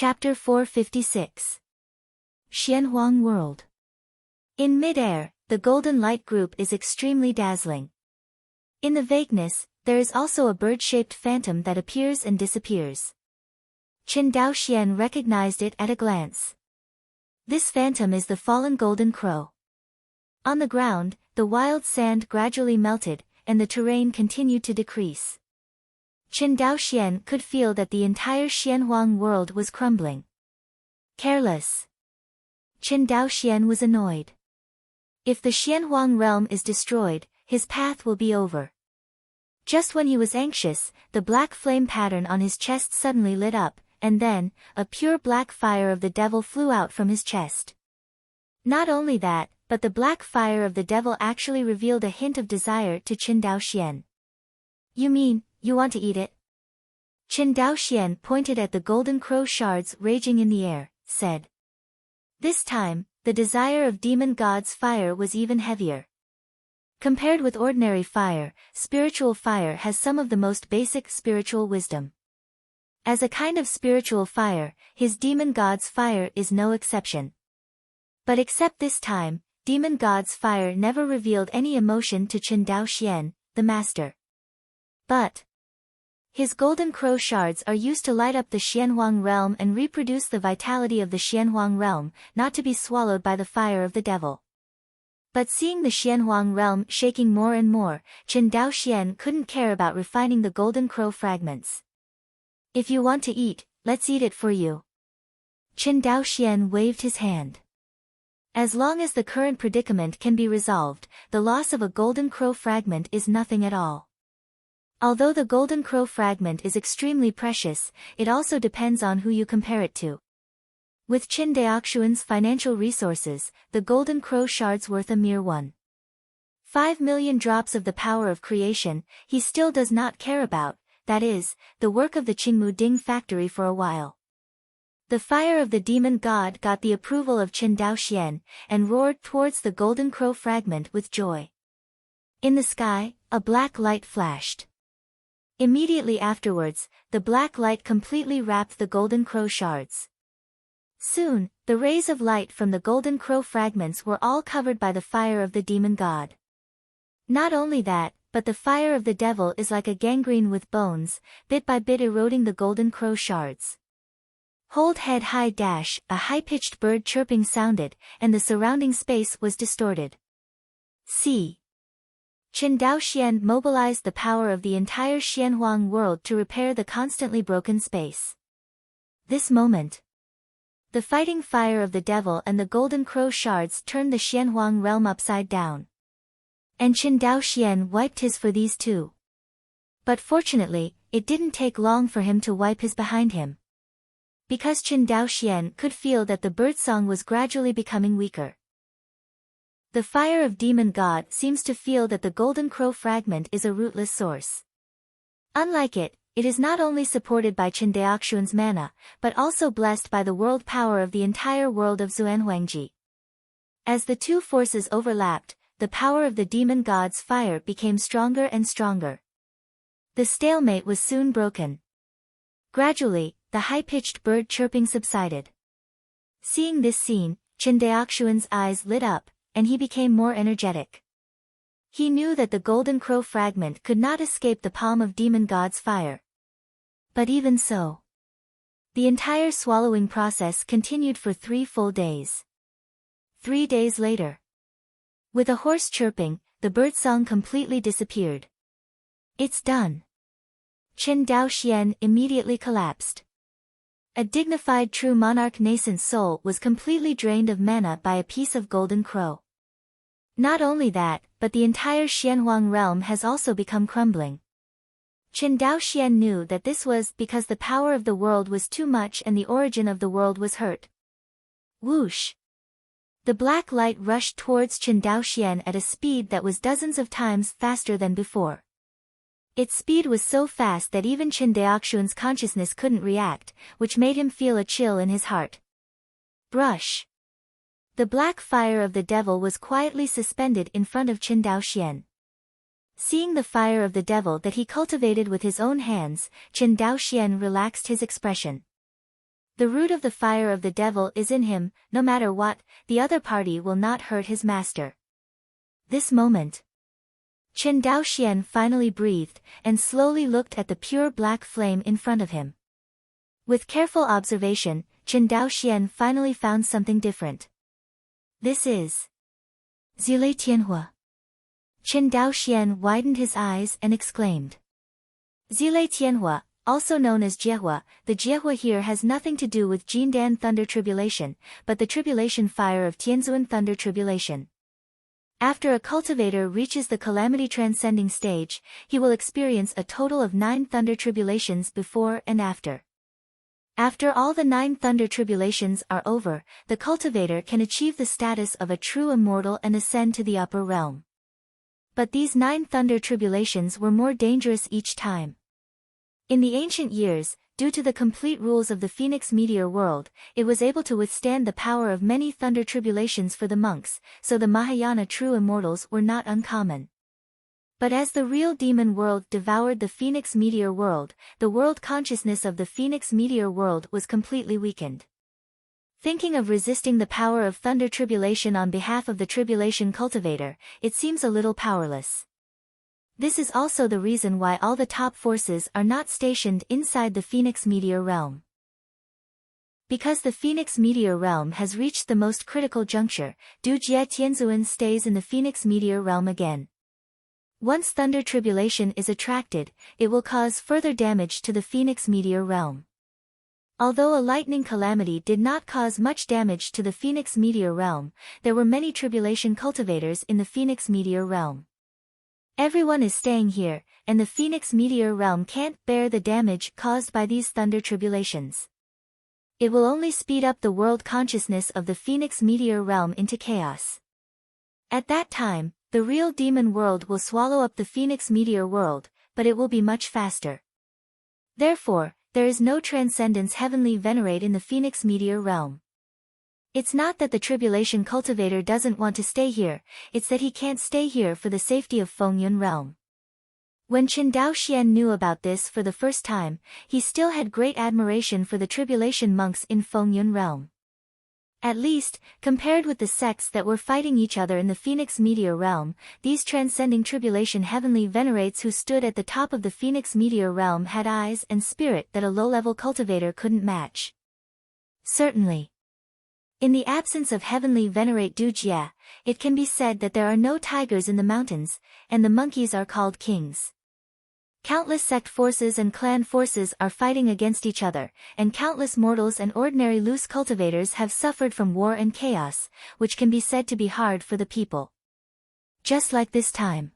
Chapter 456. Xianhuang World. In mid-air, the golden light group is extremely dazzling. In the vagueness, there is also a bird-shaped phantom that appears and disappears. Qin Daoxian recognized it at a glance. This phantom is the fallen golden crow. On the ground, the wild sand gradually melted, and the terrain continued to decrease. Qin Daoxian could feel that the entire Xianhuang world was crumbling. Careless. Qin Daoxian was annoyed. If the Xianhuang realm is destroyed, his path will be over. Just when he was anxious, the black flame pattern on his chest suddenly lit up, and then, a pure black fire of the devil flew out from his chest. Not only that, but the black fire of the devil actually revealed a hint of desire to Qin Daoxian. You mean, you want to eat it? Qin Daoxian pointed at the golden crow shards raging in the air, said. This time, the desire of demon god's fire was even heavier. Compared with ordinary fire, spiritual fire has some of the most basic spiritual wisdom. As a kind of spiritual fire, his demon god's fire is no exception. But except this time, demon god's fire never revealed any emotion to Qin Daoxian, the master. But his golden crow shards are used to light up the Xianhuang realm and reproduce the vitality of the Xianhuang realm, not to be swallowed by the fire of the devil. But seeing the Xianhuang realm shaking more and more, Qin Daoxian couldn't care about refining the golden crow fragments. If you want to eat, let's eat it for you. Qin Daoxian waved his hand. As long as the current predicament can be resolved, the loss of a golden crow fragment is nothing at all. Although the golden crow fragment is extremely precious, it also depends on who you compare it to. With Qin Daoxian's financial resources, the golden crow shard's worth a mere 1.5 million drops of the power of creation. He still does not care about, that is, the work of the Qingmu Ding factory for a while. The fire of the demon god got the approval of Qin Daoxian, and roared towards the golden crow fragment with joy. In the sky, a black light flashed. Immediately afterwards, the black light completely wrapped the golden crow shards. Soon, the rays of light from the golden crow fragments were all covered by the fire of the demon god. Not only that, but the fire of the devil is like a gangrene with bones, bit by bit eroding the golden crow shards. Hold head high dash, a high-pitched bird chirping sounded, and the surrounding space was distorted. See. Qin Daoxian mobilized the power of the entire Xianhuang world to repair the constantly broken space. This moment, the fighting fire of the devil and the golden crow shards turned the Xianhuang realm upside down. And Qin Daoxian wiped his for these too. But fortunately, it didn't take long for him to wipe his behind him. Because Qin Daoxian could feel that the birdsong was gradually becoming weaker. The fire of demon god seems to feel that the golden crow fragment is a rootless source. Unlike it, it is not only supported by Qin Daoxian's mana, but also blessed by the world power of the entire world of Xuanhuangji. As the two forces overlapped, the power of the demon god's fire became stronger and stronger. The stalemate was soon broken. Gradually, the high-pitched bird chirping subsided. Seeing this scene, Qin Daoxian's eyes lit up, and he became more energetic. He knew that the golden crow fragment could not escape the palm of demon god's fire. But even so, the entire swallowing process continued for 3 full days. 3 days later, with a hoarse chirping, the birdsong completely disappeared. It's done. Qin Daoxian immediately collapsed. A dignified true monarch nascent soul was completely drained of mana by a piece of golden crow. Not only that, but the entire Xianhuang realm has also become crumbling. Qin Daoxian knew that this was because the power of the world was too much and the origin of the world was hurt. Whoosh! The black light rushed towards Qin Daoxian at a speed that was dozens of times faster than before. Its speed was so fast that even Qin Daoxian's consciousness couldn't react, which made him feel a chill in his heart. Brush! The black fire of the devil was quietly suspended in front of Qin Daoxian. Seeing the fire of the devil that he cultivated with his own hands, Qin Daoxian relaxed his expression. The root of the fire of the devil is in him. No matter what, the other party will not hurt his master. This moment, Chen Daoxian finally breathed, and slowly looked at the pure black flame in front of him. With careful observation, Chen Daoxian finally found something different. This is Zile Tianhua. Chen Daoxian widened his eyes and exclaimed. Zile Tianhua, also known as Jiehua, the Jiehua here has nothing to do with Jindan Thunder Tribulation, but the tribulation fire of Tianzuan Thunder Tribulation. After a cultivator reaches the calamity transcending stage, he will experience a total of 9 thunder tribulations before and after. After all the 9 thunder tribulations are over, the cultivator can achieve the status of a true immortal and ascend to the upper realm. But these 9 thunder tribulations were more dangerous each time. In the ancient years, due to the complete rules of the Phoenix meteor world, it was able to withstand the power of many thunder tribulations for the monks, so the Mahayana true immortals were not uncommon. But as the real demon world devoured the Phoenix meteor world, the world consciousness of the Phoenix meteor world was completely weakened. Thinking of resisting the power of thunder tribulation on behalf of the tribulation cultivator, it seems a little powerless. This is also the reason why all the top forces are not stationed inside the Phoenix meteor realm. Because the Phoenix meteor realm has reached the most critical juncture, Du Jie Tianzuan stays in the Phoenix meteor realm again. Once thunder tribulation is attracted, it will cause further damage to the Phoenix meteor realm. Although a lightning calamity did not cause much damage to the Phoenix meteor realm, there were many tribulation cultivators in the Phoenix meteor realm. Everyone is staying here, and the Phoenix meteor realm can't bear the damage caused by these thunder tribulations. It will only speed up the world consciousness of the Phoenix meteor realm into chaos. At that time, the real demon world will swallow up the Phoenix meteor world, but it will be much faster. Therefore, there is no transcendence heavenly venerate in the Phoenix meteor realm. It's not that the tribulation cultivator doesn't want to stay here, it's that he can't stay here for the safety of Fengyun realm. When Chen Daoxian knew about this for the first time, he still had great admiration for the tribulation monks in Fengyun realm. At least, compared with the sects that were fighting each other in the Phoenix meteor realm, these transcending tribulation heavenly venerates who stood at the top of the Phoenix meteor realm had eyes and spirit that a low-level cultivator couldn't match. Certainly. In the absence of heavenly venerate Du Jie, it can be said that there are no tigers in the mountains, and the monkeys are called kings. Countless sect forces and clan forces are fighting against each other, and countless mortals and ordinary loose cultivators have suffered from war and chaos, which can be said to be hard for the people. Just like this time.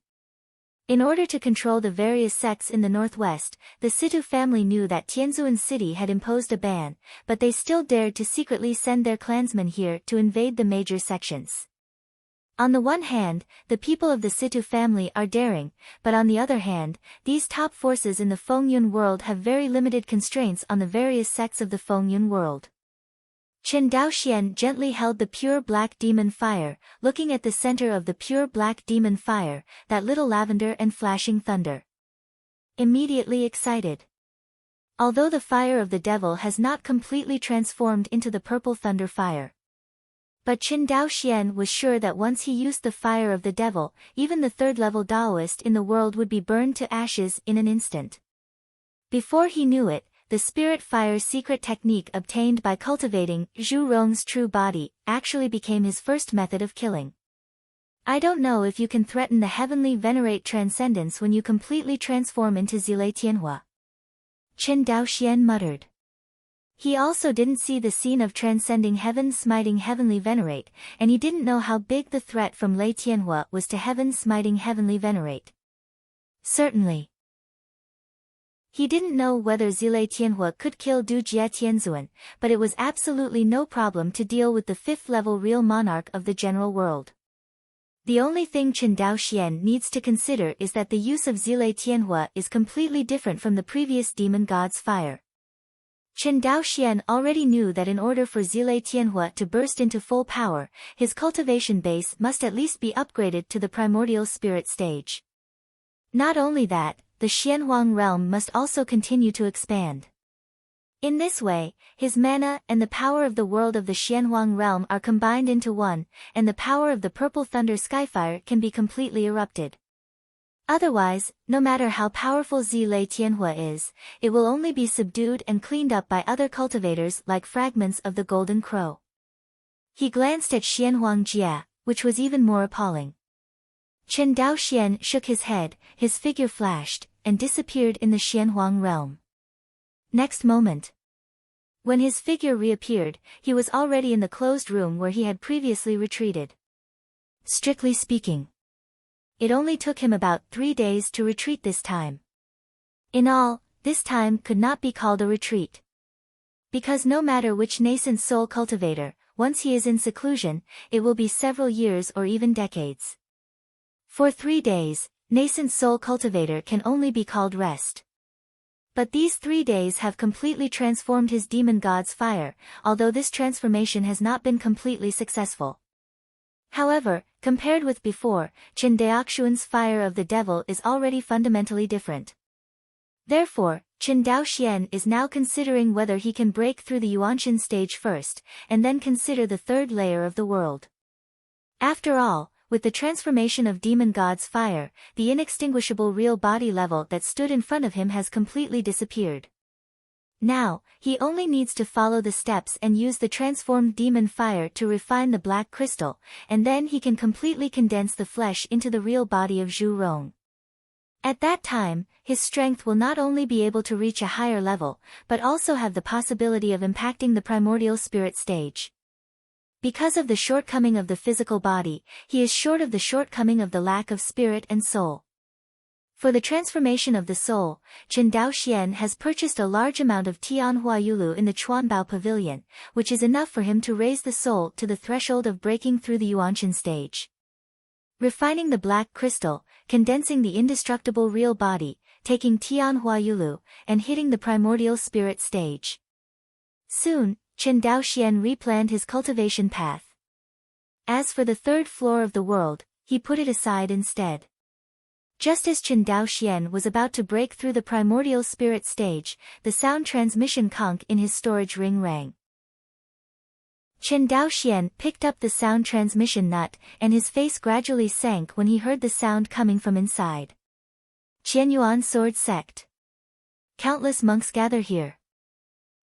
In order to control the various sects in the northwest, the Situ family knew that Tianzuan city had imposed a ban, but they still dared to secretly send their clansmen here to invade the major sections. On the one hand, the people of the Situ family are daring, but on the other hand, these top forces in the Fengyun world have very limited constraints on the various sects of the Fengyun world. Chen Daoxian gently held the pure black demon fire, looking at the center of the pure black demon fire, that little lavender and flashing thunder. Immediately excited. Although the fire of the devil has not completely transformed into the purple thunder fire. But Chen Daoxian was sure that once he used the fire of the devil, even the third-level Taoist in the world would be burned to ashes in an instant. Before he knew it, the spirit fire secret technique obtained by cultivating Zhu Rong's true body actually became his first method of killing. I don't know if you can threaten the heavenly venerate transcendence when you completely transform into Zile Tianhua. Chen Daoxian muttered. He also didn't see the scene of transcending heaven smiting heavenly venerate, and he didn't know how big the threat from Lei Tianhua was to heaven smiting heavenly venerate. Certainly. He didn't know whether Zile Tianhua could kill Du Jie Tianzuan, but it was absolutely no problem to deal with the 5th-level real monarch of the general world. The only thing Chen Daoxian needs to consider is that the use of Zile Tianhua is completely different from the previous demon god's fire. Chen Daoxian already knew that in order for Zile Tianhua to burst into full power, his cultivation base must at least be upgraded to the primordial spirit stage. Not only that, the Xianhuang realm must also continue to expand. In this way, his mana and the power of the world of the Xianhuang realm are combined into one, and the power of the purple thunder skyfire can be completely erupted. Otherwise, no matter how powerful Zilei Tianhua is, it will only be subdued and cleaned up by other cultivators like fragments of the golden crow. He glanced at Xianhuang Jia, which was even more appalling. Chen Daoxian shook his head, his figure flashed, and disappeared in the Xianhuang realm. Next moment, when his figure reappeared, he was already in the closed room where he had previously retreated. Strictly speaking, it only took him about 3 days to retreat this time. In all, this time could not be called a retreat. Because no matter which nascent soul cultivator, once he is in seclusion, it will be several years or even decades. For 3 days, nascent soul cultivator can only be called rest. But these 3 days have completely transformed his demon god's fire, although this transformation has not been completely successful. However, compared with before, Chen Daoxuan's fire of the devil is already fundamentally different. Therefore, Chen Daoxian is now considering whether he can break through the Yuanshan stage first, and then consider the third layer of the world. After all, with the transformation of demon god's fire, the inextinguishable real body level that stood in front of him has completely disappeared. Now, he only needs to follow the steps and use the transformed demon fire to refine the black crystal, and then he can completely condense the flesh into the real body of Zhu Rong. At that time, his strength will not only be able to reach a higher level, but also have the possibility of impacting the primordial spirit stage. Because of the shortcoming of the physical body, he is short of the shortcoming of the lack of spirit and soul. For the transformation of the soul, Chen Daoxian has purchased a large amount of Tianhua Yulu in the Chuanbao Pavilion, which is enough for him to raise the soul to the threshold of breaking through the Yuanshan stage. Refining the black crystal, condensing the indestructible real body, taking Tianhua Yulu, and hitting the primordial spirit stage. Soon, Chen Daoxian replanned his cultivation path. As for the third floor of the world, he put it aside instead. Just as Chen Daoxian was about to break through the primordial spirit stage, the sound transmission conch in his storage ring rang. Chen Daoxian picked up the sound transmission nut, and his face gradually sank when he heard the sound coming from inside. Qianyuan Sword Sect. Countless monks gather here.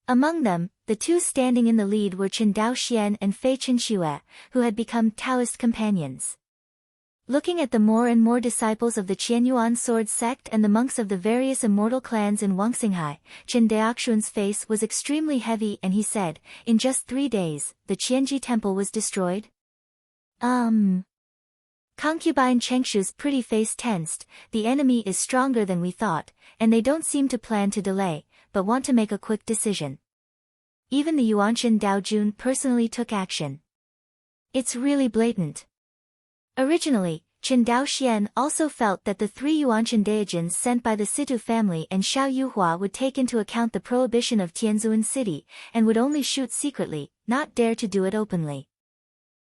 Among them, the two standing in the lead were Chen Daoxian and Fei Chenxue, who had become Taoist companions. Looking at the more and more disciples of the Qianyuan Sword Sect and the monks of the various immortal clans in Wangxinghai, Chen Daoxuan's face was extremely heavy and he said, "In just 3 days, the Qianji temple was destroyed?" Concubine Chengshu's pretty face tensed. "The enemy is stronger than we thought, and they don't seem to plan to delay, but want to make a quick decision. Even the Yuanshan Daojun personally took action. It's really blatant." Originally, Chen Daoxian also felt that the 3 Yuanshan Daojins sent by the Situ family and Xiao Yuhua would take into account the prohibition of Tianzuan city, and would only shoot secretly, not dare to do it openly.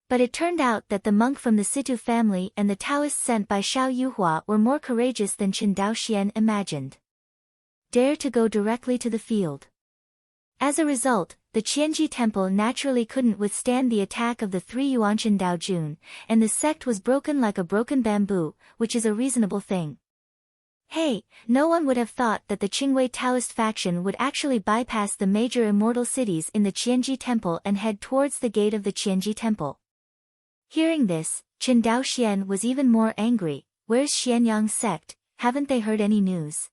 But it turned out that the monk from the Situ family and the Taoists sent by Xiao Yuhua were more courageous than Chen Daoxian imagined. Dare to go directly to the field. As a result, the Qianji temple naturally couldn't withstand the attack of the 3 Yuanshan Daojun, and the sect was broken like a broken bamboo, which is a reasonable thing. Hey, no one would have thought that the Qingwei Taoist faction would actually bypass the major immortal cities in the Qianji temple and head towards the gate of the Qianji temple. Hearing this, Chen Daoxian was even more angry. Where's Xianyang's sect? Haven't they heard any news?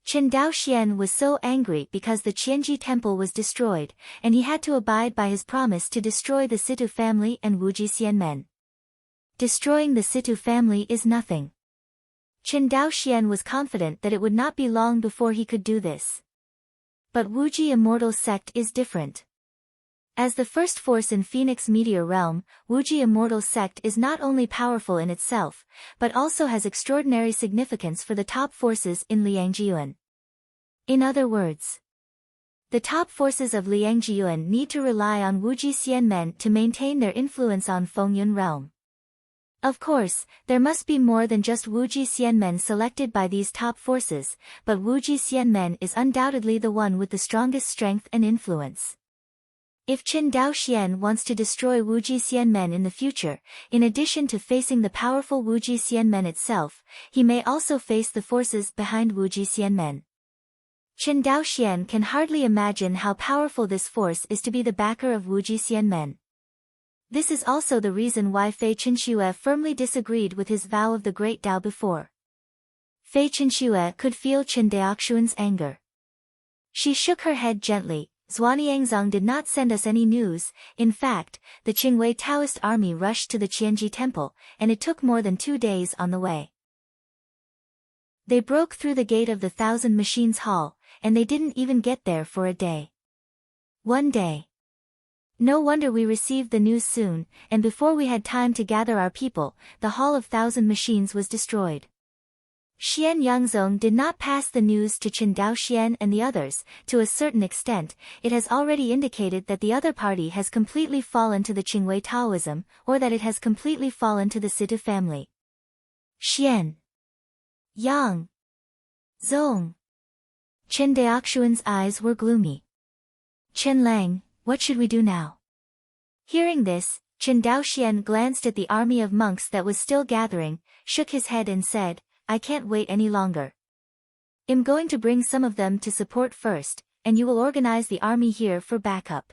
Chen Daoxian was so angry because the Qianji temple was destroyed, and he had to abide by his promise to destroy the Situ family and Wuji Xianmen. Destroying the Situ family is nothing. Chen Daoxian was confident that it would not be long before he could do this. But Wuji Immortal Sect is different. As the first force in Phoenix Meteor Realm, Wuji Immortal Sect is not only powerful in itself, but also has extraordinary significance for the top forces in Liangjiuan. In other words, the top forces of Liangjiuan need to rely on Wuji Xianmen to maintain their influence on Fengyun Realm. Of course, there must be more than just Wuji Xianmen selected by these top forces, but Wuji Xianmen is undoubtedly the one with the strongest strength and influence. If Qin Daoxian wants to destroy Wuji Xianmen in the future, in addition to facing the powerful Wuji Xianmen itself, he may also face the forces behind Wuji Xianmen. Qin Daoxian can hardly imagine how powerful this force is to be the backer of Wuji Xianmen. This is also the reason why Fei Qinxue firmly disagreed with his vow of the Great Tao before. Fei Qinxue could feel Qin Daoxuan's anger. She shook her head gently. Zhuaniangzong did not send us any news. In fact, the Qingwei Taoist army rushed to the Qianji temple, and it took more than 2 days on the way. They broke through the gate of the 1,000 Machines Hall, and they didn't even get there for a day. 1 day. No wonder we received the news soon, and before we had time to gather our people, the Hall of 1,000 Machines was destroyed. Xian Yangzong did not pass the news to Qin Daoxian and the others. To a certain extent, it has already indicated that the other party has completely fallen to the Qingwei Taoism, or that it has completely fallen to the Situ family. Xian Yang Zong. Qin Daoxuan's eyes were gloomy. Chen Lang, what should we do now? Hearing this, Qin Daoxian glanced at the army of monks that was still gathering, shook his head and said, I can't wait any longer. I'm going to bring some of them to support first, and you will organize the army here for backup.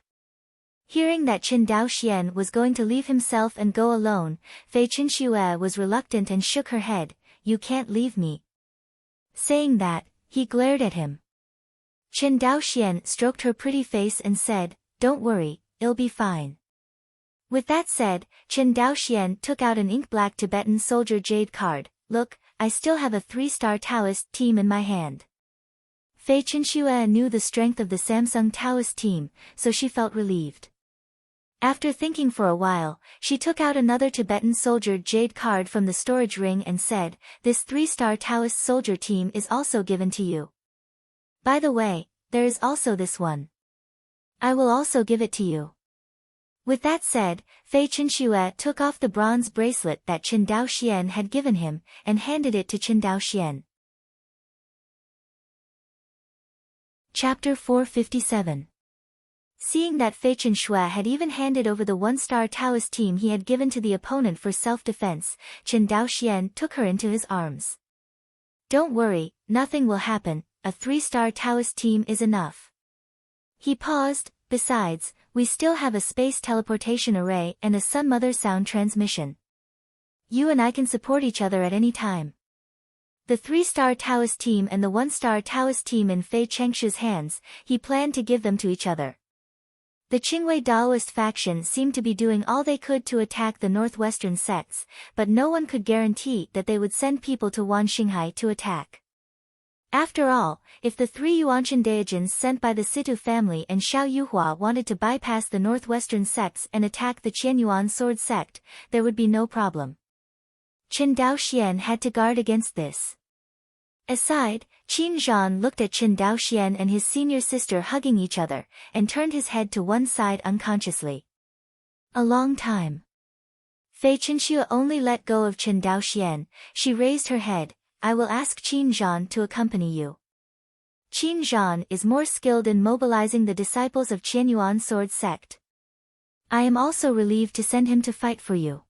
Hearing that Qin Daoxian was going to leave himself and go alone, Fei Qinxue was reluctant and shook her head, you can't leave me. Saying that, he glared at him. Qin Daoxian stroked her pretty face and said, don't worry, it'll be fine. With that said, Qin Daoxian took out an ink-black Tibetan soldier jade card. Look, I still have a 3-star Taoist team in my hand. Fei Qinxue knew the strength of the Samsung Taoist team, so she felt relieved. After thinking for a while, she took out another Tibetan soldier jade card from the storage ring and said, this 3-star Taoist soldier team is also given to you. By the way, there is also this one. I will also give it to you. With that said, Fei Qinxue took off the bronze bracelet that Qin Daoxian had given him, and handed it to Qin Daoxian. Chapter 457. Seeing that Fei Qinxue had even handed over the 1-star Taoist team he had given to the opponent for self-defense, Qin Daoxian took her into his arms. Don't worry, nothing will happen, a 3-star Taoist team is enough. He paused, besides, we still have a space teleportation array and a Sun Mother sound transmission. You and I can support each other at any time. The 3-star Taoist team and the 1-star Taoist team in Fei Chengshu's hands, he planned to give them to each other. The Qingwei Daoist faction seemed to be doing all they could to attack the northwestern sects, but no one could guarantee that they would send people to Wanxinghai to attack. After all, if the 3 Yuanshan Daijins sent by the Situ family and Xiao Yuhua wanted to bypass the northwestern sects and attack the Qianyuan sword sect, there would be no problem. Qin Daoxian had to guard against this. Aside, Qin Zhan looked at Qin Daoxian and his senior sister hugging each other, and turned his head to one side unconsciously. A long time. Fei Qinxue only let go of Qin Daoxian. She raised her head. I will ask Qin Zhan to accompany you. Qin Zhan is more skilled in mobilizing the disciples of Qianyuan sword sect. I am also relieved to send him to fight for you.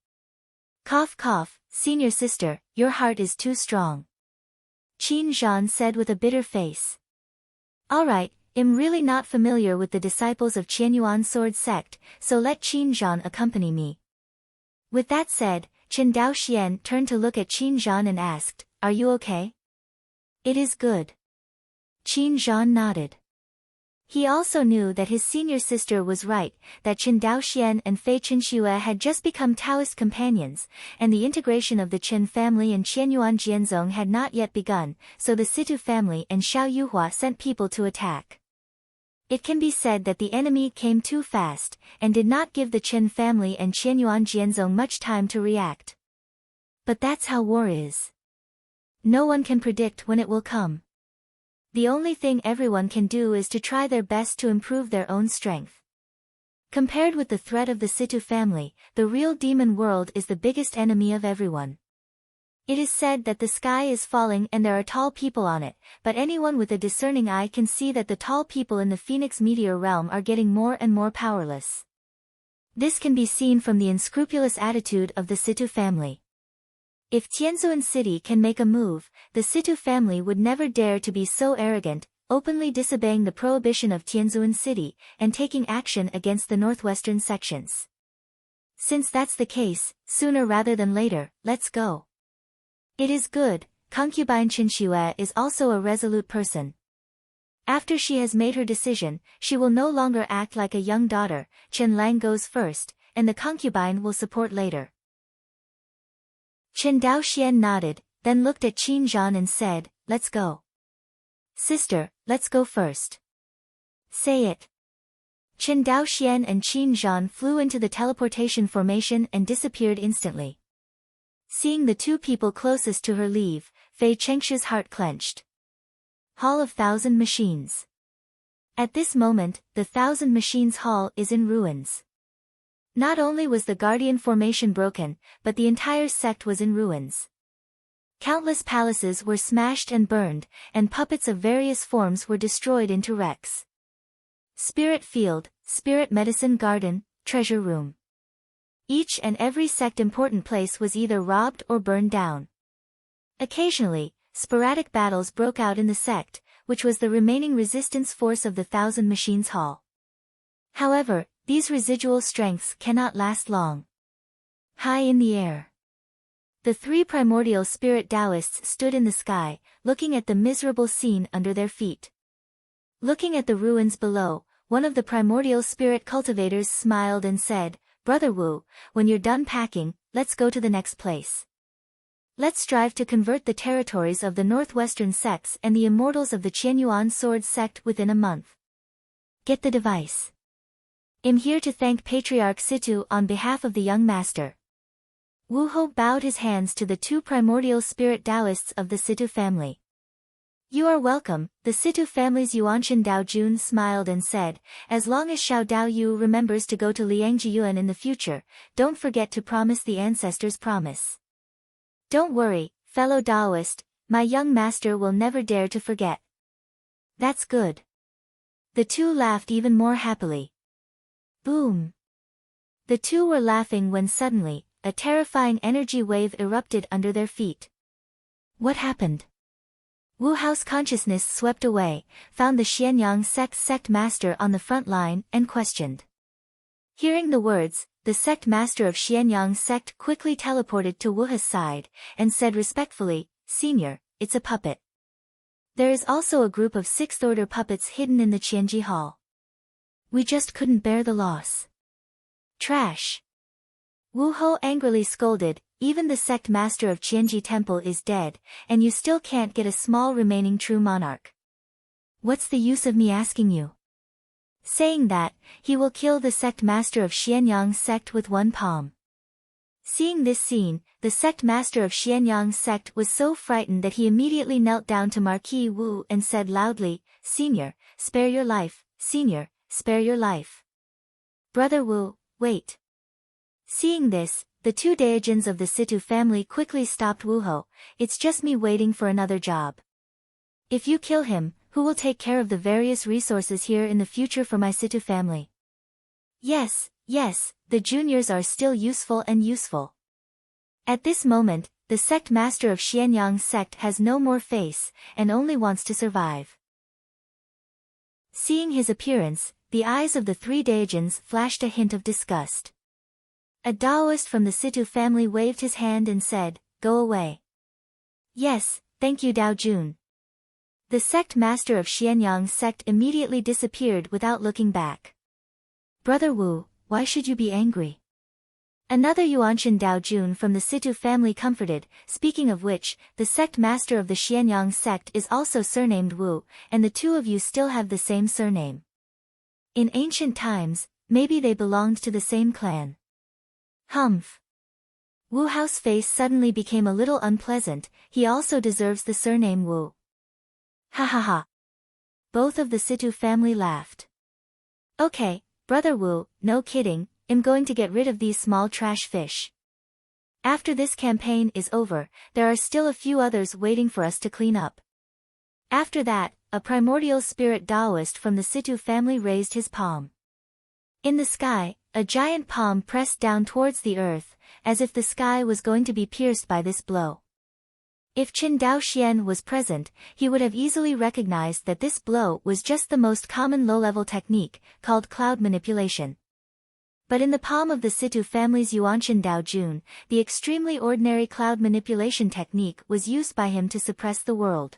Cough cough, senior sister, your heart is too strong. Qin Zhan said with a bitter face. Alright, I'm really not familiar with the disciples of Qianyuan sword sect, so let Qin Zhan accompany me. With that said, Qin Daoxian turned to look at Qin Zhan and asked, are you okay? It is good. Qin Zhan nodded. He also knew that his senior sister was right, that Qin Daoxian and Fei Qinxue had just become Taoist companions, and the integration of the Qin family and Qianyuan Jianzong had not yet begun, so the Situ family and Xiao Yuhua sent people to attack. It can be said that the enemy came too fast, and did not give the Qin family and Qianyuan Jianzong much time to react. But that's how war is. No one can predict when it will come. The only thing everyone can do is to try their best to improve their own strength. Compared with the threat of the Situ family, the real demon world is the biggest enemy of everyone. It is said that the sky is falling and there are tall people on it, but anyone with a discerning eye can see that the tall people in the Phoenix meteor realm are getting more and more powerless. This can be seen from the unscrupulous attitude of the Situ family. If Tianzhuan City can make a move, the Situ family would never dare to be so arrogant, openly disobeying the prohibition of Tianzhuan City, and taking action against the northwestern sections. Since that's the case, sooner rather than later, let's go. It is good. Concubine Qinxue is also a resolute person. After she has made her decision, she will no longer act like a young daughter. Chen Lang goes first, and the concubine will support later. Chen Daoxian nodded, then looked at Qin Zhan and said, let's go. Sister, let's go first. Say it. Chen Daoxian and Qin Zhan flew into the teleportation formation and disappeared instantly. Seeing the two people closest to her leave, Fei Chengshi's heart clenched. Hall of Thousand Machines. At this moment, the Thousand Machines Hall is in ruins. Not only was the Guardian formation broken, but the entire sect was in ruins. Countless palaces were smashed and burned, and puppets of various forms were destroyed into wrecks. Spirit Field, Spirit Medicine Garden, Treasure Room. Each and every sect important place was either robbed or burned down. Occasionally, sporadic battles broke out in the sect, which was the remaining resistance force of the Thousand Machines Hall. However, these residual strengths cannot last long. High in the air. The three primordial spirit Taoists stood in the sky, looking at the miserable scene under their feet. Looking at the ruins below, one of the primordial spirit cultivators smiled and said, Brother Wu, when you're done packing, let's go to the next place. Let's strive to convert the territories of the northwestern sects and the immortals of the Qianyuan sword sect within a month. Get the device. I'm here to thank Patriarch Situ on behalf of the young master. Wu Ho bowed his hands to the two primordial spirit Taoists of the Situ family. You are welcome. The Situ family's Yuanshan Daojun smiled and said, as long as Xiao Dao Yu remembers to go to Liangjiyuan in the future, don't forget to promise the ancestors' promise. Don't worry, fellow Taoist, my young master will never dare to forget. That's good. The two laughed even more happily. Boom. The two were laughing when suddenly, a terrifying energy wave erupted under their feet. What happened? Wu Hao's consciousness swept away, found the Xianyang sect master on the front line, and questioned. Hearing the words, the sect master of Xianyang sect quickly teleported to Wu Hao's side, and said respectfully, Senior, it's a puppet. There is also a group of sixth-order puppets hidden in the Qianji Hall. We just couldn't bear the loss. Trash. Wu Ho angrily scolded, even the sect master of Qianji Temple is dead, and you still can't get a small remaining true monarch. What's the use of me asking you? Saying that, he will kill the sect master of Xianyang sect with one palm. Seeing this scene, the sect master of Xianyang sect was so frightened that he immediately knelt down to Marquis Wu and said loudly, Senior, spare your life, Senior, spare your life. Brother Wu, wait. Seeing this, the two Daijins of the Situ family quickly stopped Wu Ho. It's just me waiting for another job. If you kill him, who will take care of the various resources here in the future for my Situ family? Yes, the juniors are still useful and useful. At this moment, the sect master of Xianyang sect has no more face, and only wants to survive. Seeing his appearance, the eyes of the three Daijins flashed a hint of disgust. A Daoist from the Situ family waved his hand and said, Go away. Yes, thank you Dao Jun. The sect master of Xianyang sect immediately disappeared without looking back. Brother Wu, why should you be angry? Another Yuanshan Dao Jun from the Situ family comforted, speaking of which, the sect master of the Xianyang sect is also surnamed Wu, and the two of you still have the same surname. In ancient times, maybe they belonged to the same clan. Humph. Wu Hao's face suddenly became a little unpleasant, he also deserves the surname Wu. Ha ha ha. Both of the Situ family laughed. Okay, "Brother Wu, no kidding, I'm going to get rid of these small trash fish. After this campaign is over, there are still a few others waiting for us to clean up." After that, a primordial spirit Taoist from the Situ family raised his palm. In the sky, a giant palm pressed down towards the earth, as if the sky was going to be pierced by this blow. If Qin Daoxian was present, he would have easily recognized that this blow was just the most common low-level technique, called cloud manipulation. But in the palm of the Situ family's Yuanqin Daojun, the extremely ordinary cloud manipulation technique was used by him to suppress the world.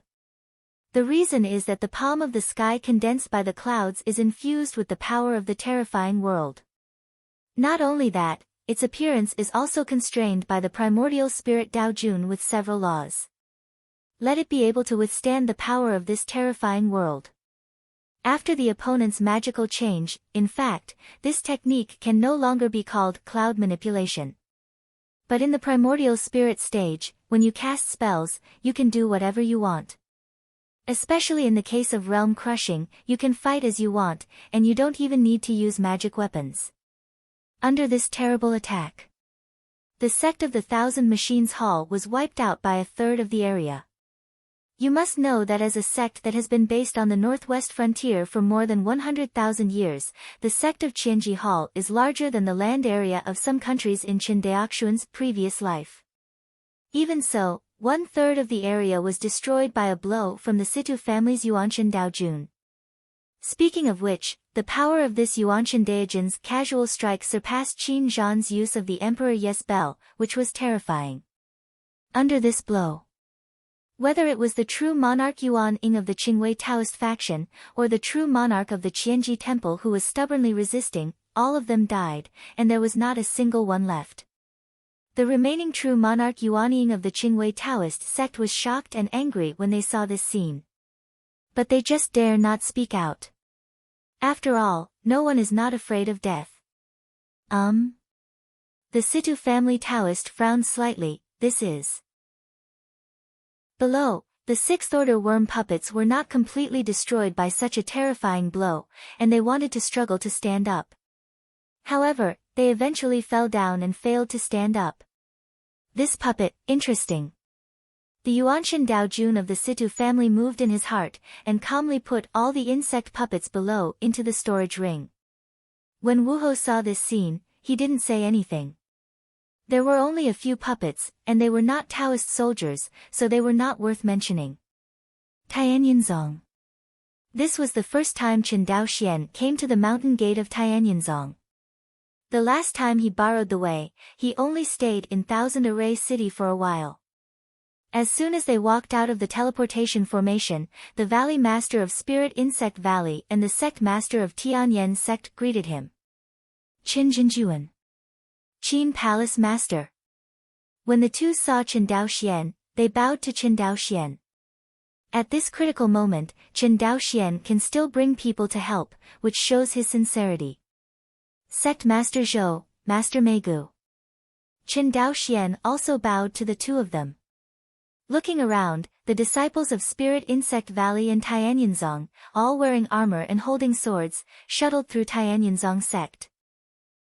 The reason is that the palm of the sky condensed by the clouds is infused with the power of the terrifying world. Not only that, its appearance is also constrained by the primordial spirit Daojun with several laws. Let it be able to withstand the power of this terrifying world. After the opponent's magical change, in fact, this technique can no longer be called cloud manipulation. But in the primordial spirit stage, when you cast spells, you can do whatever you want. Especially in the case of realm crushing, you can fight as you want, and you don't even need to use magic weapons. Under this terrible attack, the sect of the Thousand Machines Hall was wiped out by a third of the area. You must know that as a sect that has been based on the northwest frontier for more than 100,000 years, the sect of Qianji Hall is larger than the land area of some countries in Qin Daoxuan's previous life. Even so, 1/3 of the area was destroyed by a blow from the Situ family's Yuanqin Daojun. Speaking of which, the power of this Yuanqin Daojun's casual strike surpassed Qin Zhan's use of the Emperor Yes Bell, which was terrifying. Under this blow, whether it was the true monarch Yuan Ying of the Qingwei Taoist faction, or the true monarch of the Qianji temple who was stubbornly resisting, all of them died, and there was not a single one left. The remaining true monarch Yuan Ying of the Qingwei Taoist sect was shocked and angry when they saw this scene. But they just dare not speak out. After all, no one is not afraid of death. The Situ family Taoist frowned slightly. This is. Below, the sixth-order worm puppets were not completely destroyed by such a terrifying blow, and they wanted to struggle to stand up. However, they eventually fell down and failed to stand up. This puppet, interesting. The Yuanqin Daojun of the Situ family moved in his heart, and calmly put all the insect puppets below into the storage ring. When Wuho saw this scene, he didn't say anything. There were only a few puppets, and they were not Taoist soldiers, so they were not worth mentioning. Tianyinzong. This was the first time Qin Daoxian came to the mountain gate of Tianyinzong. The last time he borrowed the way, he only stayed in Thousand Array City for a while. As soon as they walked out of the teleportation formation, the Valley Master of Spirit Insect Valley and the Sect Master of Tianyan Sect greeted him. Qin Jinjuan. Qin Palace Master. When the two saw Qin Daoxian, they bowed to Qin Daoxian. At this critical moment, Qin Daoxian can still bring people to help, which shows his sincerity. Sect Master Zhou, Master Meigu. Qin Daoxian also bowed to the two of them. Looking around, the disciples of Spirit Insect Valley and Tianyinzong, all wearing armor and holding swords, shuttled through Tianyinzong sect.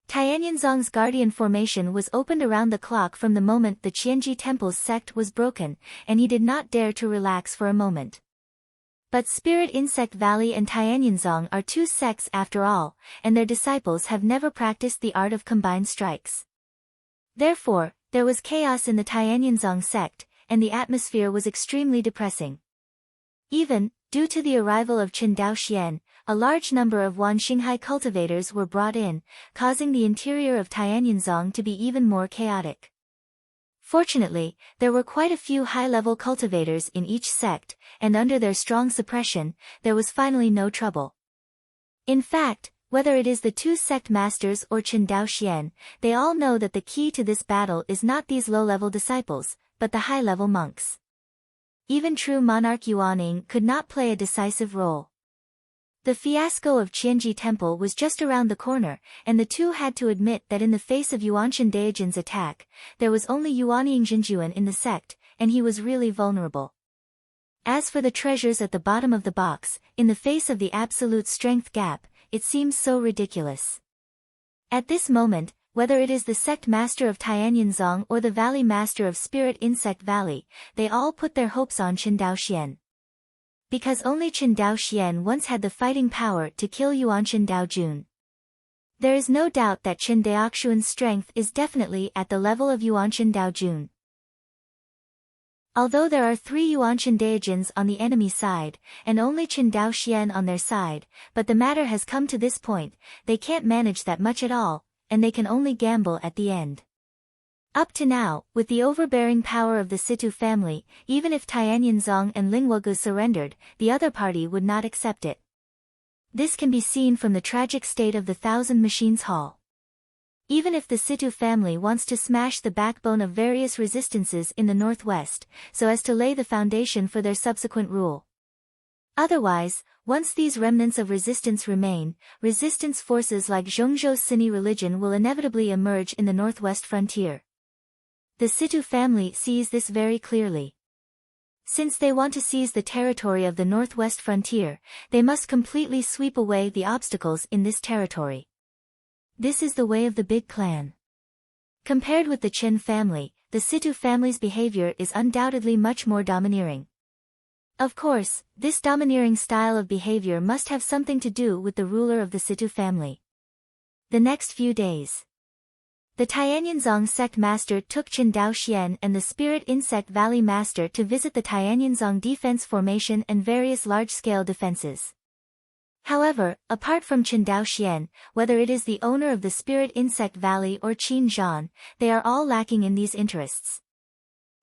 Tianyinzong's guardian formation was opened around the clock from the moment the Qianji Temple's sect was broken, and he did not dare to relax for a moment. But Spirit Insect Valley and Tianyinzong are two sects after all, and their disciples have never practiced the art of combined strikes. Therefore, there was chaos in the Tianyinzong sect, and the atmosphere was extremely depressing. Even, due to the arrival of Qin Daoxian, a large number of Wanxinghai cultivators were brought in, causing the interior of Tianyinzong to be even more chaotic. Fortunately, there were quite a few high-level cultivators in each sect, and under their strong suppression, there was finally no trouble. In fact, whether it is the two sect masters or Qin Daoxian, they all know that the key to this battle is not these low-level disciples, but the high-level monks. Even true monarch Yuaning could not play a decisive role. The fiasco of Qianji Temple was just around the corner, and the two had to admit that in the face of Yuanqin Daojun's attack, there was only Yuanying Jinjuan in the sect, and he was really vulnerable. As for the treasures at the bottom of the box, in the face of the absolute strength gap, it seems so ridiculous. At this moment, whether it is the sect master of Tianyinzong or the valley master of Spirit Insect Valley, they all put their hopes on Chen Daoxian. Because only Chen Daoxian once had the fighting power to kill Yuanchen Daojun. There is no doubt that Chen Daoxuan's strength is definitely at the level of Yuanchen Daojun. Although there are 3 Yuanchen Daojins on the enemy side, and only Chen Daoxian on their side, but the matter has come to this point, they can't manage that much at all, and they can only gamble at the end. Up to now, with the overbearing power of the Situ family, even if Tianyinzong and Lingwogu surrendered, the other party would not accept it. This can be seen from the tragic state of the Thousand Machines Hall. Even if the Situ family wants to smash the backbone of various resistances in the northwest, so as to lay the foundation for their subsequent rule. Otherwise, once these remnants of resistance remain, resistance forces like Zhongzhou Sini religion will inevitably emerge in the northwest frontier. The Situ family sees this very clearly. Since they want to seize the territory of the northwest frontier, they must completely sweep away the obstacles in this territory. This is the way of the big clan. Compared with the Chen family, the Situ family's behavior is undoubtedly much more domineering. Of course, this domineering style of behavior must have something to do with the ruler of the Situ family. The next few days, the Tianyinzong sect master took Chen Daoxian and the Spirit Insect Valley master to visit the Tianyinzong defense formation and various large-scale defenses. However, apart from Chen Daoxian, whether it is the owner of the Spirit Insect Valley or Qin Zhan, they are all lacking in these interests.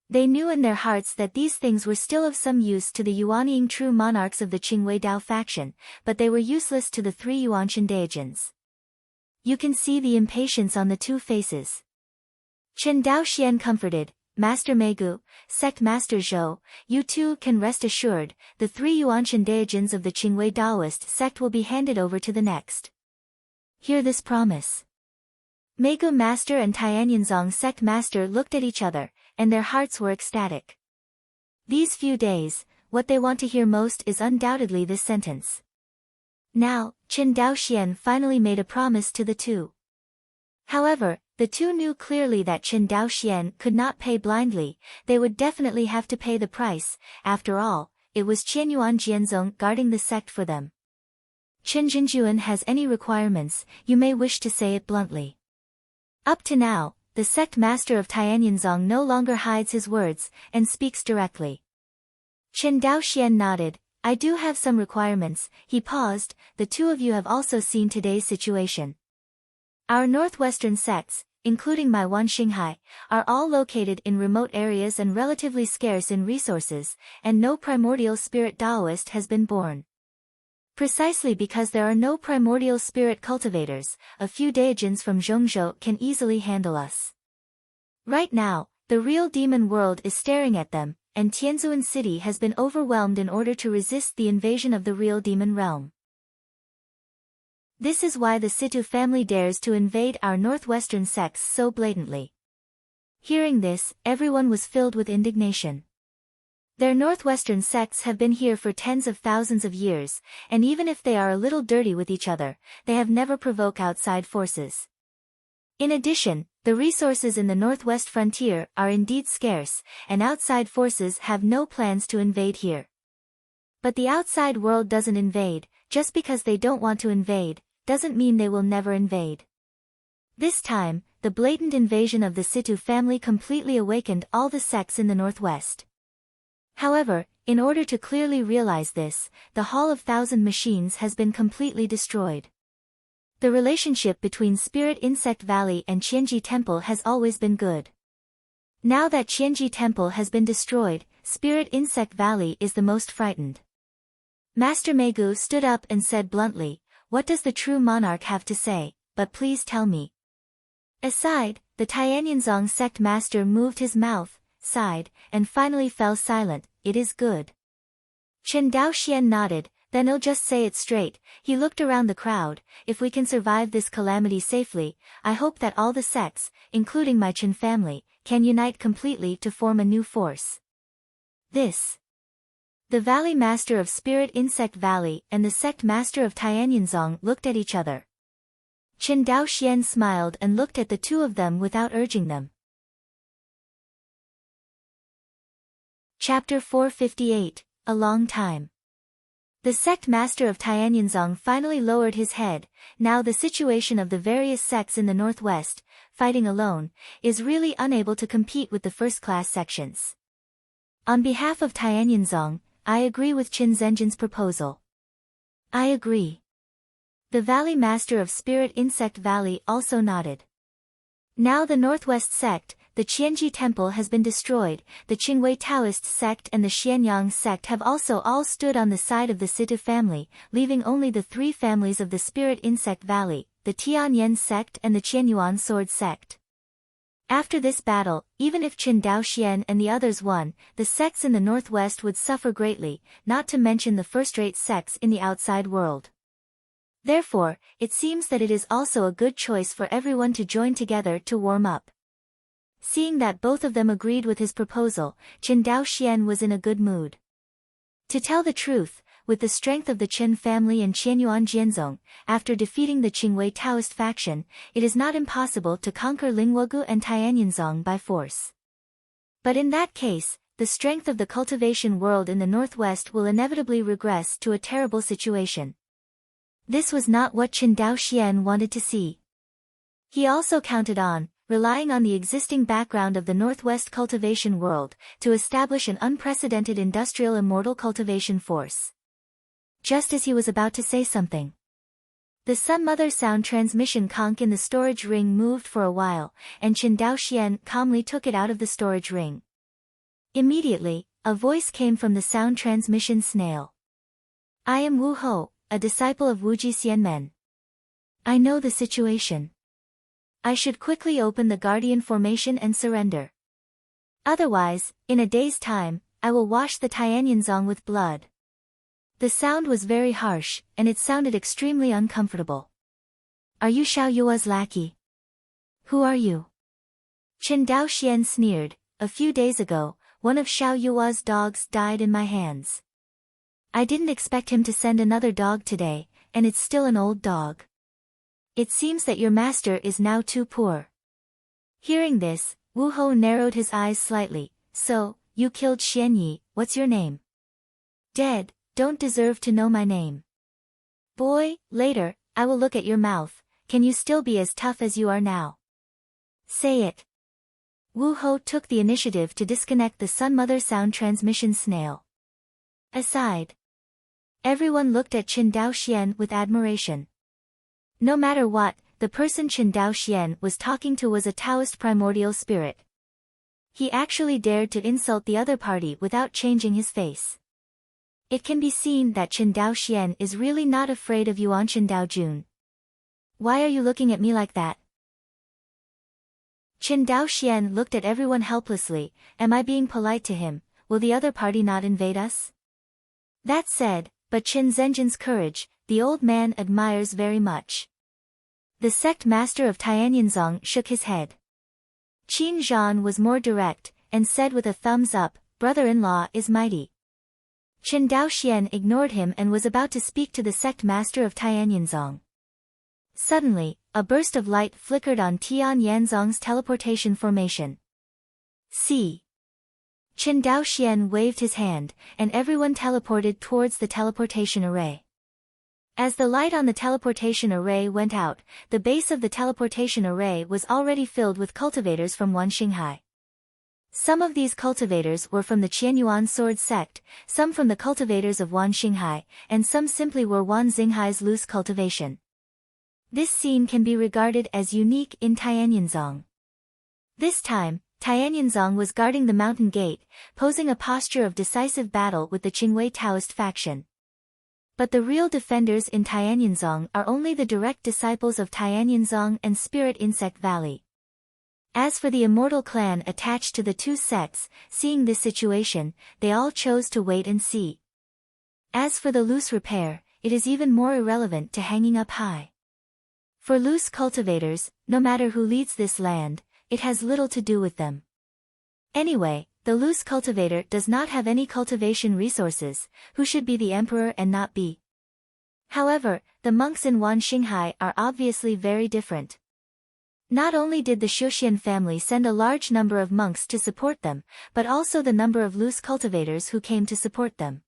They knew in their hearts that these things were still of some use to the Yuanying true monarchs of the Qingwei Dao faction, but they were useless to the 3 Yuanshan Daojins. You can see the impatience on the 2 faces. Chen Daoxian comforted, Master Meigu, Sect Master Zhou, you two can rest assured, the 3 Yuanshan Daojins of the Qingwei Daoist sect will be handed over to the next. Hear this promise. Meigu Master and Tianyinzong sect master looked at each other, and their hearts were ecstatic. These few days, what they want to hear most is undoubtedly this sentence. Now, Chen Daoxian finally made a promise to the 2. However, the 2 knew clearly that Chen Daoxian could not pay blindly, they would definitely have to pay the price. After all, it was Qian Yuan Jianzong guarding the sect for them. Chen Jinjuan has any requirements, you may wish to say it bluntly. Up to now, the sect master of Tianyinzong no longer hides his words, and speaks directly. Chen Daoxian nodded, I do have some requirements. He paused, the 2 of you have also seen today's situation. Our northwestern sects, including my one Xinghai, are all located in remote areas and relatively scarce in resources, and no primordial spirit Daoist has been born. Precisely because there are no primordial spirit cultivators, a few Daojins from Zhongzhou can easily handle us. Right now, the real demon world is staring at them, and Tianzuan City has been overwhelmed in order to resist the invasion of the real demon realm. This is why the Situ family dares to invade our northwestern sects so blatantly. Hearing this, everyone was filled with indignation. Their northwestern sects have been here for tens of thousands of years, and even if they are a little dirty with each other, they have never provoked outside forces. In addition, the resources in the northwest frontier are indeed scarce, and outside forces have no plans to invade here. But the outside world doesn't invade, just because they don't want to invade, doesn't mean they will never invade. This time, the blatant invasion of the Situ family completely awakened all the sects in the northwest. However, in order to clearly realize this, the Hall of Thousand Machines has been completely destroyed. The relationship between Spirit Insect Valley and Qianji Temple has always been good. Now that Qianji Temple has been destroyed, Spirit Insect Valley is the most frightened. Master Meigu stood up and said bluntly, what does the true monarch have to say, but please tell me. Aside, the Tianyinzong sect master moved his mouth, sighed, and finally fell silent, it is good. Chen Daoxian nodded, then I'll just say it straight, he looked around the crowd, if we can survive this calamity safely, I hope that all the sects, including my Chen family, can unite completely to form a new force. This The Valley Master of Spirit Insect Valley and the Sect Master of Tianyinzong looked at each other. Qin Daoxian smiled and looked at the two of them without urging them. Chapter 458, A Long Time. The Sect Master of Tianyinzong finally lowered his head. Now the situation of the various sects in the northwest, fighting alone, is really unable to compete with the first-class sections. On behalf of Tianyinzong, I agree with Qin Zhenjin's proposal. I agree. The Valley Master of Spirit Insect Valley also nodded. Now the Northwest sect, the Qianji Temple has been destroyed, the Qingwei Taoist sect and the Xianyang sect have also all stood on the side of the Situ family, leaving only the three families of the Spirit Insect Valley, the Tianyan sect and the Qianyuan Sword sect. After this battle, even if Qin Daoxian and the others won, the sects in the northwest would suffer greatly, not to mention the first-rate sects in the outside world. Therefore, it seems that it is also a good choice for everyone to join together to warm up. Seeing that both of them agreed with his proposal, Qin Daoxian was in a good mood. To tell the truth, with the strength of the Qin family and Qianyuan Jianzong, after defeating the Qingwei Taoist faction, it is not impossible to conquer Lingwogu and Tianyinzong by force. But in that case, the strength of the cultivation world in the northwest will inevitably regress to a terrible situation. This was not what Qin Daoxian wanted to see. He also counted on, relying on the existing background of the northwest cultivation world, to establish an unprecedented industrial immortal cultivation force. Just as he was about to say something, the Sun Mother sound transmission conch in the storage ring moved for a while, and Qin Daoxian calmly took it out of the storage ring. Immediately, a voice came from the sound transmission snail. I am Wu Ho, a disciple of Wuji Xianmen. I know the situation. I should quickly open the Guardian formation and surrender. Otherwise, in a day's time, I will wash the Tianyinzong with blood. The sound was very harsh, and it sounded extremely uncomfortable. Are you Xiao Yua's lackey? Who are you? Qin Daoxian sneered. A few days ago, one of Xiao Yua's dogs died in my hands. I didn't expect him to send another dog today, and it's still an old dog. It seems that your master is now too poor. Hearing this, Wu Ho narrowed his eyes slightly. So, you killed Xian Yi, what's your name? Dead, don't deserve to know my name. Boy, later, I will look at your mouth, can you still be as tough as you are now? Say it. Wu Ho took the initiative to disconnect the Sun Mother sound transmission snail. Aside. Everyone looked at Qin Daoxian with admiration. No matter what, the person Qin Daoxian was talking to was a Taoist primordial spirit. He actually dared to insult the other party without changing his face. It can be seen that Qin Daoxian is really not afraid of Yuan Qin Daojun. Why are you looking at me like that? Qin Daoxian looked at everyone helplessly. Am I being polite to him? Will the other party not invade us? That said, but Qin Zhenjin's courage, the old man admires very much. The sect master of Tianyinzong shook his head. Qin Zhan was more direct, and said with a thumbs up, brother-in-law is mighty. Qin Daoxian ignored him and was about to speak to the sect master of Tianyinzong. Suddenly, a burst of light flickered on Tian Yanzong's teleportation formation. See. Qin Daoxian waved his hand, and everyone teleported towards the teleportation array. As the light on the teleportation array went out, the base of the teleportation array was already filled with cultivators from Wanxinghai. Some of these cultivators were from the Qianyuan Sword sect, some from the cultivators of Wanxinghai, and some simply were Wan Xinghai's loose cultivation. This scene can be regarded as unique in Tianyinzong. This time, Tianyinzong was guarding the mountain gate, posing a posture of decisive battle with the Qingwei Taoist faction. But the real defenders in Tianyinzong are only the direct disciples of Tianyinzong and Spirit Insect Valley. As for the immortal clan attached to the two sects, seeing this situation, they all chose to wait and see. As for the loose repair, it is even more irrelevant to hanging up high. For loose cultivators, no matter who leads this land, it has little to do with them. Anyway, the loose cultivator does not have any cultivation resources, who should be the emperor and not be? However, the monks in Wan Xinghai are obviously very different. Not only did the Shuxian family send a large number of monks to support them, but also the number of loose cultivators who came to support them.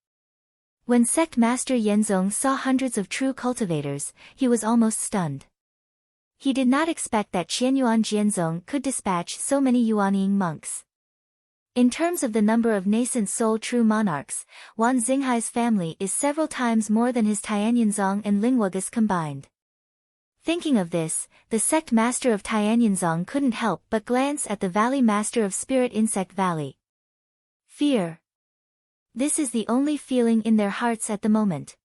When sect master Yenzong saw hundreds of true cultivators, he was almost stunned. He did not expect that Qianyuan Jianzong could dispatch so many Yuanying monks. In terms of the number of nascent soul true monarchs, Wan Xinghai's family is several times more than his Tianyanzong and Lingwagas combined. Thinking of this, the sect master of Tianyanzong couldn't help but glance at the valley master of Spirit Insect Valley. Fear. This is the only feeling in their hearts at the moment.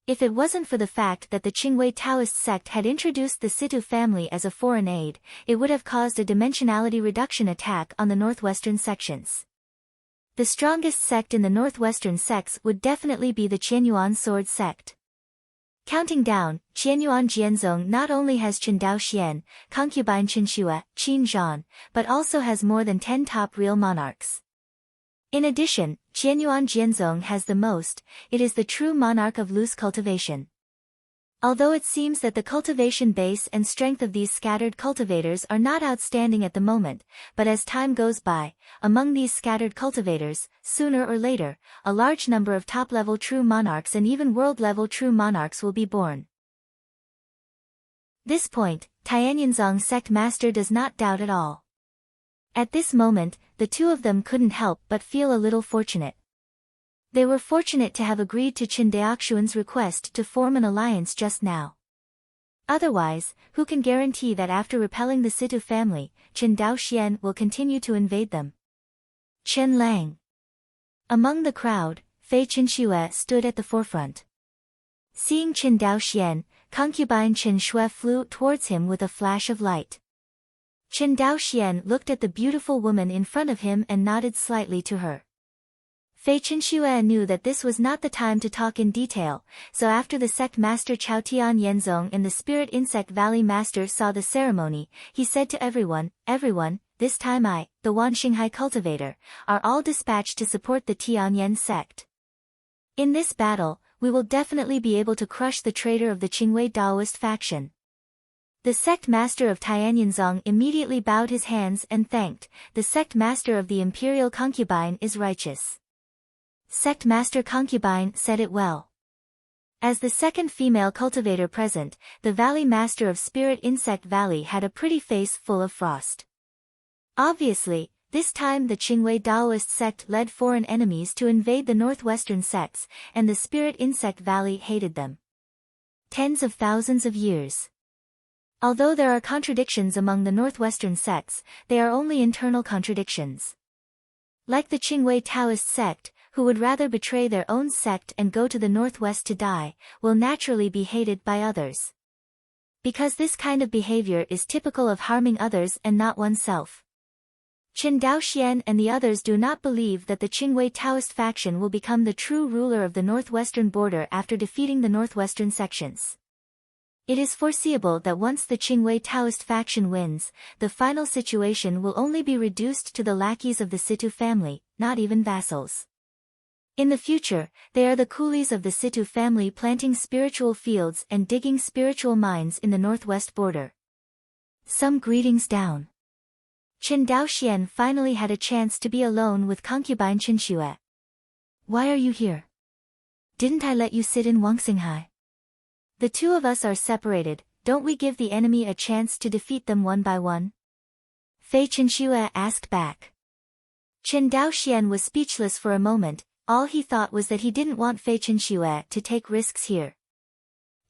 If it wasn't for the fact that the Qingwei Taoist sect had introduced the Situ family as a foreign aid, it would have caused a dimensionality reduction attack on the northwestern sections. The strongest sect in the northwestern sects would definitely be the Qianyuan sword sect. Counting down, Qianyuan Jianzong not only has Chen Dao Xian, concubine Chen Xue, Qin Zhan, but also has more than 10 top real monarchs. In addition, Qianyuan Jianzong has the most, it is the true monarch of loose cultivation. Although it seems that the cultivation base and strength of these scattered cultivators are not outstanding at the moment, but as time goes by, among these scattered cultivators, sooner or later, a large number of top-level true monarchs and even world-level true monarchs will be born. This point, Tianyanzong sect master does not doubt at all. At this moment, the two of them couldn't help but feel a little fortunate. They were fortunate to have agreed to Chen Daoxuan's request to form an alliance just now. Otherwise, who can guarantee that after repelling the Situ family, Chen Daoxian will continue to invade them? Chen Lang. Among the crowd, Fei Chenxue stood at the forefront. Seeing Chen Daoxian, concubine Chen Xue flew towards him with a flash of light. Chen Daoxian looked at the beautiful woman in front of him and nodded slightly to her. Fei Chenxue knew that this was not the time to talk in detail, so after the sect master Chao Tian Yenzong and the Spirit Insect Valley master saw the ceremony, he said to everyone, this time I, the Wan Xinghai cultivator, are all dispatched to support the Tianyan sect. In this battle, we will definitely be able to crush the traitor of the Qingwei Daoist faction. The sect master of Tianyanzong immediately bowed his hands and thanked, the sect master of the imperial concubine is righteous. Sect master concubine said it well. As the second female cultivator present, the valley master of Spirit Insect Valley had a pretty face full of frost. Obviously, this time the Qingwei Daoist sect led foreign enemies to invade the northwestern sects, and the Spirit Insect Valley hated them. Tens of thousands of years. Although there are contradictions among the northwestern sects, they are only internal contradictions. Like the Qingwei Taoist sect, who would rather betray their own sect and go to the northwest to die, will naturally be hated by others. Because this kind of behavior is typical of harming others and not oneself. Chen Daoxian and the others do not believe that the Qingwei Taoist faction will become the true ruler of the northwestern border after defeating the northwestern sections. It is foreseeable that once the Qingwei Taoist faction wins, the final situation will only be reduced to the lackeys of the Situ family, not even vassals. In the future, they are the coolies of the Situ family planting spiritual fields and digging spiritual mines in the northwest border. Some greetings down. Chen Daoxian finally had a chance to be alone with concubine Chen Xue. Why are you here? Didn't I let you sit in Wangxinghai? The two of us are separated, don't we give the enemy a chance to defeat them one by one? Fei Chenxue asked back. Chen Daoxian was speechless for a moment, all he thought was that he didn't want Fei Chenxue to take risks here.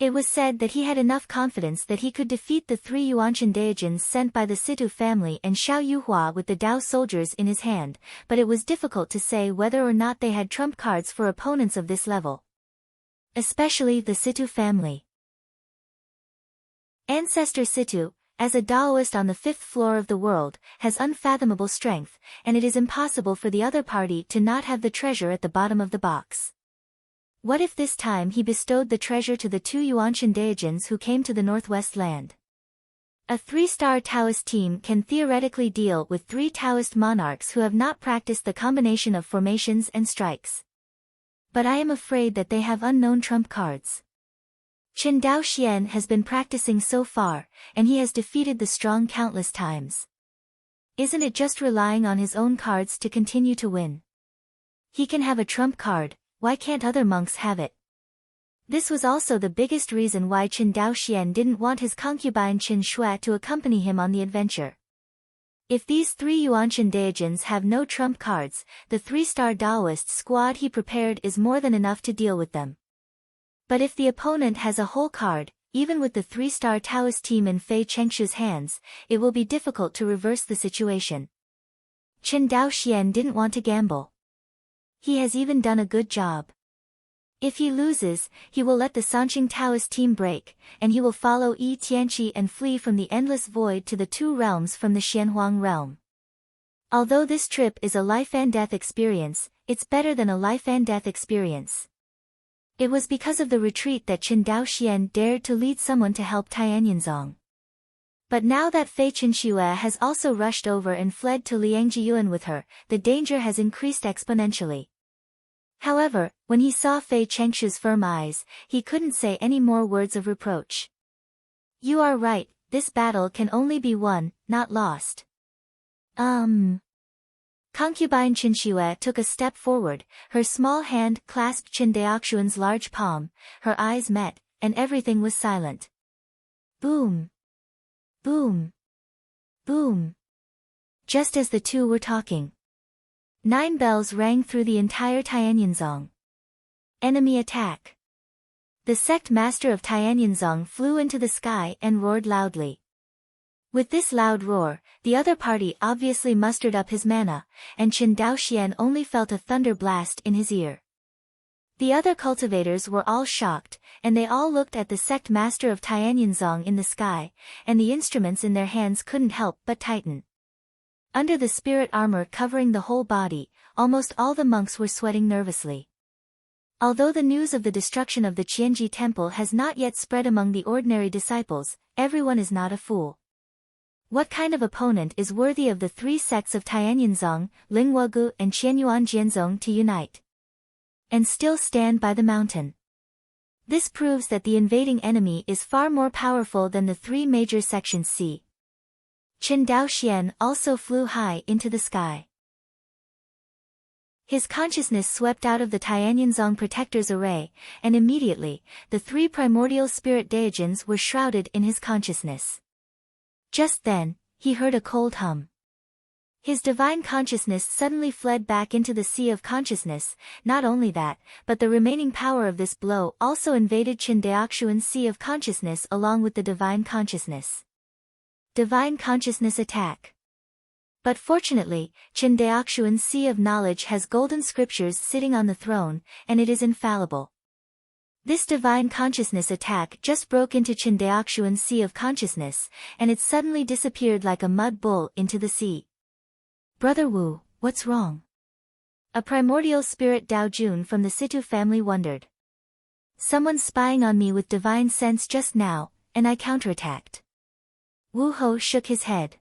It was said that he had enough confidence that he could defeat the 3 Yuanshan Daijins sent by the Situ family and Xiao Yuhua with the Dao soldiers in his hand, but it was difficult to say whether or not they had trump cards for opponents of this level. Especially the Situ family. Ancestor Situ, as a Daoist on the 5th floor of the world, has unfathomable strength, and it is impossible for the other party to not have the treasure at the bottom of the box. What if this time he bestowed the treasure to the 2 Yuanshan Daijins who came to the northwest land? A 3-star Taoist team can theoretically deal with 3 Taoist monarchs who have not practiced the combination of formations and strikes. But I am afraid that they have unknown trump cards. Qin Dao Xian has been practicing so far, and he has defeated the strong countless times. Isn't it just relying on his own cards to continue to win? He can have a trump card, why can't other monks have it? This was also the biggest reason why Qin Dao Xian didn't want his concubine Qin Shui to accompany him on the adventure. If these 3 Yuanshan Daijins have no trump cards, the 3-star Daoist squad he prepared is more than enough to deal with them. But if the opponent has a whole card, even with the 3-star Taoist team in Fei Chengshu's hands, it will be difficult to reverse the situation. Qin Dao Xian didn't want to gamble. He has even done a good job. If he loses, he will let the Sanqing Taoist team break, and he will follow Yi Tianqi and flee from the endless void to the 2 realms from the Xianhuang realm. Although this trip is a life-and-death experience, it's better than a life-and-death experience. It was because of the retreat that Qin Dao Xian dared to lead someone to help Tianyanzong. But now that Fei Qinxue has also rushed over and fled to Liangjiyuan with her, the danger has increased exponentially. However, when he saw Fei Chengshu's firm eyes, he couldn't say any more words of reproach. You are right, this battle can only be won, not lost. Concubine Qinxue took a step forward, her small hand clasped Qin Daoxuan's large palm, her eyes met, and everything was silent. Boom! Boom! Boom! Just as the two were talking, 9 bells rang through the entire Tianyanzong. Enemy attack! The sect master of Tianyanzong flew into the sky and roared loudly. With this loud roar, the other party obviously mustered up his mana, and Qin Dao Xian only felt a thunder blast in his ear. The other cultivators were all shocked, and they all looked at the sect master of Tianyanzong in the sky, and the instruments in their hands couldn't help but tighten. Under the spirit armor covering the whole body, almost all the monks were sweating nervously. Although the news of the destruction of the Qianji temple has not yet spread among the ordinary disciples, everyone is not a fool. What kind of opponent is worthy of the 3 sects of Tianyanzong, Linghuogu and Qianyuan Jianzong to unite and still stand by the mountain? This proves that the invading enemy is far more powerful than the 3 major sections see. Qin Dao Xian also flew high into the sky. His consciousness swept out of the Tianyanzong protector's array, and immediately, the 3 primordial spirit Daijins were shrouded in his consciousness. Just then, he heard a cold hum. His divine consciousness suddenly fled back into the sea of consciousness. Not only that, but the remaining power of this blow also invaded Qin Daoxuan's sea of consciousness along with the divine consciousness. Divine consciousness attack. But fortunately, Qin Daoxuan's sea of knowledge has golden scriptures sitting on the throne, and it is infallible. This divine consciousness attack just broke into Qin Daoxuan's sea of consciousness, and it suddenly disappeared like a mud bull into the sea. Brother Wu, what's wrong? A primordial spirit Dao Jun from the Situ family wondered. Someone's spying on me with divine sense just now, and I counterattacked. Wu Ho shook his head.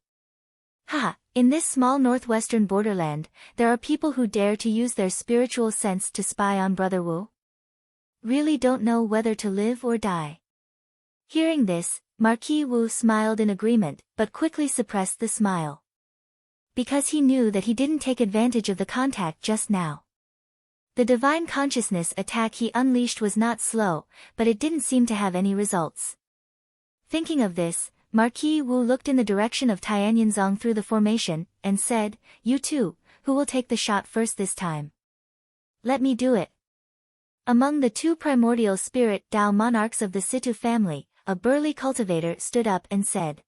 Ha! In this small northwestern borderland, there are people who dare to use their spiritual sense to spy on Brother Wu? Really don't know whether to live or die. Hearing this, Marquis Wu smiled in agreement, but quickly suppressed the smile. Because he knew that he didn't take advantage of the contact just now. The divine consciousness attack he unleashed was not slow, but it didn't seem to have any results. Thinking of this, Marquis Wu looked in the direction of Tianyanzong through the formation, and said, "You two, who will take the shot first this time? Let me do it." Among the 2 primordial spirit Dao monarchs of the Situ family, a burly cultivator stood up and said.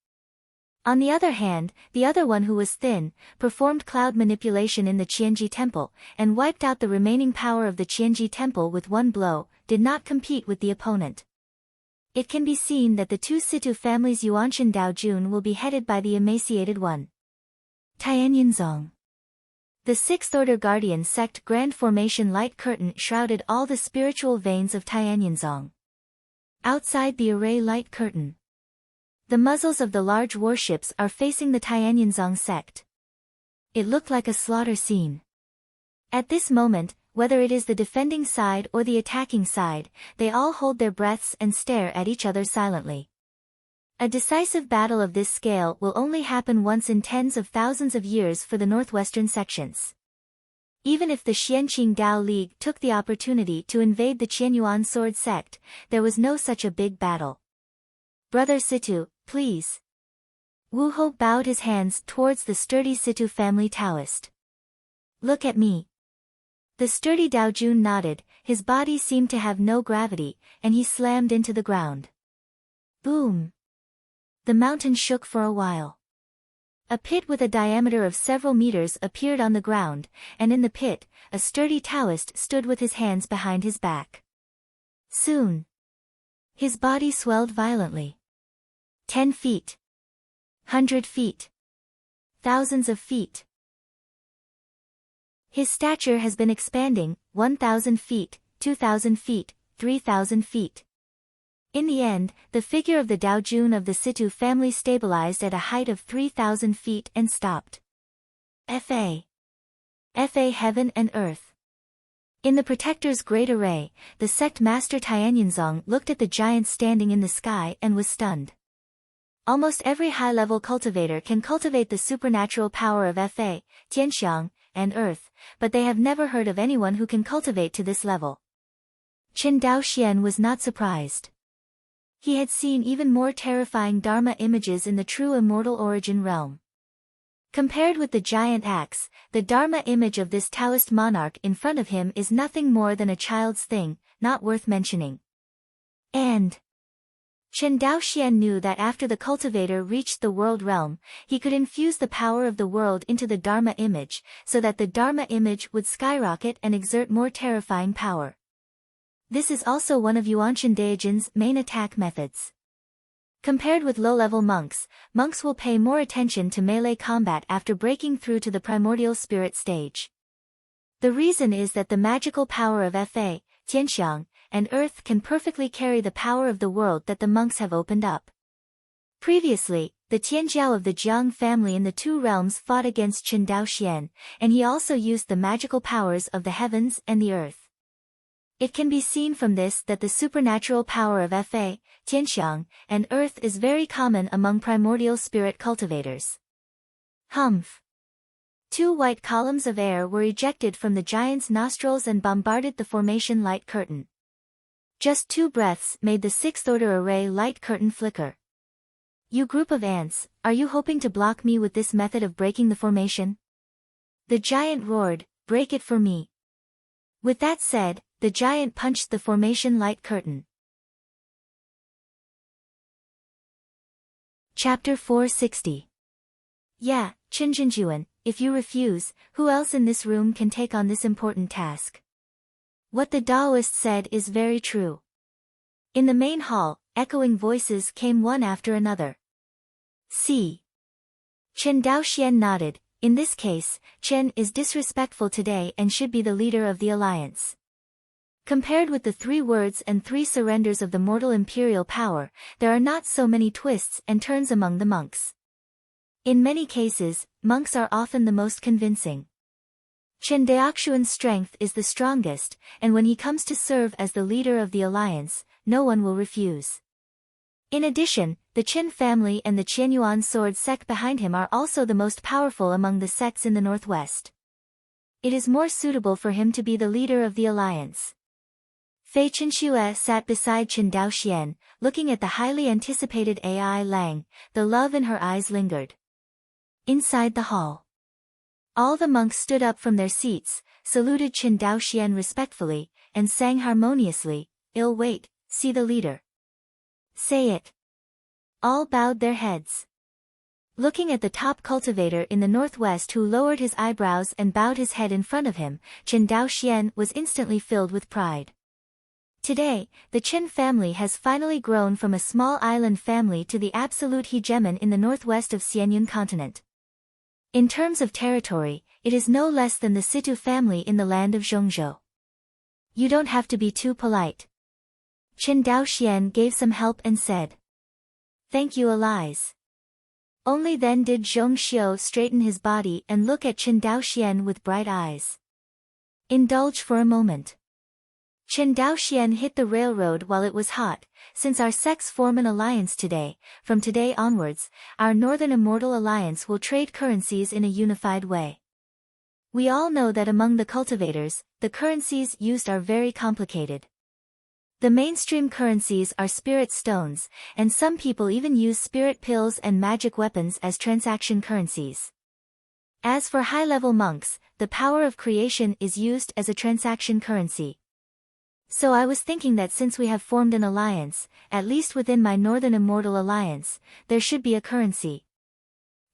On the other hand, the other one, who was thin, performed cloud manipulation in the Qianji temple, and wiped out the remaining power of the Qianji temple with one blow, did not compete with the opponent. It can be seen that the 2 Situ families Yuanshan Dao Jun will be headed by the emaciated one. Tianyanzong. The 6th Order Guardian Sect Grand Formation light curtain shrouded all the spiritual veins of Tianyanzong. Outside the array light curtain, The muzzles of the large warships are facing the Tianyinzong sect. It looked like a slaughter scene. At this moment, whether it is the defending side or the attacking side, they all hold their breaths and stare at each other silently. A decisive battle of this scale will only happen once in tens of thousands of years for the northwestern sections. Even if the Xianqing Dao League took the opportunity to invade the Qianyuan sword sect, there was no such a big battle. Brother Situ, please. Wu Ho bowed his hands towards the sturdy Situ family Taoist. Look at me. The sturdy Dao Jun nodded, his body seemed to have no gravity, and he slammed into the ground. Boom! The mountain shook for a while. A pit with a diameter of several meters appeared on the ground, and in the pit, a sturdy Taoist stood with his hands behind his back. Soon, his body swelled violently. 10 feet. 100 feet. Thousands of feet. His stature has been expanding, 1,000 feet, 2,000 feet, 3,000 feet. In the end, the figure of the Dao Jun of the Situ family stabilized at a height of 3,000 feet and stopped. Fa. Heaven and earth. In the Protector's great array, the sect master Tianyinzong looked at the giant standing in the sky and was stunned. Almost every high-level cultivator can cultivate the supernatural power of Fa, Tianxiang, and earth, but they have never heard of anyone who can cultivate to this level. Qin Daoxian was not surprised. He had seen even more terrifying Dharma images in the true immortal origin realm. Compared with the giant axe, the Dharma image of this Taoist monarch in front of him is nothing more than a child's thing, not worth mentioning. And Chen Daoxian knew that after the cultivator reached the world realm, he could infuse the power of the world into the Dharma image, so that the Dharma image would skyrocket and exert more terrifying power. This is also one of Yuanshan Daijin's main attack methods. Compared with low-level monks, monks will pay more attention to melee combat after breaking through to the primordial spirit stage. The reason is that the magical power of Fa, Tianxiang, and earth can perfectly carry the power of the world that the monks have opened up. Previously, the Tianjiao of the Jiang family in the two realms fought against Qin Daoxian, and he also used the magical powers of the heavens and the earth. It can be seen from this that the supernatural power of Fa, Tianxiang, and earth is very common among primordial spirit cultivators. Humph! 2 white columns of air were ejected from the giant's nostrils and bombarded the formation light curtain. Just 2 breaths made the 6th-order array light curtain flicker. You group of ants, are you hoping to block me with this method of breaking the formation? The giant roared, break it for me. With that said, the giant punched the formation light curtain. Chapter 460. Yeah, Qinzhenjuan, if you refuse, who else in this room can take on this important task? What the Taoist said is very true. In the main hall, echoing voices came one after another. See. Chen Daoxian nodded. In this case, Chen is disrespectful today and should be the leader of the alliance. Compared with the 3 words and 3 surrenders of the mortal imperial power, there are not so many twists and turns among the monks. In many cases, monks are often the most convincing. Chen Daoxuan's strength is the strongest, and when he comes to serve as the leader of the alliance, no one will refuse. In addition, the Qin family and the Qianyuan sword sect behind him are also the most powerful among the sects in the northwest. It is more suitable for him to be the leader of the alliance. Fei Chenxue sat beside Chen Daoxian, looking at the highly anticipated Ai Lang. The love in her eyes lingered. Inside the hall, all the monks stood up from their seats, saluted Chen Daoxian respectfully, and sang harmoniously, "Ill wait, see the leader. Say it." All bowed their heads. Looking at the top cultivator in the northwest who lowered his eyebrows and bowed his head in front of him, Chen Daoxian was instantly filled with pride. Today, the Qin family has finally grown from a small island family to the absolute hegemon in the northwest of Xianyun continent. In terms of territory, it is no less than the Situ family in the land of Zhongzhou. You don't have to be too polite. Chen Daoxian gave some help and said. Thank you, Elias. Only then did Zhong Xiu straighten his body and look at Chen Daoxian with bright eyes. Indulge for a moment. Chen Daoxian hit the railroad while it was hot. Since our sects form an alliance today, from today onwards, our Northern Immortal Alliance will trade currencies in a unified way. We all know that among the cultivators, the currencies used are very complicated. The mainstream currencies are spirit stones, and some people even use spirit pills and magic weapons as transaction currencies. As for high-level monks, the power of creation is used as a transaction currency. So I was thinking that since we have formed an alliance, at least within my Northern Immortal Alliance, there should be a currency.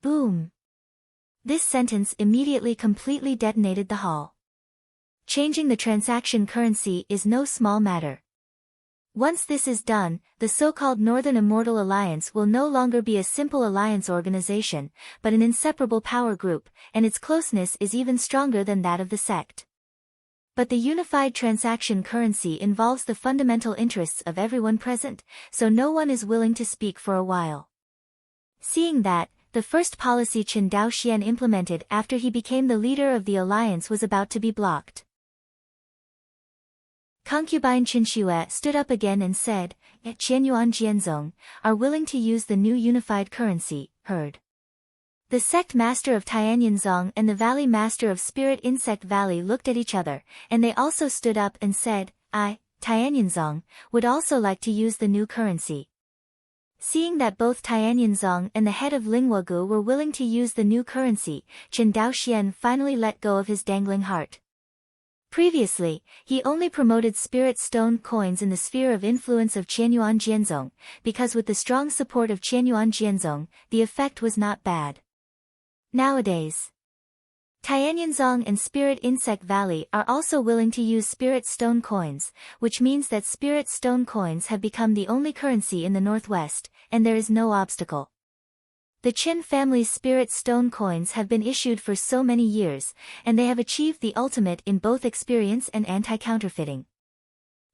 Boom! This sentence immediately completely detonated the hall. Changing the transaction currency is no small matter. Once this is done, the so-called Northern Immortal Alliance will no longer be a simple alliance organization, but an inseparable power group, and its closeness is even stronger than that of the sect. But the unified transaction currency involves the fundamental interests of everyone present, so no one is willing to speak for a while. Seeing that, the first policy Chen Daoxian implemented after he became the leader of the alliance was about to be blocked. Concubine Chen Xue stood up again and said, Qianyuan Jianzong, are willing to use the new unified currency, heard. The sect master of Tianyanzong and the valley master of Spirit Insect Valley looked at each other, and they also stood up and said, I, Tianyanzong, would also like to use the new currency. Seeing that both Tianyanzong and the head of Lingwagu were willing to use the new currency, Chen Daoxian finally let go of his dangling heart. Previously, he only promoted spirit stone coins in the sphere of influence of Qianyuan Jianzong, because with the strong support of Qianyuan Jianzong, the effect was not bad. Nowadays, Tianyanzong and Spirit Insect Valley are also willing to use spirit stone coins, which means that spirit stone coins have become the only currency in the Northwest, and there is no obstacle. The Qin family's spirit stone coins have been issued for so many years, and they have achieved the ultimate in both experience and anti-counterfeiting.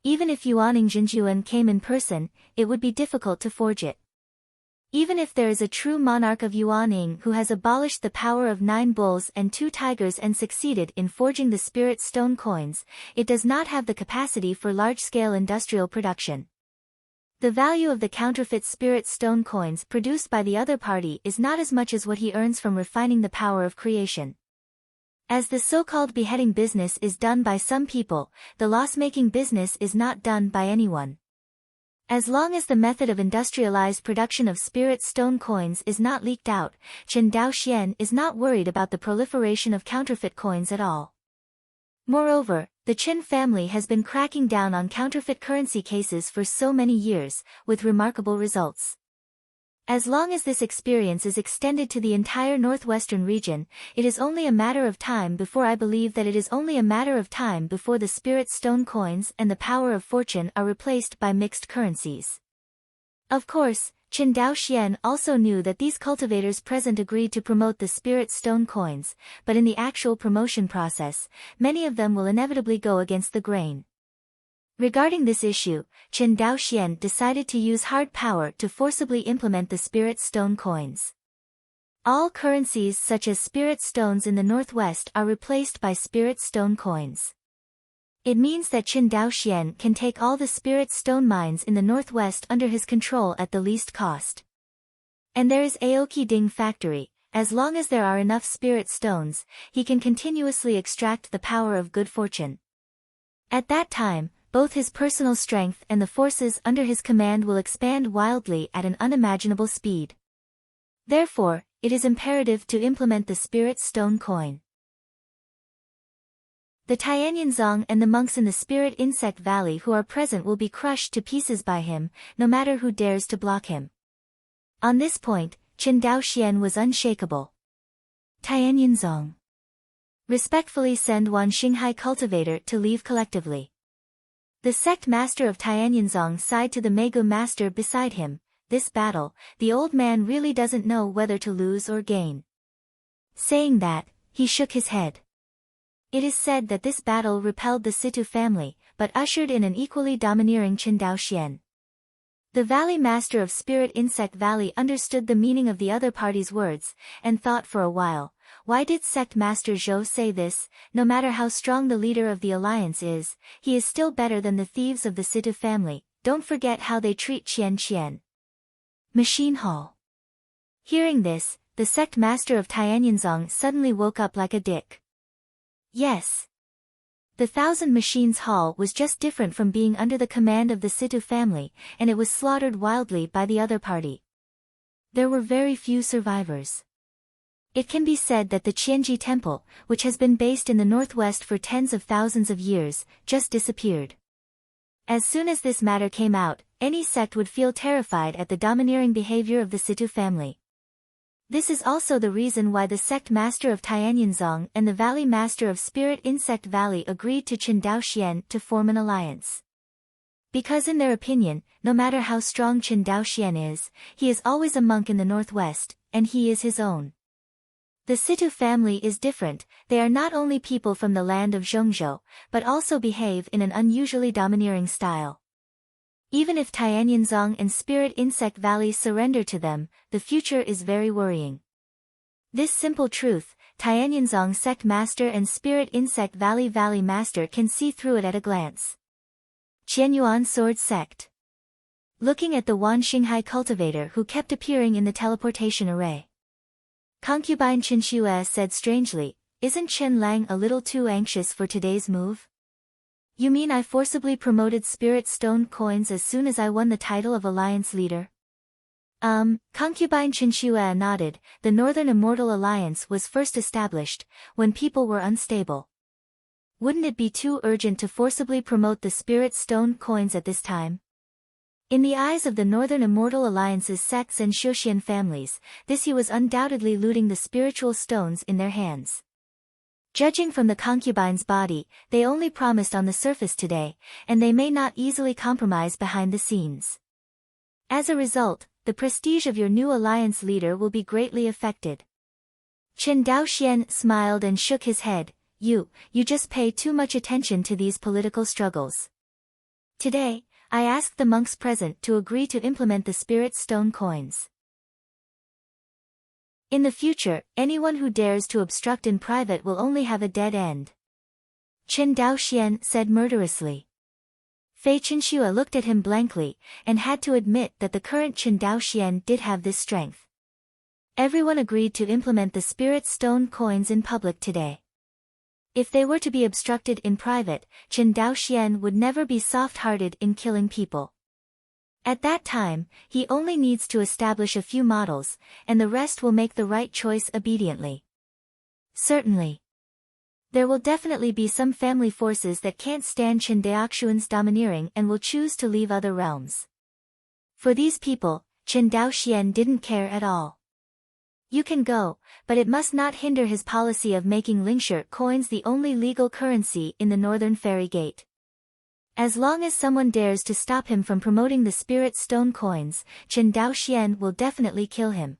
Even if Yuaning Jinjuan came in person, it would be difficult to forge it. Even if there is a true monarch of Yuaning who has abolished the power of 9 bulls and 2 tigers and succeeded in forging the spirit stone coins, it does not have the capacity for large-scale industrial production. The value of the counterfeit spirit stone coins produced by the other party is not as much as what he earns from refining the power of creation. As the so-called beheading business is done by some people, the loss-making business is not done by anyone. As long as the method of industrialized production of spirit stone coins is not leaked out, Chen Daoxian is not worried about the proliferation of counterfeit coins at all. Moreover, the Qin family has been cracking down on counterfeit currency cases for so many years, with remarkable results. As long as this experience is extended to the entire northwestern region, it is only a matter of time before I believe that it is only a matter of time before the spirit stone coins and the power of fortune are replaced by mixed currencies. Of course, Chen Daoxian also knew that these cultivators present agreed to promote the spirit stone coins, but in the actual promotion process, many of them will inevitably go against the grain. Regarding this issue, Chen Daoxian decided to use hard power to forcibly implement the spirit stone coins. All currencies such as spirit stones in the northwest are replaced by spirit stone coins. It means that Chen Daoxian can take all the spirit stone mines in the northwest under his control at the least cost. And there is Aoki Ding Factory. As long as there are enough spirit stones, he can continuously extract the power of good fortune. At that time, both his personal strength and the forces under his command will expand wildly at an unimaginable speed. Therefore, it is imperative to implement the spirit stone coin. The Tianyanzong and the monks in the Spirit Insect Valley who are present will be crushed to pieces by him, no matter who dares to block him. On this point, Chen Daoxian was unshakable. Tianyanzong. Respectfully send Wan Xinghai cultivator to leave collectively. The sect master of Tianyanzong sighed to the Megu master beside him. This battle, the old man really doesn't know whether to lose or gain. Saying that, he shook his head. It is said that this battle repelled the Situ family, but ushered in an equally domineering Chen Daoxian. The Valley Master of Spirit Insect Valley understood the meaning of the other party's words, and thought for a while, why did Sect Master Zhou say this? No matter how strong the leader of the alliance is, he is still better than the thieves of the Situ family. Don't forget how they treat Qian Qian. Machine Hall. Hearing this, the sect master of Tianyinzong suddenly woke up like a dick. Yes. The Thousand Machines Hall was just different from being under the command of the Situ family, and it was slaughtered wildly by the other party. There were very few survivors. It can be said that the Qianji Temple, which has been based in the northwest for tens of thousands of years, just disappeared. As soon as this matter came out, any sect would feel terrified at the domineering behavior of the Situ family. This is also the reason why the sect master of Tianyinzong and the valley master of Spirit Insect Valley agreed to Chen Daoxian to form an alliance. Because in their opinion, no matter how strong Chen Daoxian is, he is always a monk in the northwest, and he is his own. The Situ family is different. They are not only people from the land of Zhongzhou, but also behave in an unusually domineering style. Even if Tianyinzong and Spirit Insect Valley surrender to them, the future is very worrying. This simple truth, Tianyinzong sect master and Spirit Insect Valley master can see through it at a glance. Qianyuan Sword Sect. Looking at the Wan Xinghai cultivator who kept appearing in the teleportation array, concubine Chen Xue said strangely, "Isn't Chen Lang a little too anxious for today's move?" "You mean I forcibly promoted Spirit Stone coins as soon as I won the title of Alliance Leader?" Concubine Chen Xue nodded. The Northern Immortal Alliance was first established, when people were unstable. Wouldn't it be too urgent to forcibly promote the Spirit Stone coins at this time? In the eyes of the Northern Immortal Alliance's sects and Shoshian families, he was undoubtedly looting the spiritual stones in their hands. Judging from the concubine's body, they only promised on the surface today, and they may not easily compromise behind the scenes. As a result, the prestige of your new alliance leader will be greatly affected. Chen Daoxian smiled and shook his head. You just pay too much attention to these political struggles. Today, I asked the monks present to agree to implement the Spirit Stone coins. In the future, anyone who dares to obstruct in private will only have a dead end. Chen Daoxian said murderously. Fei Chenxue looked at him blankly, and had to admit that the current Chen Daoxian did have this strength. Everyone agreed to implement the Spirit Stone coins in public today. If they were to be obstructed in private, Chen Daoxian would never be soft-hearted in killing people. At that time, he only needs to establish a few models, and the rest will make the right choice obediently. Certainly. There will definitely be some family forces that can't stand Chen Daoxian's domineering and will choose to leave other realms. For these people, Chen Daoxian didn't care at all. You can go, but it must not hinder his policy of making Lingshire coins the only legal currency in the Northern Fairy Gate. As long as someone dares to stop him from promoting the Spirit Stone coins, Chen Daoxian will definitely kill him.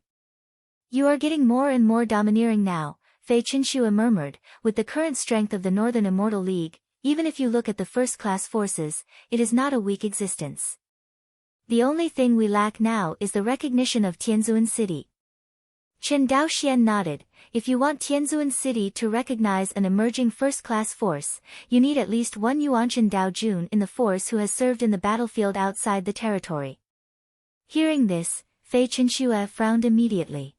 You are getting more and more domineering now, Fei Chenxue murmured. With the current strength of the Northern Immortal League, even if you look at the first-class forces, it is not a weak existence. The only thing we lack now is the recognition of Tianzhuan City. Chen Daoxian nodded. If you want Tianzhuan City to recognize an emerging first-class force, you need at least one Yuanchen Daojun in the force who has served in the battlefield outside the territory. Hearing this, Fei Chenxue frowned immediately.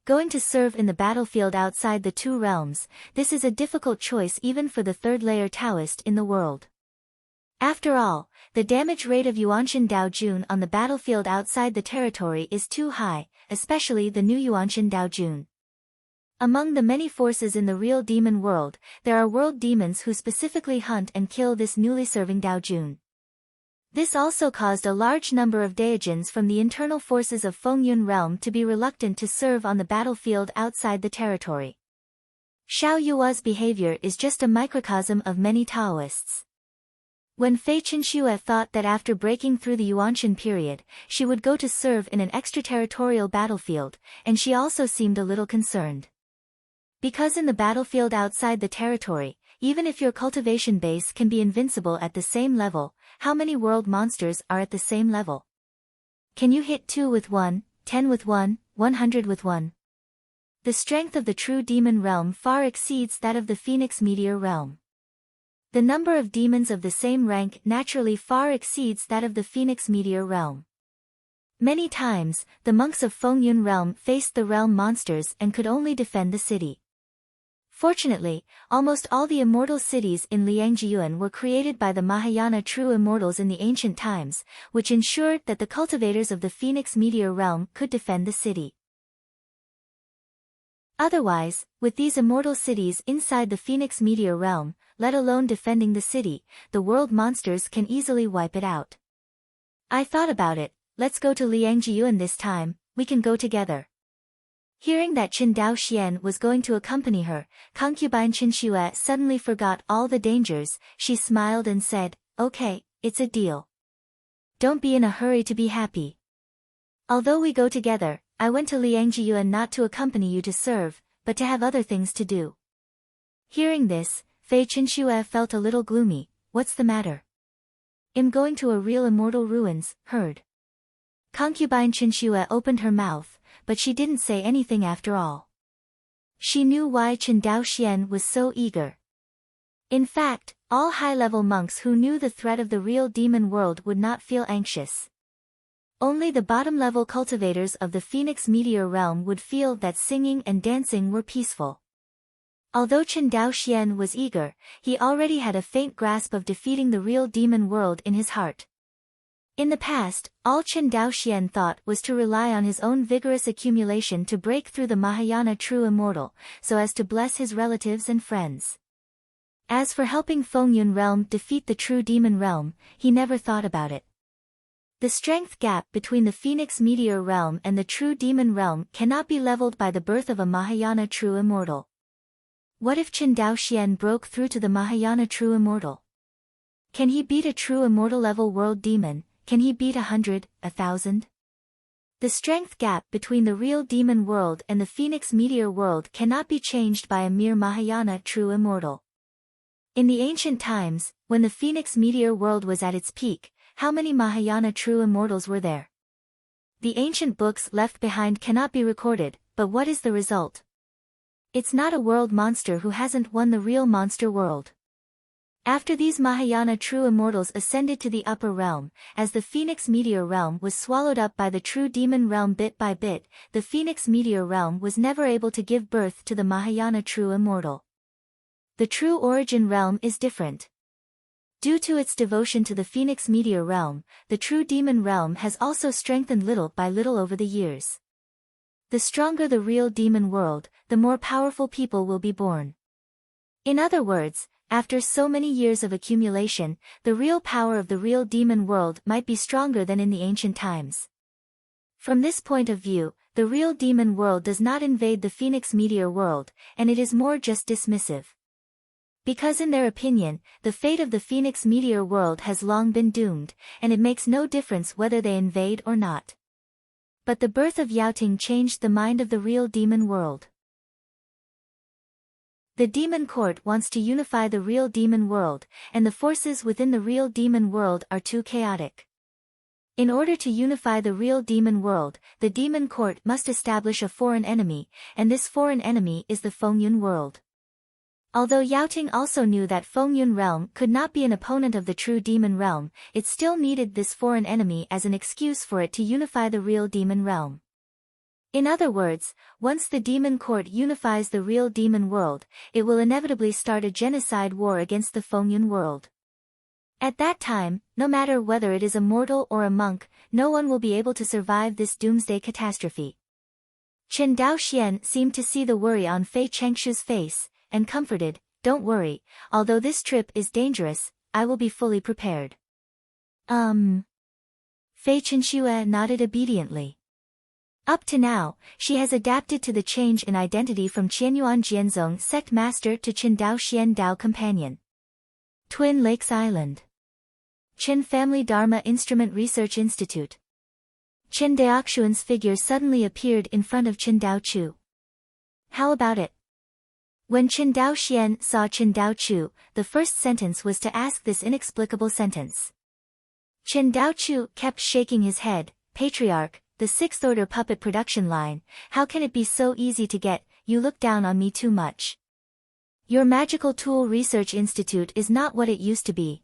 Going to serve in the battlefield outside the two realms, this is a difficult choice even for the third-layer Taoist in the world. After all, the damage rate of Yuanchen Daojun on the battlefield outside the territory is too high, especially the new Yuanchen Daojun. Among the many forces in the real demon world, there are world demons who specifically hunt and kill this newly serving Daojun. This also caused a large number of Daojins from the internal forces of Fengyun realm to be reluctant to serve on the battlefield outside the territory. Xiao Yua's behavior is just a microcosm of many Taoists. When Fei Chenxue thought that after breaking through the Yuanchen period, she would go to serve in an extraterritorial battlefield, and she also seemed a little concerned. Because in the battlefield outside the territory, even if your cultivation base can be invincible at the same level, how many world monsters are at the same level? Can you hit 2 with 1, 10 with 1, 100 with 1? The strength of the true demon realm far exceeds that of the phoenix meteor realm. The number of demons of the same rank naturally far exceeds that of the phoenix meteor realm. Many times, the monks of Fengyun realm faced the realm monsters and could only defend the city. Fortunately, almost all the immortal cities in Liangjiyuan were created by the Mahayana true immortals in the ancient times, which ensured that the cultivators of the Phoenix meteor realm could defend the city. Otherwise, with these immortal cities inside the Phoenix meteor realm, let alone defending the city, the world monsters can easily wipe it out. I thought about it, let's go to Liangjiyuan this time, we can go together. Hearing that Qin Dao Xian was going to accompany her, concubine Qin Xue suddenly forgot all the dangers, she smiled and said, "Okay, it's a deal. Don't be in a hurry to be happy. Although we go together, I went to Liangjiyuan not to accompany you to serve, but to have other things to do." Hearing this, Fei Qin Xue felt a little gloomy. What's the matter? I'm going to a real immortal ruins, heard. Concubine Qin Xue opened her mouth, but she didn't say anything after all. She knew why Qin Dao Xian was so eager. In fact, all high-level monks who knew the threat of the real demon world would not feel anxious. Only the bottom-level cultivators of the Phoenix meteor realm would feel that singing and dancing were peaceful. Although Qin Dao Xian was eager, he already had a faint grasp of defeating the real demon world in his heart. In the past, all Qin Dao Xian thought was to rely on his own vigorous accumulation to break through the Mahayana true immortal, so as to bless his relatives and friends. As for helping Fengyun realm defeat the true demon realm, he never thought about it. The strength gap between the Phoenix meteor realm and the true demon realm cannot be leveled by the birth of a Mahayana true immortal. What if Qin Dao Xian broke through to the Mahayana true immortal? Can he beat a true immortal level world demon? Can he beat 100, 1,000? The strength gap between the real demon world and the Phoenix meteor world cannot be changed by a mere Mahayana true immortal. In the ancient times, when the Phoenix meteor world was at its peak, how many Mahayana true immortals were there? The ancient books left behind cannot be recorded, but what is the result? It's not a world monster who hasn't won the real monster world. After these Mahayana true immortals ascended to the upper realm, as the Phoenix meteor realm was swallowed up by the true demon realm bit by bit, the Phoenix meteor realm was never able to give birth to the Mahayana true immortal. The true origin realm is different. Due to its devotion to the Phoenix meteor realm, the true demon realm has also strengthened little by little over the years. The stronger the real demon world, the more powerful people will be born. In other words, after so many years of accumulation, the real power of the real demon world might be stronger than in the ancient times. From this point of view, the real demon world does not invade the Phoenix meteor world, and it is more just dismissive. Because in their opinion, the fate of the Phoenix meteor world has long been doomed, and it makes no difference whether they invade or not. But the birth of Yaoting changed the mind of the real demon world. The demon court wants to unify the real demon world, and the forces within the real demon world are too chaotic. In order to unify the real demon world, the demon court must establish a foreign enemy, and this foreign enemy is the Fengyun world. Although Yaoting also knew that Fengyun realm could not be an opponent of the true demon realm, it still needed this foreign enemy as an excuse for it to unify the real demon realm. In other words, once the demon court unifies the real demon world, it will inevitably start a genocide war against the Fengyun world. At that time, no matter whether it is a mortal or a monk, no one will be able to survive this doomsday catastrophe. Qin Dao Xian seemed to see the worry on Fei Chengshu's face, and comforted, "Don't worry, although this trip is dangerous, I will be fully prepared." Fei Chenxue nodded obediently. Up to now, she has adapted to the change in identity from Qianyuan Jianzong sect master to Qin Dao Xian Dao companion. Twin Lakes Island. Qin Family Dharma Instrument Research Institute. Qin Daoxuan's figure suddenly appeared in front of Qin Dao Chu. How about it? When Qin Dao Xian saw Qin Dao Chu, the first sentence was to ask this inexplicable sentence. Qin Dao Chu kept shaking his head, Patriarch, the sixth order puppet production line, how can it be so easy to get? You look down on me too much. Your Magical Tool Research Institute is not what it used to be.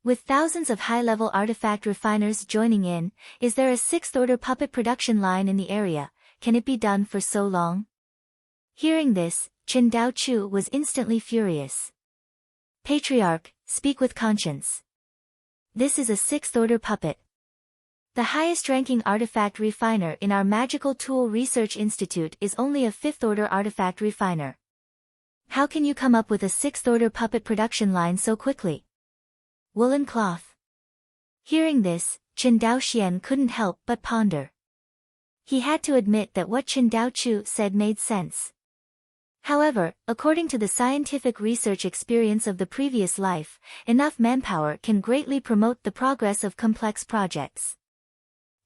With thousands of high-level artifact refiners joining in, is there a sixth order puppet production line in the area? Can it be done for so long? Hearing this, Chen Daochu was instantly furious. Patriarch, speak with conscience. This is a sixth order puppet. The highest-ranking artifact refiner in our Magical Tool Research Institute is only a fifth-order artifact refiner. How can you come up with a sixth-order puppet production line so quickly? Woolen cloth. Hearing this, Chen Daoxian couldn't help but ponder. He had to admit that what Chen Daochu said made sense. However, according to the scientific research experience of the previous life, enough manpower can greatly promote the progress of complex projects.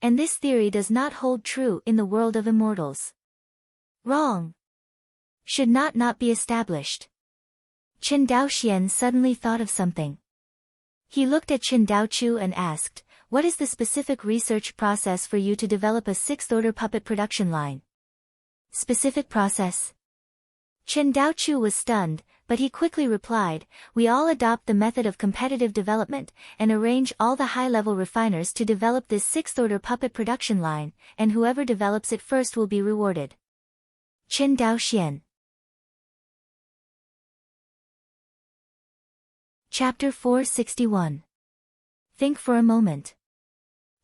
And this theory does not hold true in the world of immortals. Wrong. Should not be established. Chen Daoxian suddenly thought of something. He looked at Chen Daochu and asked, what is the specific research process for you to develop a sixth-order puppet production line? Specific process? Chen Daochu was stunned, but he quickly replied, we all adopt the method of competitive development, and arrange all the high-level refiners to develop this sixth-order puppet production line, and whoever develops it first will be rewarded. Chen Daoxian. Chapter 461. Think for a moment.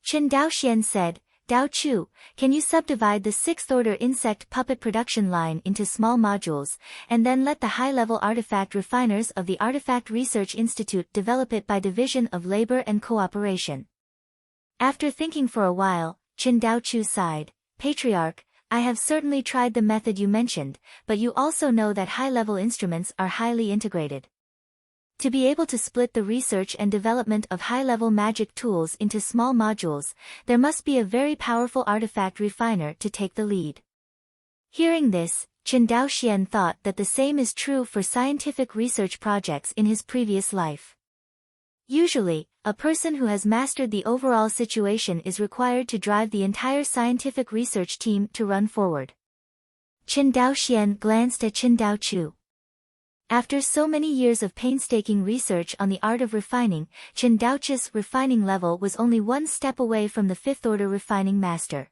Chen Daoxian said, Daochu, can you subdivide the sixth-order insect puppet production line into small modules, and then let the high-level artifact refiners of the Artifact Research Institute develop it by division of labor and cooperation? After thinking for a while, Chen Daochu sighed, Patriarch, I have certainly tried the method you mentioned, but you also know that high-level instruments are highly integrated. To be able to split the research and development of high-level magic tools into small modules, there must be a very powerful artifact refiner to take the lead. Hearing this, Chen Daoxian thought that the same is true for scientific research projects in his previous life. Usually, a person who has mastered the overall situation is required to drive the entire scientific research team to run forward. Chen Daoxian glanced at Chen Daochu. After so many years of painstaking research on the art of refining, Chen Daochu's refining level was only one step away from the fifth-order refining master.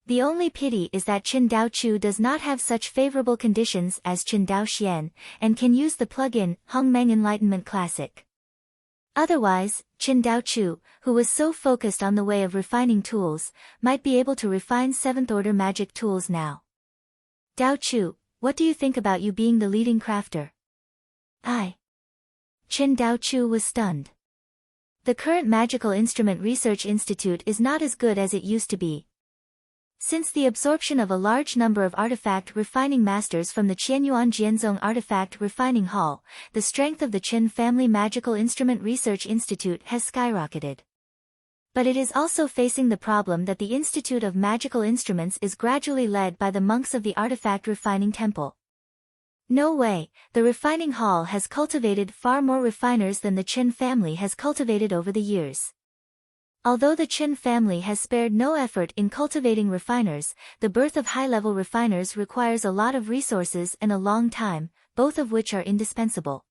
The only pity is that Chen Daochu does not have such favorable conditions as Chen Daoxian, and can use the plug-in Hongmeng Enlightenment Classic. Otherwise, Chen Daochu, who was so focused on the way of refining tools, might be able to refine seventh-order magic tools now. Daochu, what do you think about you being the leading crafter? Chen Daochu was stunned. The current Magical Instrument Research Institute is not as good as it used to be. Since the absorption of a large number of artifact refining masters from the Qianyuan Jianzong Artifact Refining Hall, the strength of the Chen family Magical Instrument Research Institute has skyrocketed. But it is also facing the problem that the Institute of Magical Instruments is gradually led by the monks of the Artifact Refining Temple. No way, the refining hall has cultivated far more refiners than the Chen family has cultivated over the years. Although the Chen family has spared no effort in cultivating refiners, the birth of high-level refiners requires a lot of resources and a long time, both of which are indispensable.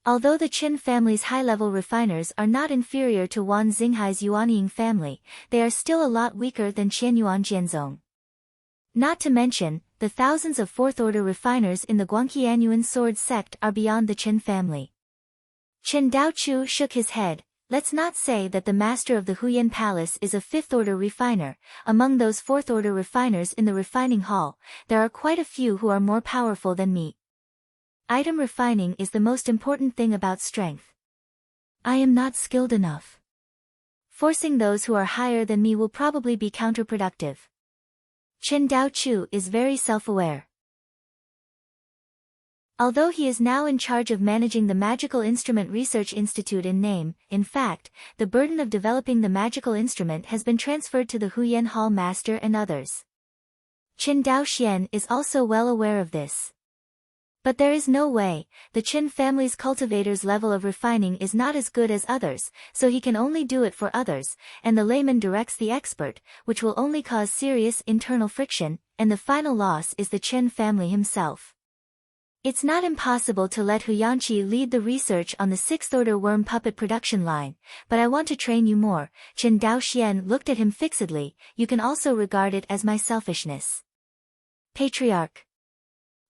Although the Qin family's high-level refiners are not inferior to Wan Xinghai's Yuanying family, they are still a lot weaker than Qianyuan Jianzong. Not to mention, the thousands of fourth-order refiners in the Guangqianyuan sword sect are beyond the Qin family. Chen Daochu shook his head. Let's not say that the master of the Huyan Palace is a fifth-order refiner. Among those fourth-order refiners in the refining hall, there are quite a few who are more powerful than me. Item refining is the most important thing about strength. I am not skilled enough. Forcing those who are higher than me will probably be counterproductive. Chen Daochu is very self-aware. Although he is now in charge of managing the Magical Instrument Research Institute in name, in fact, the burden of developing the magical instrument has been transferred to the Huyan Hall Master and others. Chen Daoxian is also well aware of this. But there is no way, the Qin family's cultivator's level of refining is not as good as others, so he can only do it for others, and the layman directs the expert, which will only cause serious internal friction, and the final loss is the Qin family himself. It's not impossible to let Huyanqi lead the research on the sixth-order worm puppet production line, but I want to train you more. Qin Daoxian looked at him fixedly. You can also regard it as my selfishness. Patriarch.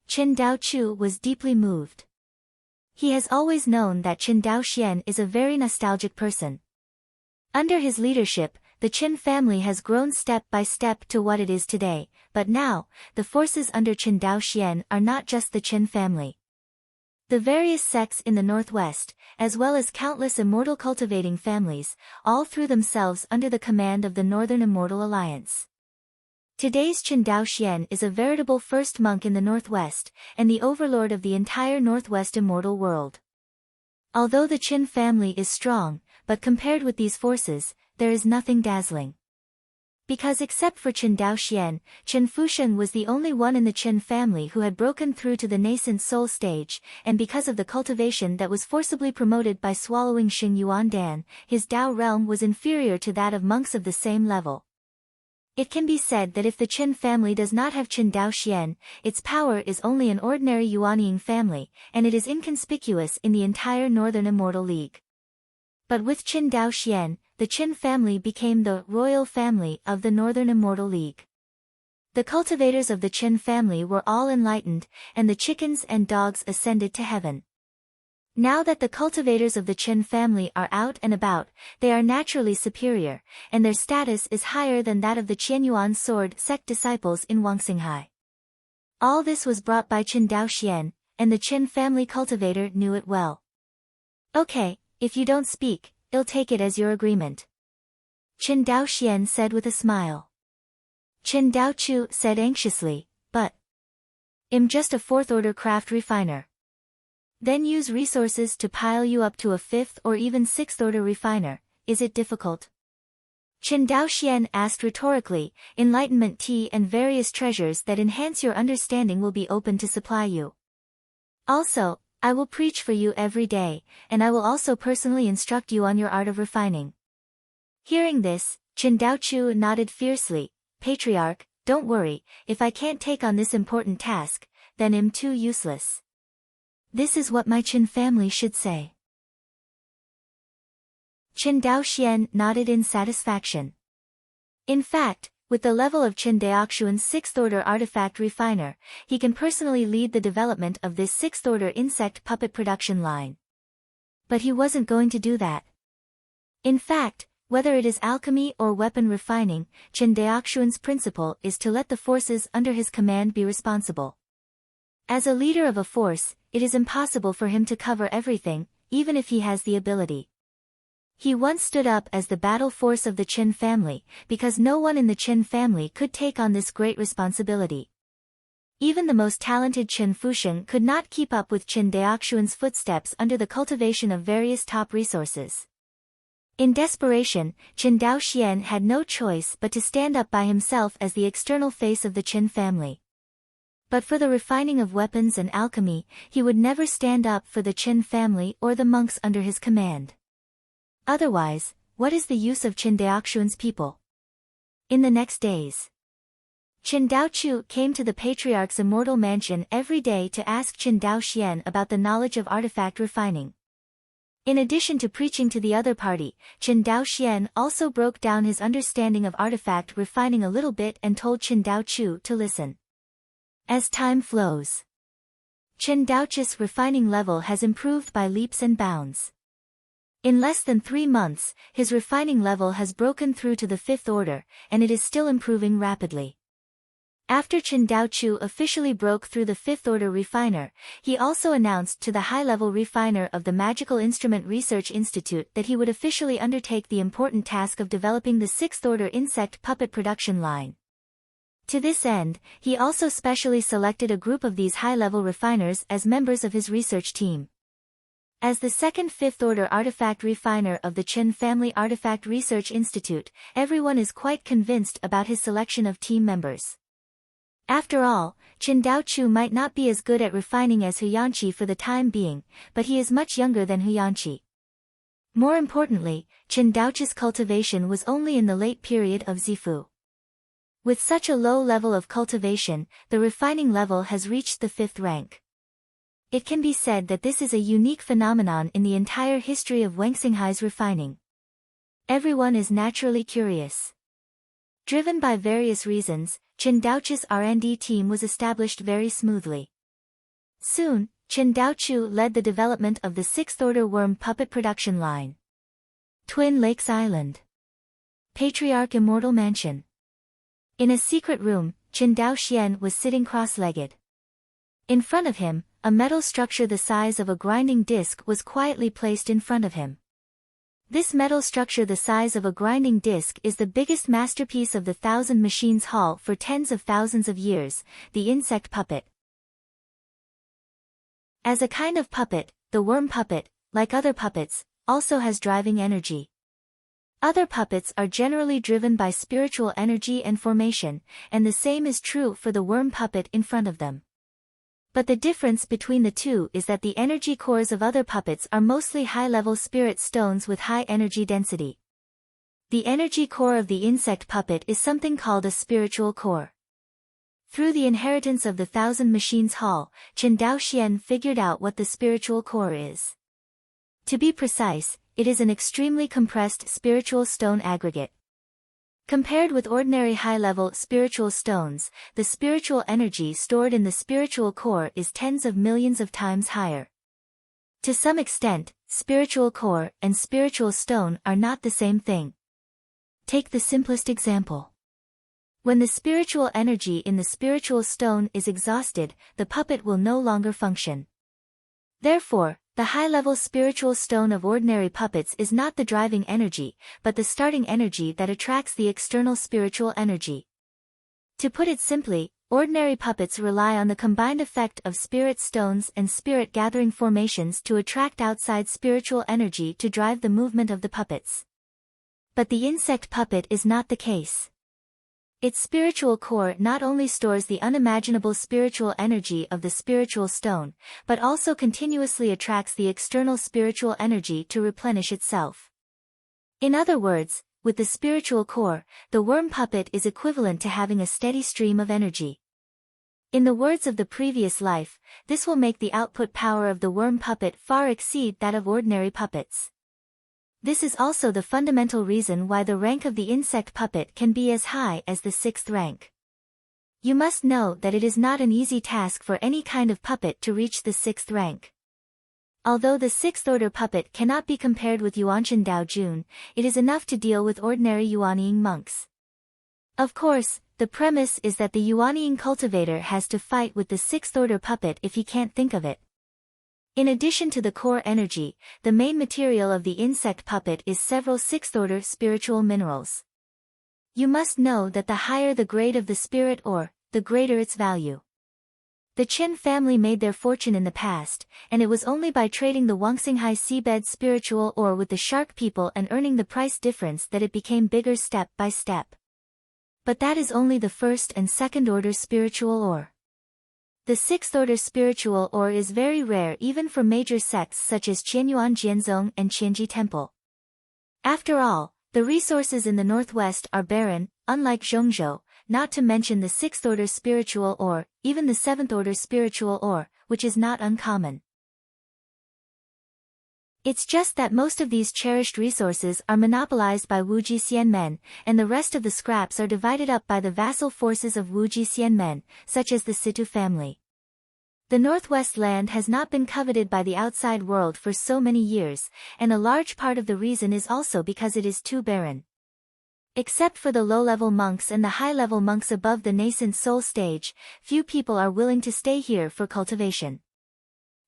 Qin Daochu was deeply moved. He has always known that Qin Daoxian is a very nostalgic person. Under his leadership, the Qin family has grown step by step to what it is today, but now, the forces under Qin Daoxian are not just the Qin family. The various sects in the northwest, as well as countless immortal cultivating families, all threw themselves under the command of the Northern Immortal Alliance. Today's Qin Daoxian is a veritable first monk in the northwest, and the overlord of the entire northwest immortal world. Although the Qin family is strong, but compared with these forces, there is nothing dazzling. Because except for Qin Daoxian, Qin Fushan was the only one in the Qin family who had broken through to the nascent soul stage, and because of the cultivation that was forcibly promoted by swallowing Xing Yuan Dan, his Dao realm was inferior to that of monks of the same level. It can be said that if the Qin family does not have Qin Daoxian, its power is only an ordinary Yuanying family, and it is inconspicuous in the entire Northern Immortal League. But with Qin Daoxian, the Qin family became the royal family of the Northern Immortal League. The cultivators of the Qin family were all enlightened, and the chickens and dogs ascended to heaven. Now that the cultivators of the Qin family are out and about, they are naturally superior, and their status is higher than that of the Qianyuan sword sect disciples in Wangxinghai. All this was brought by Qin Daoxian, and the Qin family cultivator knew it well. Okay, if you don't speak, I'll take it as your agreement. Qin Daoxian said with a smile. Qin Daochu said anxiously, but I'm just a fourth-order craft refiner. Then use resources to pile you up to a fifth or even sixth-order refiner. Is it difficult? Qin Daoxian asked rhetorically. Enlightenment tea and various treasures that enhance your understanding will be open to supply you. Also, I will preach for you every day, and I will also personally instruct you on your art of refining. Hearing this, Qin Daochu nodded fiercely. Patriarch, don't worry, if I can't take on this important task, then I'm too useless. This is what my Qin family should say. Qin Daoxian nodded in satisfaction. In fact, with the level of Qin Daoxuan's sixth-order artifact refiner, he can personally lead the development of this sixth-order insect puppet production line. But he wasn't going to do that. In fact, whether it is alchemy or weapon refining, Qin Daoxuan's principle is to let the forces under his command be responsible. As a leader of a force, it is impossible for him to cover everything, even if he has the ability. He once stood up as the battle force of the Qin family, because no one in the Qin family could take on this great responsibility. Even the most talented Qin Fushan could not keep up with Qin Daoxuan's footsteps under the cultivation of various top resources. In desperation, Qin Daoxian had no choice but to stand up by himself as the external face of the Qin family. But for the refining of weapons and alchemy, he would never stand up for the Qin family or the monks under his command. Otherwise, what is the use of Qin Daoxuan's people? In the next days, Qin Daochu came to the Patriarch's immortal mansion every day to ask Qin Daoxian about the knowledge of artifact refining. In addition to preaching to the other party, Qin Daoxian also broke down his understanding of artifact refining a little bit and told Qin Daochu to listen. As time flows, Qin Daochu's refining level has improved by leaps and bounds. In less than 3 months, his refining level has broken through to the 5th order, and it is still improving rapidly. After Qin Daochu officially broke through the 5th order refiner, he also announced to the high-level refiner of the Magical Instrument Research Institute that he would officially undertake the important task of developing the 6th order insect puppet production line. To this end, he also specially selected a group of these high-level refiners as members of his research team. As the second 5th order artifact refiner of the Qin Family Artifact Research Institute, everyone is quite convinced about his selection of team members. After all, Chen Daochu might not be as good at refining as Huyanqi for the time being, but he is much younger than Huyanqi. More importantly, Chen Daochu's cultivation was only in the late period of Zifu. With such a low level of cultivation, the refining level has reached the 5th rank. It can be said that this is a unique phenomenon in the entire history of Wangxinghai's refining. Everyone is naturally curious. Driven by various reasons, Chen Daochu's R&D team was established very smoothly. Soon, Chen Daochu led the development of the 6th-order worm puppet production line. Twin Lakes Island. Patriarch Immortal Mansion. In a secret room, Chen Daoxian was sitting cross-legged. In front of him, a metal structure the size of a grinding disc was quietly placed in front of him. This metal structure the size of a grinding disc is the biggest masterpiece of the Thousand Machines Hall for tens of thousands of years, the insect puppet. As a kind of puppet, the worm puppet, like other puppets, also has driving energy. Other puppets are generally driven by spiritual energy and formation, and the same is true for the worm puppet in front of them. But the difference between the two is that the energy cores of other puppets are mostly high-level spirit stones with high energy density. The energy core of the insect puppet is something called a spiritual core. Through the inheritance of the Thousand Machines Hall, Chen Daoxian figured out what the spiritual core is. To be precise, it is an extremely compressed spiritual stone aggregate. Compared with ordinary high-level spiritual stones, the spiritual energy stored in the spiritual core is tens of millions of times higher. To some extent, spiritual core and spiritual stone are not the same thing. Take the simplest example. When the spiritual energy in the spiritual stone is exhausted, the puppet will no longer function. Therefore, the high-level spiritual stone of ordinary puppets is not the driving energy, but the starting energy that attracts the external spiritual energy. To put it simply, ordinary puppets rely on the combined effect of spirit stones and spirit-gathering formations to attract outside spiritual energy to drive the movement of the puppets. But the insect puppet is not the case. Its spiritual core not only stores the unimaginable spiritual energy of the spiritual stone, but also continuously attracts the external spiritual energy to replenish itself. In other words, with the spiritual core, the worm puppet is equivalent to having a steady stream of energy. In the words of the previous life, this will make the output power of the worm puppet far exceed that of ordinary puppets. This is also the fundamental reason why the rank of the insect puppet can be as high as the 6th rank. You must know that it is not an easy task for any kind of puppet to reach the 6th rank. Although the 6th-order puppet cannot be compared with Yuanchen Daojun, it is enough to deal with ordinary Yuanying monks. Of course, the premise is that the Yuanying cultivator has to fight with the 6th-order puppet if he can't think of it. In addition to the core energy, the main material of the insect puppet is several 6th-order spiritual minerals. You must know that the higher the grade of the spirit ore, the greater its value. The Chen family made their fortune in the past, and it was only by trading the Wangxinghai seabed spiritual ore with the shark people and earning the price difference that it became bigger step by step. But that is only the 1st and 2nd-order spiritual ore. The 6th-order spiritual ore is very rare even for major sects such as Qianyuan Jianzong and Qianji Temple. After all, the resources in the northwest are barren, unlike Zhongzhou, not to mention the 6th-order spiritual ore, even the 7th-order spiritual ore, which is not uncommon. It's just that most of these cherished resources are monopolized by Wuji Xianmen, and the rest of the scraps are divided up by the vassal forces of Wuji Xianmen, such as the Situ family. The northwest land has not been coveted by the outside world for so many years, and a large part of the reason is also because it is too barren. Except for the low-level monks and the high-level monks above the nascent soul stage, few people are willing to stay here for cultivation.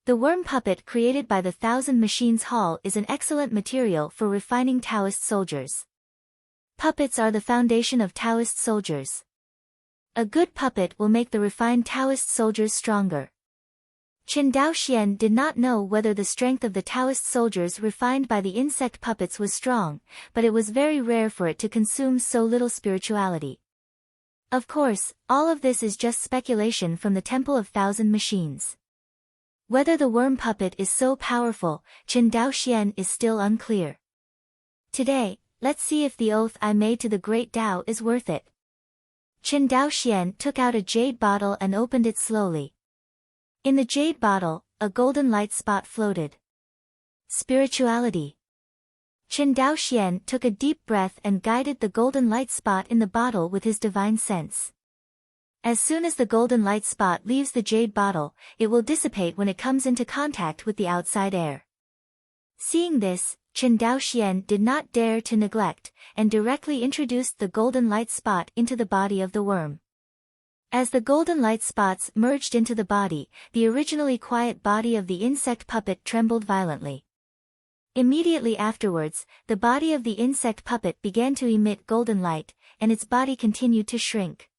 The worm puppet created by the Thousand Machines Hall is an excellent material for refining Taoist soldiers. Puppets are the foundation of Taoist soldiers. A good puppet will make the refined Taoist soldiers stronger. Chen Daoxian did not know whether the strength of the Taoist soldiers refined by the insect puppets was strong, but it was very rare for it to consume so little spirituality. Of course, all of this is just speculation from the Temple of Thousand Machines. Whether the worm puppet is so powerful, Qin Dao Xian is still unclear. Today, let's see if the oath I made to the great Dao is worth it. Qin Dao Xian took out a jade bottle and opened it slowly. In the jade bottle, a golden light spot floated. Spirituality. Qin Dao Xian took a deep breath and guided the golden light spot in the bottle with his divine sense. As soon as the golden light spot leaves the jade bottle, it will dissipate when it comes into contact with the outside air. Seeing this, Qin Dao Xian did not dare to neglect, and directly introduced the golden light spot into the body of the worm. As the golden light spots merged into the body, the originally quiet body of the insect puppet trembled violently. Immediately afterwards, the body of the insect puppet began to emit golden light, and its body continued to shrink.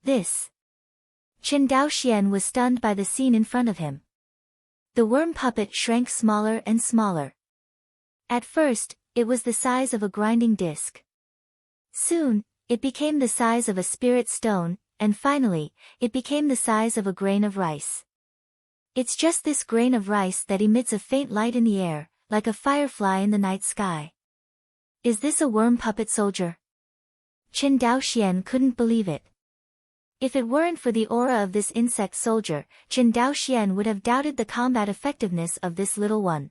Qin Dao Xian was stunned by the scene in front of him. The worm puppet shrank smaller and smaller. At first, it was the size of a grinding disc. Soon, it became the size of a spirit stone, and finally, it became the size of a grain of rice. It's just this grain of rice that emits a faint light in the air, like a firefly in the night sky. Is this a worm puppet soldier? Qin Dao Xian couldn't believe it. If it weren't for the aura of this insect soldier, Qin Dao Xian would have doubted the combat effectiveness of this little one.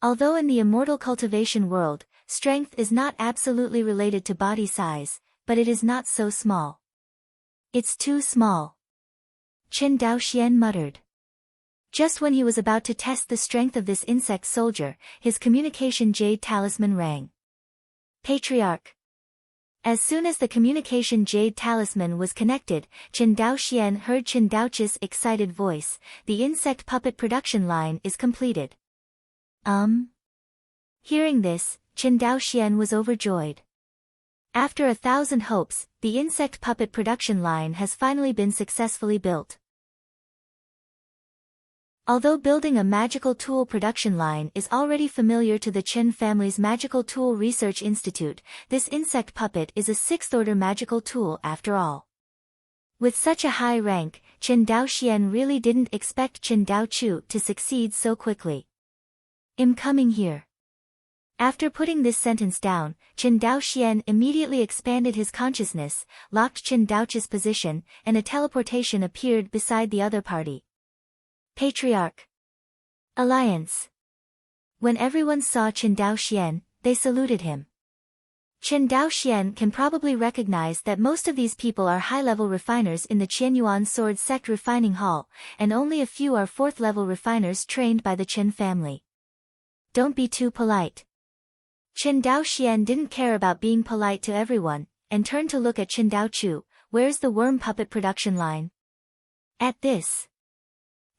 Although in the immortal cultivation world, strength is not absolutely related to body size, but it is not so small. It's too small. Qin Dao Xian muttered. Just when he was about to test the strength of this insect soldier, his communication jade talisman rang. Patriarch. As soon as the communication jade talisman was connected, Qin Dao Xian heard Qin Daoqi's excited voice, "The insect puppet production line is completed." Hearing this, Qin Dao Xian was overjoyed. After 1,000 hopes, the insect puppet production line has finally been successfully built. Although building a magical tool production line is already familiar to the Qin family's Magical Tool Research Institute, this insect puppet is a 6th-order magical tool after all. With such a high rank, Qin Dao Xian really didn't expect Qin Dao Chu to succeed so quickly. "I'm coming here." After putting this sentence down, Qin Dao Xian immediately expanded his consciousness, locked Qin Daoqi's position, and a teleportation appeared beside the other party. Patriarch. Alliance. When everyone saw Qin Dao Xian, they saluted him. Qin Dao Xian can probably recognize that most of these people are high-level refiners in the Qianyuan Sword Sect Refining Hall, and only a few are 4th-level refiners trained by the Qin family. Don't be too polite. Qin Dao Xian didn't care about being polite to everyone, and turned to look at Qin Dao Chu. "Where's the worm puppet production line?" At this,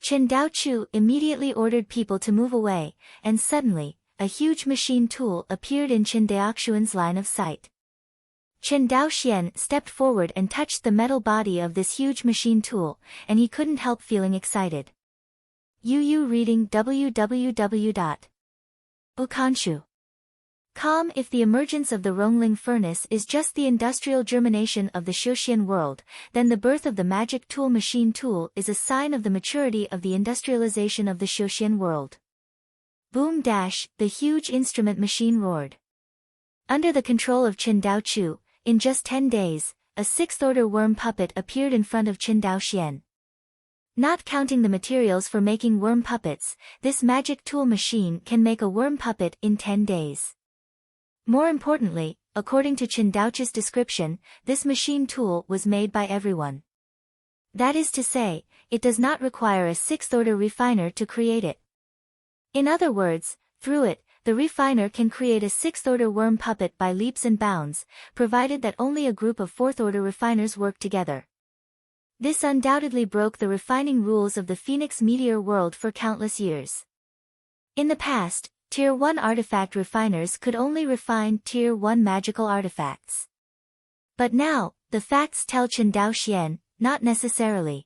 Qin Dao Chu immediately ordered people to move away, and suddenly, a huge machine tool appeared in Qin Daoxuan's line of sight. Qin Dao Xian stepped forward and touched the metal body of this huge machine tool, and he couldn't help feeling excited. Reading www.ukanshu.com. If the emergence of the Rongling furnace is just the industrial germination of the Xiuxian world, then the birth of the magic tool machine tool is a sign of the maturity of the industrialization of the Xiuxian world. Boom! The huge instrument machine roared. Under the control of Qin Dao Chu, in just 10 days, a 6th-order worm puppet appeared in front of Qin Dao Xian. Not counting the materials for making worm puppets, this magic tool machine can make a worm puppet in 10 days. More importantly, according to Qin Daoqi's description, this machine tool was made by everyone. That is to say, it does not require a 6th-order refiner to create it. In other words, through it, the refiner can create a 6th-order worm puppet by leaps and bounds, provided that only a group of 4th-order refiners work together. This undoubtedly broke the refining rules of the Phoenix Meteor world for countless years. In the past, Tier 1 artifact refiners could only refine Tier 1 magical artifacts. But now, the facts tell Qin Dao Xian, not necessarily.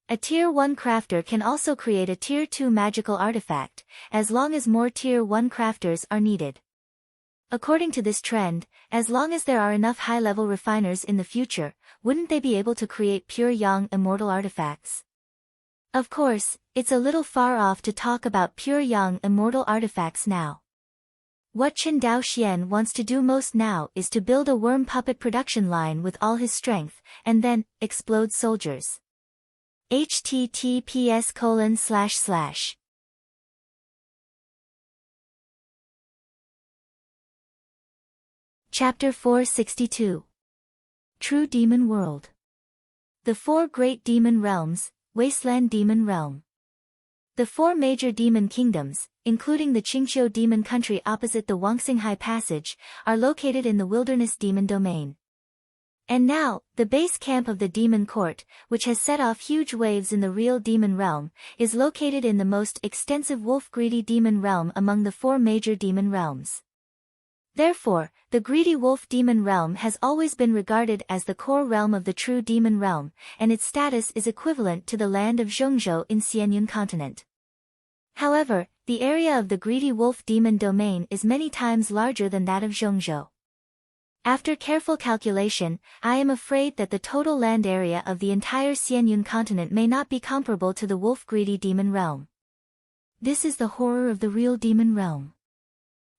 A Tier 1 crafter can also create a Tier 2 magical artifact, as long as more Tier 1 crafters are needed. According to this trend, as long as there are enough high-level refiners in the future, wouldn't they be able to create pure yang immortal artifacts? Of course, it's a little far off to talk about pure yang immortal artifacts now. What Qin Daoxian wants to do most now is to build a worm puppet production line with all his strength, and then explode soldiers. https:// Chapter 462. True Demon World. The Four Great Demon Realms, Wasteland Demon Realm. The four major demon kingdoms, including the Qingqiu Demon Country opposite the Wangxinghai Passage, are located in the Wilderness Demon Domain. And now, the base camp of the Demon Court, which has set off huge waves in the real demon realm, is located in the most extensive wolf-greedy demon realm among the four major demon realms. Therefore, the greedy wolf demon realm has always been regarded as the core realm of the true demon realm, and its status is equivalent to the land of Zhongzhou in Xianyun continent. However, the area of the greedy wolf demon domain is many times larger than that of Zhongzhou. After careful calculation, I am afraid that the total land area of the entire Xianyun continent may not be comparable to the wolf-greedy demon realm. This is the horror of the real demon realm.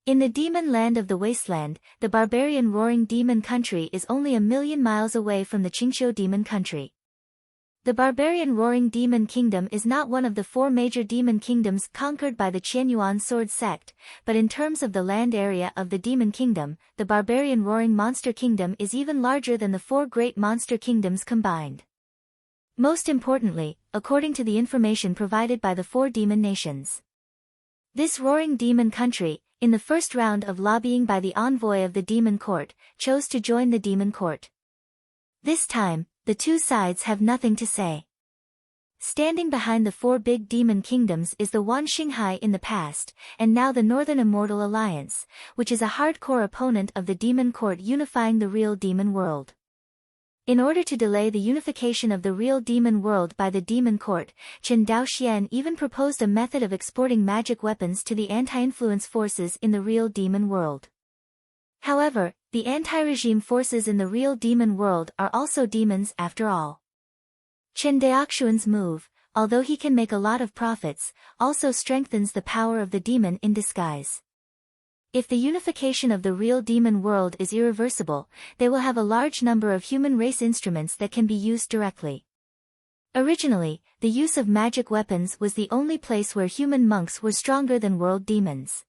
In the demon land of the wasteland, the barbarian roaring demon country is only 1,000,000 miles away from the Qingqiu demon country. The barbarian roaring demon kingdom is not one of the four major demon kingdoms conquered by the Qianyuan sword sect, but in terms of the land area of the demon kingdom, the barbarian roaring monster kingdom is even larger than the four great monster kingdoms combined. Most importantly, according to the information provided by the four demon nations, this roaring demon country, in the first round of lobbying by the envoy of the Demon Court, chose to join the Demon Court. This time, the two sides have nothing to say. Standing behind the four big demon kingdoms is the Wanxinghai in the past, and now the Northern Immortal Alliance, which is a hardcore opponent of the Demon Court unifying the real demon world. In order to delay the unification of the real demon world by the Demon Court, Qin Daoxian even proposed a method of exporting magic weapons to the anti-influence forces in the real demon world. However, the anti-regime forces in the real demon world are also demons after all. Qin Daoxian's move, although he can make a lot of profits, also strengthens the power of the demon in disguise. If the unification of the real demon world is irreversible, they will have a large number of human race instruments that can be used directly. Originally, the use of magic weapons was the only place where human monks were stronger than world demons.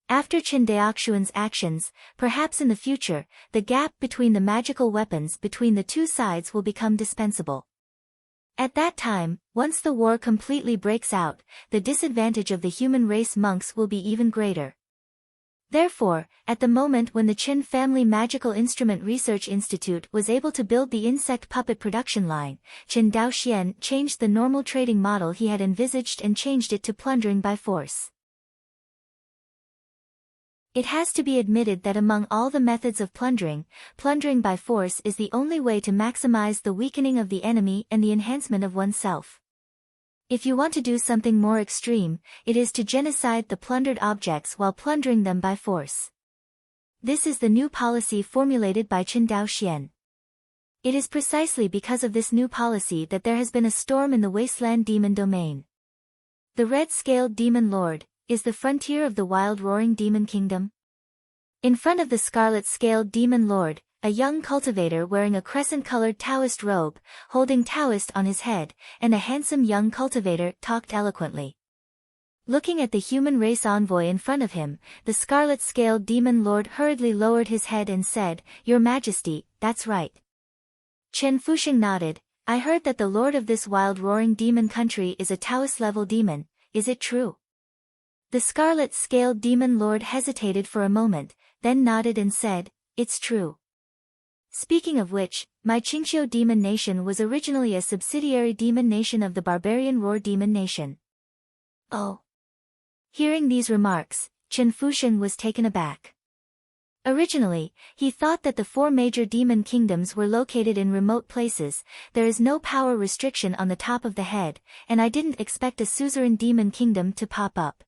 After Qin Daoxian's actions, perhaps in the future, the gap between the magical weapons between the two sides will become dispensable. At that time, once the war completely breaks out, the disadvantage of the human race monks will be even greater. Therefore, at the moment when the Qin Family Magical Instrument Research Institute was able to build the insect puppet production line, Qin Daoxian changed the normal trading model he had envisaged and changed it to plundering by force. It has to be admitted that among all the methods of plundering by force is the only way to maximize the weakening of the enemy and the enhancement of oneself. If you want to do something more extreme, it is to genocide the plundered objects while plundering them by force. This is the new policy formulated by Qin Daoxian. It is precisely because of this new policy that there has been a storm in the wasteland demon domain. The red-scaled demon lord is the frontier of the wild roaring demon kingdom. In front of the scarlet-scaled demon lord, a young cultivator wearing a crescent-colored Taoist robe, holding Taoist on his head, and a handsome young cultivator talked eloquently. Looking at the human race envoy in front of him, the scarlet-scaled demon lord hurriedly lowered his head and said, "Your Majesty, that's right." Chen Fuxing nodded. "I heard that the lord of this wild roaring demon country is a Taoist-level demon, is it true?" The scarlet-scaled demon lord hesitated for a moment, then nodded and said, "It's true. Speaking of which, my Qingqiu demon nation was originally a subsidiary demon nation of the barbarian roar demon nation." Oh. Hearing these remarks, Chen Fuxing was taken aback. Originally, he thought that the four major demon kingdoms were located in remote places, there is no power restriction on the top of the head, and I didn't expect a suzerain demon kingdom to pop up.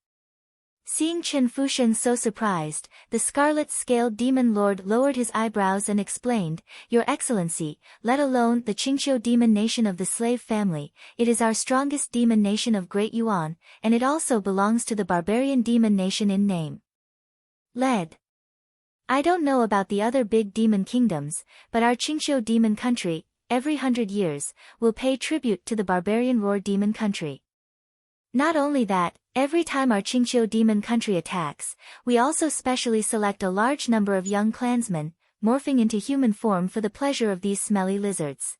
Seeing Chen Fusheng so surprised, the scarlet-scaled demon lord lowered his eyebrows and explained, "Your Excellency, let alone the Qingqiu demon nation of the slave family, it is our strongest demon nation of Great Yuan, and it also belongs to the barbarian demon nation in name. Led. I don't know about the other big demon kingdoms, but our Qingqiu demon country, every 100 years, will pay tribute to the barbarian roar demon country. Not only that, every time our Qingqiu demon country attacks, we also specially select a large number of young clansmen, morphing into human form for the pleasure of these smelly lizards.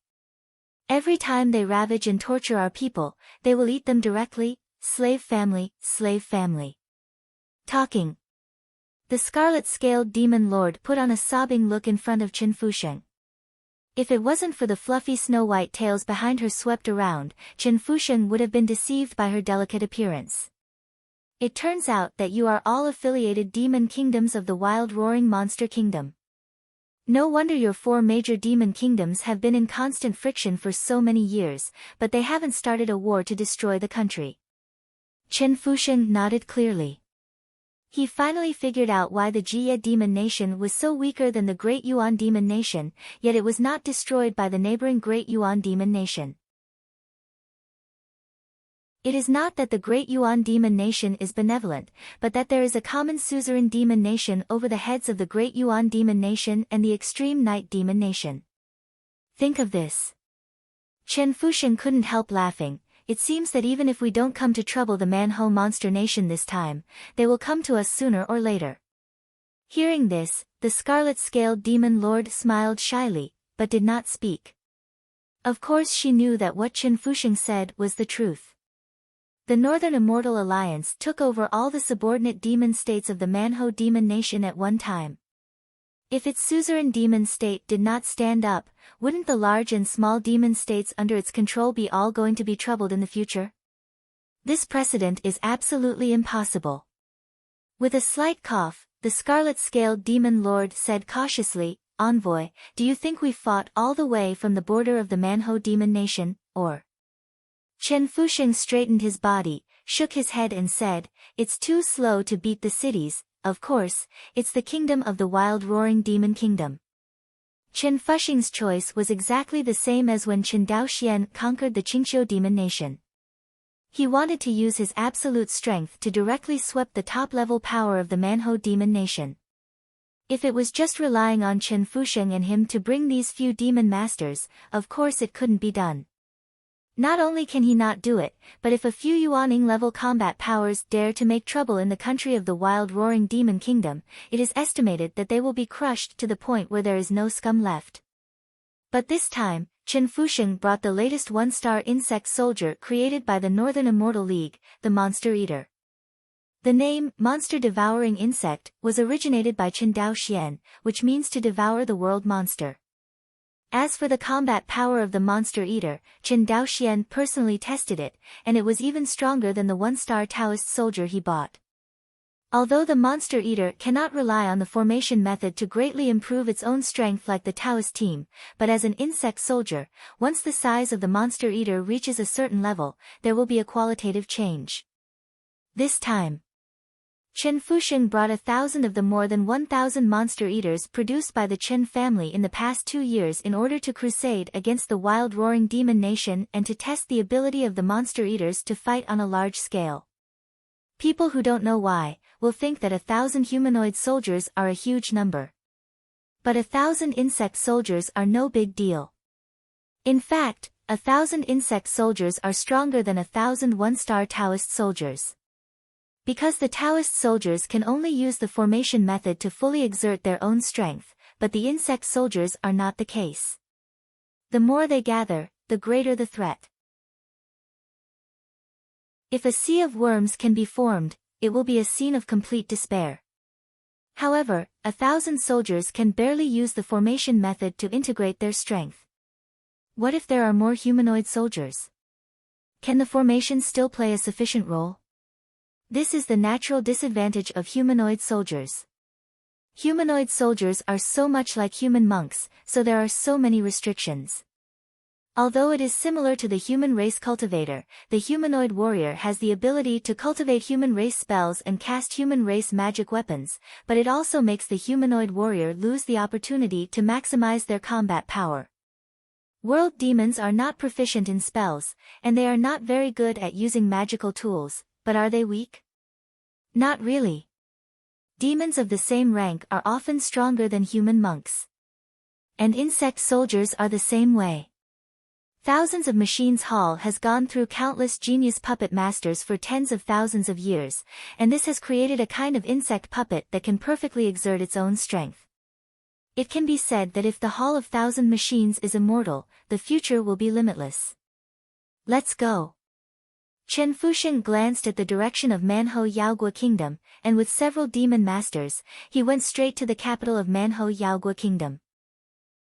Every time they ravage and torture our people, they will eat them directly, slave family, slave family." Talking. The scarlet-scaled demon lord put on a sobbing look in front of Chen Fusheng. If it wasn't for the fluffy snow-white tails behind her swept around, Chen Fusheng would have been deceived by her delicate appearance. "It turns out that you are all affiliated demon kingdoms of the wild roaring monster kingdom. No wonder your 4 major demon kingdoms have been in constant friction for so many years, but they haven't started a war to destroy the country." Chen Fusheng nodded clearly. He finally figured out why the Jie demon nation was so weaker than the Great Yuan demon nation, yet it was not destroyed by the neighboring Great Yuan demon nation. It is not that the Great Yuan demon nation is benevolent, but that there is a common suzerain demon nation over the heads of the Great Yuan demon nation and the extreme night demon nation. Think of this. Chen Fusheng couldn't help laughing. It seems that even if we don't come to trouble the Manho monster nation this time, they will come to us sooner or later. Hearing this, the scarlet-scaled demon lord smiled shyly, but did not speak. Of course she knew that what Chen Fusheng said was the truth. The Northern Immortal Alliance took over all the subordinate demon states of the Manho demon nation at one time. If its suzerain demon state did not stand up, wouldn't the large and small demon states under its control be all going to be troubled in the future? This precedent is absolutely impossible. With a slight cough, the scarlet-scaled demon lord said cautiously, "Envoy, do you think we fought all the way from the border of the Manho demon nation, or?" Chen Fusheng straightened his body, shook his head and said, "It's too slow to beat the cities. Of course, it's the kingdom of the wild roaring demon kingdom." Chen Fusheng's choice was exactly the same as when Chen Daoxian conquered the Qingqiu demon nation. He wanted to use his absolute strength to directly sweep the top-level power of the Manho demon nation. If it was just relying on Chen Fusheng and him to bring these few demon masters, of course it couldn't be done. Not only can he not do it, but if a few Yuaning-level combat powers dare to make trouble in the country of the wild roaring demon kingdom, it is estimated that they will be crushed to the point where there is no scum left. But this time, Chen Fusheng brought the latest one-star insect soldier created by the Northern Immortal League, the Monster Eater. The name, Monster Devouring Insect, was originated by Chen Daoxian, which means to devour the world monster. As for the combat power of the Monster Eater, Chen Daoxian personally tested it, and it was even stronger than the one-star Taoist soldier he bought. Although the Monster Eater cannot rely on the formation method to greatly improve its own strength like the Taoist team, but as an insect soldier, once the size of the Monster Eater reaches a certain level, there will be a qualitative change. This time, Chen Fusheng brought 1,000 of the more than 1,000 monster eaters produced by the Chen family in the past 2 years in order to crusade against the wild roaring demon nation and to test the ability of the monster eaters to fight on a large scale. People who don't know why, will think that 1,000 humanoid soldiers are a huge number. But 1,000 insect soldiers are no big deal. In fact, 1,000 insect soldiers are stronger than 1,000 one-star Taoist soldiers. Because the Taoist soldiers can only use the formation method to fully exert their own strength, but the insect soldiers are not the case. The more they gather, the greater the threat. If a sea of worms can be formed, it will be a scene of complete despair. However, 1,000 soldiers can barely use the formation method to integrate their strength. What if there are more humanoid soldiers? Can the formation still play a sufficient role? This is the natural disadvantage of humanoid soldiers. Humanoid soldiers are so much like human monks, so there are so many restrictions. Although it is similar to the human race cultivator, the humanoid warrior has the ability to cultivate human race spells and cast human race magic weapons, but it also makes the humanoid warrior lose the opportunity to maximize their combat power. World demons are not proficient in spells, and they are not very good at using magical tools, but are they weak? Not really. Demons of the same rank are often stronger than human monks. And insect soldiers are the same way. Thousands of Machines Hall has gone through countless genius puppet masters for tens of thousands of years, and this has created a kind of insect puppet that can perfectly exert its own strength. It can be said that if the Hall of Thousand Machines is immortal, the future will be limitless. Let's go. Chen Fusheng glanced at the direction of Manho Yaogua Kingdom, and with several demon masters, he went straight to the capital of Manho Yaogua Kingdom.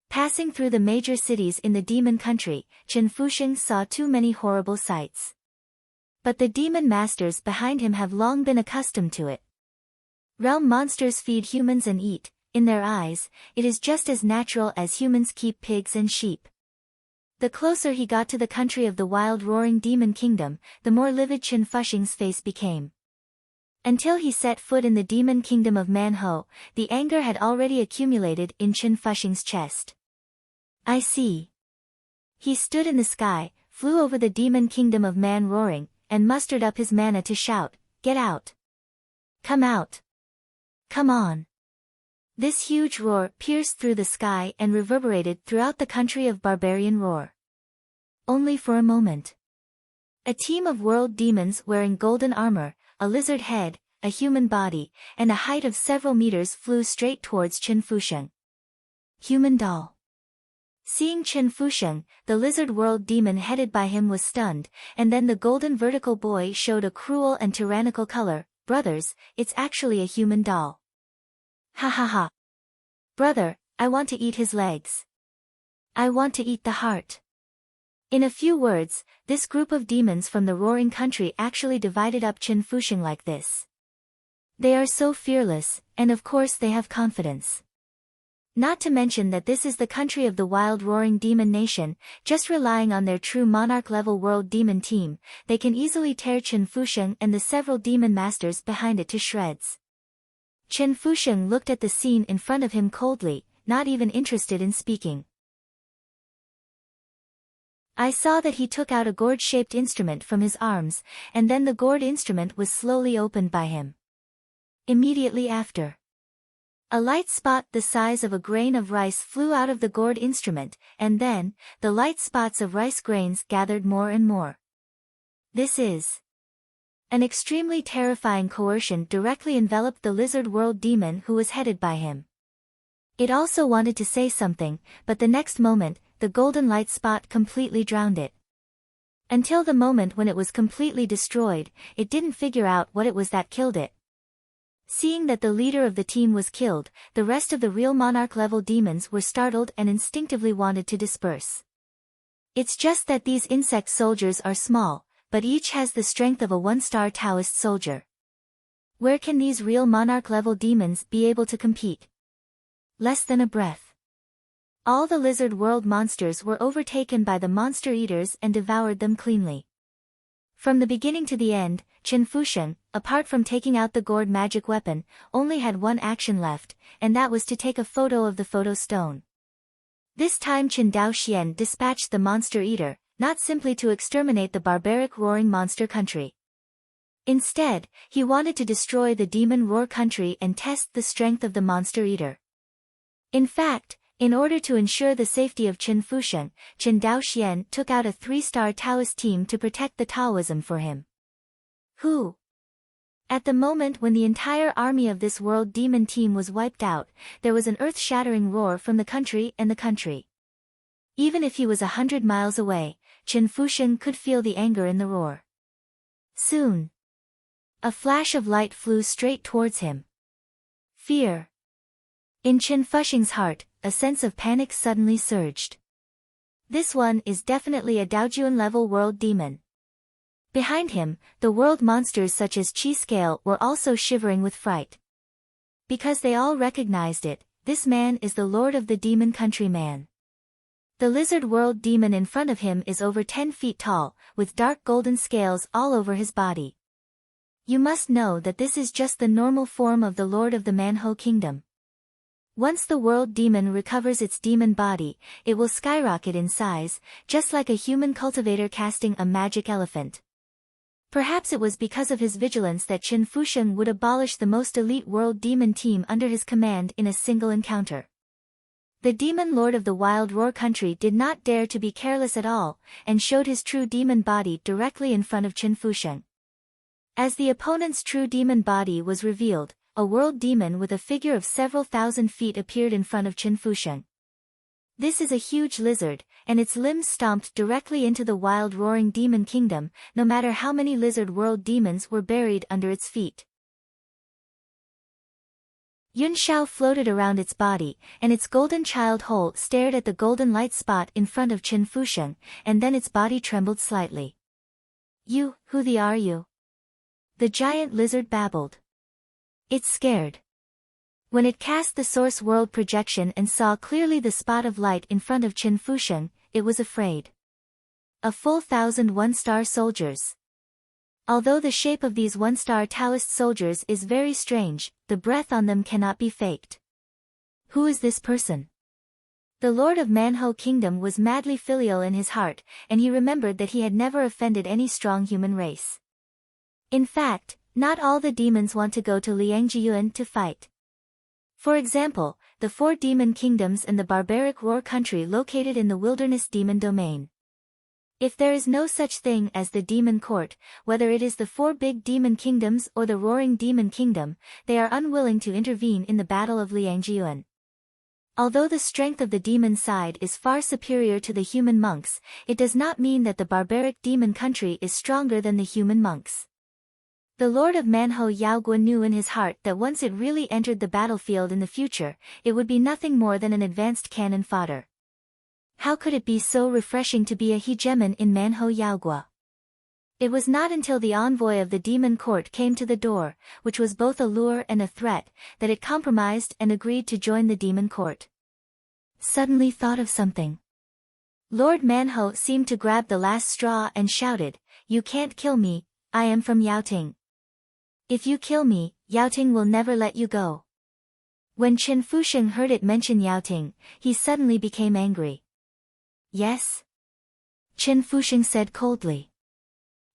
Passing through the major cities in the demon country, Chen Fusheng saw too many horrible sights. But the demon masters behind him have long been accustomed to it. Realm monsters feed humans and eat, in their eyes, it is just as natural as humans keep pigs and sheep. The closer he got to the country of the wild roaring demon kingdom, the more livid Chen Fusheng's face became. Until he set foot in the demon kingdom of Manho, the anger had already accumulated in Chen Fusheng's chest. I see. He stood in the sky, flew over the demon kingdom of Man roaring, and mustered up his mana to shout, "Get out! Come out! Come on!" This huge roar pierced through the sky and reverberated throughout the country of Barbarian Roar. Only for a moment. A team of world demons wearing golden armor, a lizard head, a human body, and a height of several meters flew straight towards Chen Fusheng. Human doll. Seeing Chen Fusheng, the lizard world demon headed by him was stunned, and then the golden vertical boy showed a cruel and tyrannical color. "Brothers, it's actually a human doll." "Ha ha ha. Brother, I want to eat his legs. I want to eat the heart." In a few words, this group of demons from the roaring country actually divided up Chen Fusheng like this. They are so fearless, and of course they have confidence. Not to mention that this is the country of the wild roaring demon nation, just relying on their true monarch-level world demon team, they can easily tear Chen Fusheng and the several demon masters behind it to shreds. Chen Fusheng looked at the scene in front of him coldly, not even interested in speaking. I saw that he took out a gourd-shaped instrument from his arms, and then the gourd instrument was slowly opened by him. Immediately after, a light spot the size of a grain of rice flew out of the gourd instrument, and then, the light spots of rice grains gathered more and more. This is an extremely terrifying coercion directly enveloped the lizard world demon who was headed by him. It also wanted to say something, but the next moment, the golden light spot completely drowned it. Until the moment when it was completely destroyed, it didn't figure out what it was that killed it. Seeing that the leader of the team was killed, the rest of the real monarch-level demons were startled and instinctively wanted to disperse. It's just that these insect soldiers are small, but each has the strength of a one-star Taoist soldier. Where can these real monarch-level demons be able to compete? Less than a breath. All the lizard world monsters were overtaken by the monster eaters and devoured them cleanly. From the beginning to the end, Chen Fusheng, apart from taking out the gourd magic weapon, only had one action left, and that was to take a photo of the photo stone. This time Chen Daoxian dispatched the monster eater, not simply to exterminate the barbaric roaring monster country. Instead, he wanted to destroy the demon roar country and test the strength of the monster eater. In fact, in order to ensure the safety of Chen Fusheng, Chen Daoxian took out a 3-star Taoist team to protect the Taoism for him. Who? At the moment when the entire army of this world demon team was wiped out, there was an earth-shattering roar from the country and the country. Even if he was 100 miles away, Chen Fusheng could feel the anger in the roar. Soon, a flash of light flew straight towards him. Fear. In Chen Fusheng's heart, a sense of panic suddenly surged. This one is definitely a Daojuan-level world demon. Behind him, the world monsters such as Chi Scale were also shivering with fright. Because they all recognized it, this man is the lord of the demon country man. The lizard world demon in front of him is over 10 feet tall, with dark golden scales all over his body. You must know that this is just the normal form of the Lord of the Manho Kingdom. Once the world demon recovers its demon body, it will skyrocket in size, just like a human cultivator casting a magic elephant. Perhaps it was because of his vigilance that Qin Fusheng would abolish the most elite world demon team under his command in a single encounter. The demon lord of the Wild Roar country did not dare to be careless at all, and showed his true demon body directly in front of Qin Fusheng. As the opponent's true demon body was revealed, a world demon with a figure of several thousand feet appeared in front of Qin Fusheng. This is a huge lizard, and its limbs stomped directly into the wild roaring demon kingdom, no matter how many lizard world demons were buried under its feet. Yun Shao floated around its body, and its golden child hole stared at the golden light spot in front of Qin Fusheng, and then its body trembled slightly. "You, who the are you?" the giant lizard babbled. It's scared. When it cast the source world projection and saw clearly the spot of light in front of Qin Fusheng, it was afraid. A full 1,000 one-star soldiers. Although the shape of these one-star Taoist soldiers is very strange, the breath on them cannot be faked. Who is this person? The Lord of Manho Kingdom was madly filial in his heart, and he remembered that he had never offended any strong human race. In fact, not all the demons want to go to Liangjiyuan to fight. For example, the 4 demon kingdoms and the barbaric Roar country located in the wilderness demon domain. If there is no such thing as the demon court, whether it is the 4 big demon kingdoms or the roaring demon kingdom, they are unwilling to intervene in the battle of Liangjiyuan. Although the strength of the demon side is far superior to the human monks, it does not mean that the barbaric demon country is stronger than the human monks. The Lord of Manho Yaogua knew in his heart that once it really entered the battlefield in the future, it would be nothing more than an advanced cannon fodder. How could it be so refreshing to be a hegemon in Manho Yaogua? It was not until the envoy of the demon court came to the door, which was both a lure and a threat, that it compromised and agreed to join the demon court. Suddenly thought of something. Lord Manho seemed to grab the last straw and shouted, "You can't kill me, I am from Yaoting. If you kill me, Yaoting will never let you go." When Qin Fusheng heard it mention Yaoting, he suddenly became angry. "Yes?" Qin Fusheng said coldly.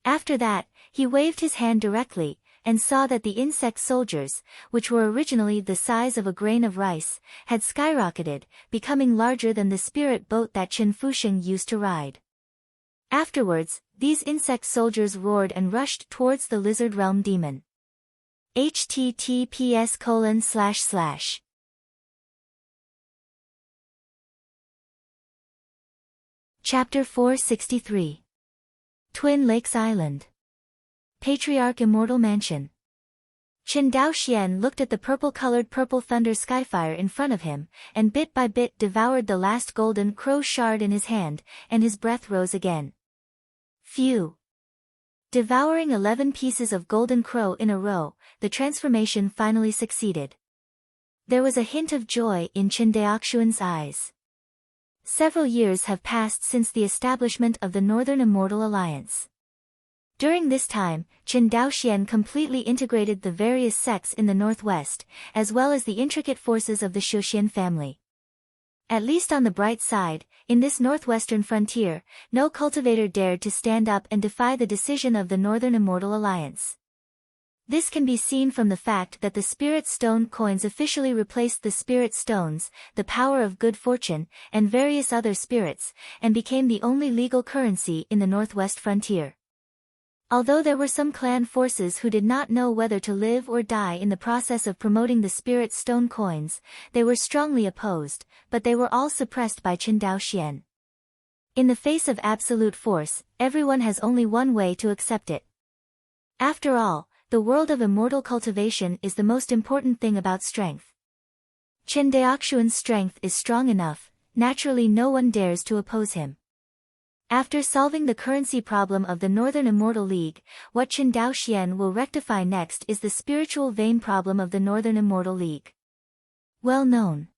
After that, he waved his hand directly, and saw that the insect soldiers, which were originally the size of a grain of rice, had skyrocketed, becoming larger than the spirit boat that Qin Fusheng used to ride. Afterwards, these insect soldiers roared and rushed towards the lizard realm demon. https:// Chapter 463. Twin Lakes Island. Patriarch Immortal Mansion. Qin Daoxian looked at the purple-colored purple thunder skyfire in front of him, and bit by bit devoured the last golden crow shard in his hand, and his breath rose again. Phew! Devouring 11 pieces of golden crow in a row, the transformation finally succeeded. There was a hint of joy in Qin Daoxian's eyes. Several years have passed since the establishment of the Northern Immortal Alliance. During this time, Qin Daoxian completely integrated the various sects in the northwest, as well as the intricate forces of the Shuxian family. At least on the bright side, in this northwestern frontier, no cultivator dared to stand up and defy the decision of the Northern Immortal Alliance. This can be seen from the fact that the Spirit Stone coins officially replaced the Spirit Stones, the Power of Good Fortune, and various other spirits, and became the only legal currency in the northwest frontier. Although there were some clan forces who did not know whether to live or die in the process of promoting the Spirit Stone coins, they were strongly opposed, but they were all suppressed by Qin Daoxian. In the face of absolute force, everyone has only one way to accept it. After all, the world of immortal cultivation is the most important thing about strength. Qin Daoxian's strength is strong enough, naturally no one dares to oppose him. After solving the currency problem of the Northern Immortal League, what Qin Daoxian will rectify next is the spiritual vein problem of the Northern Immortal League. Well known.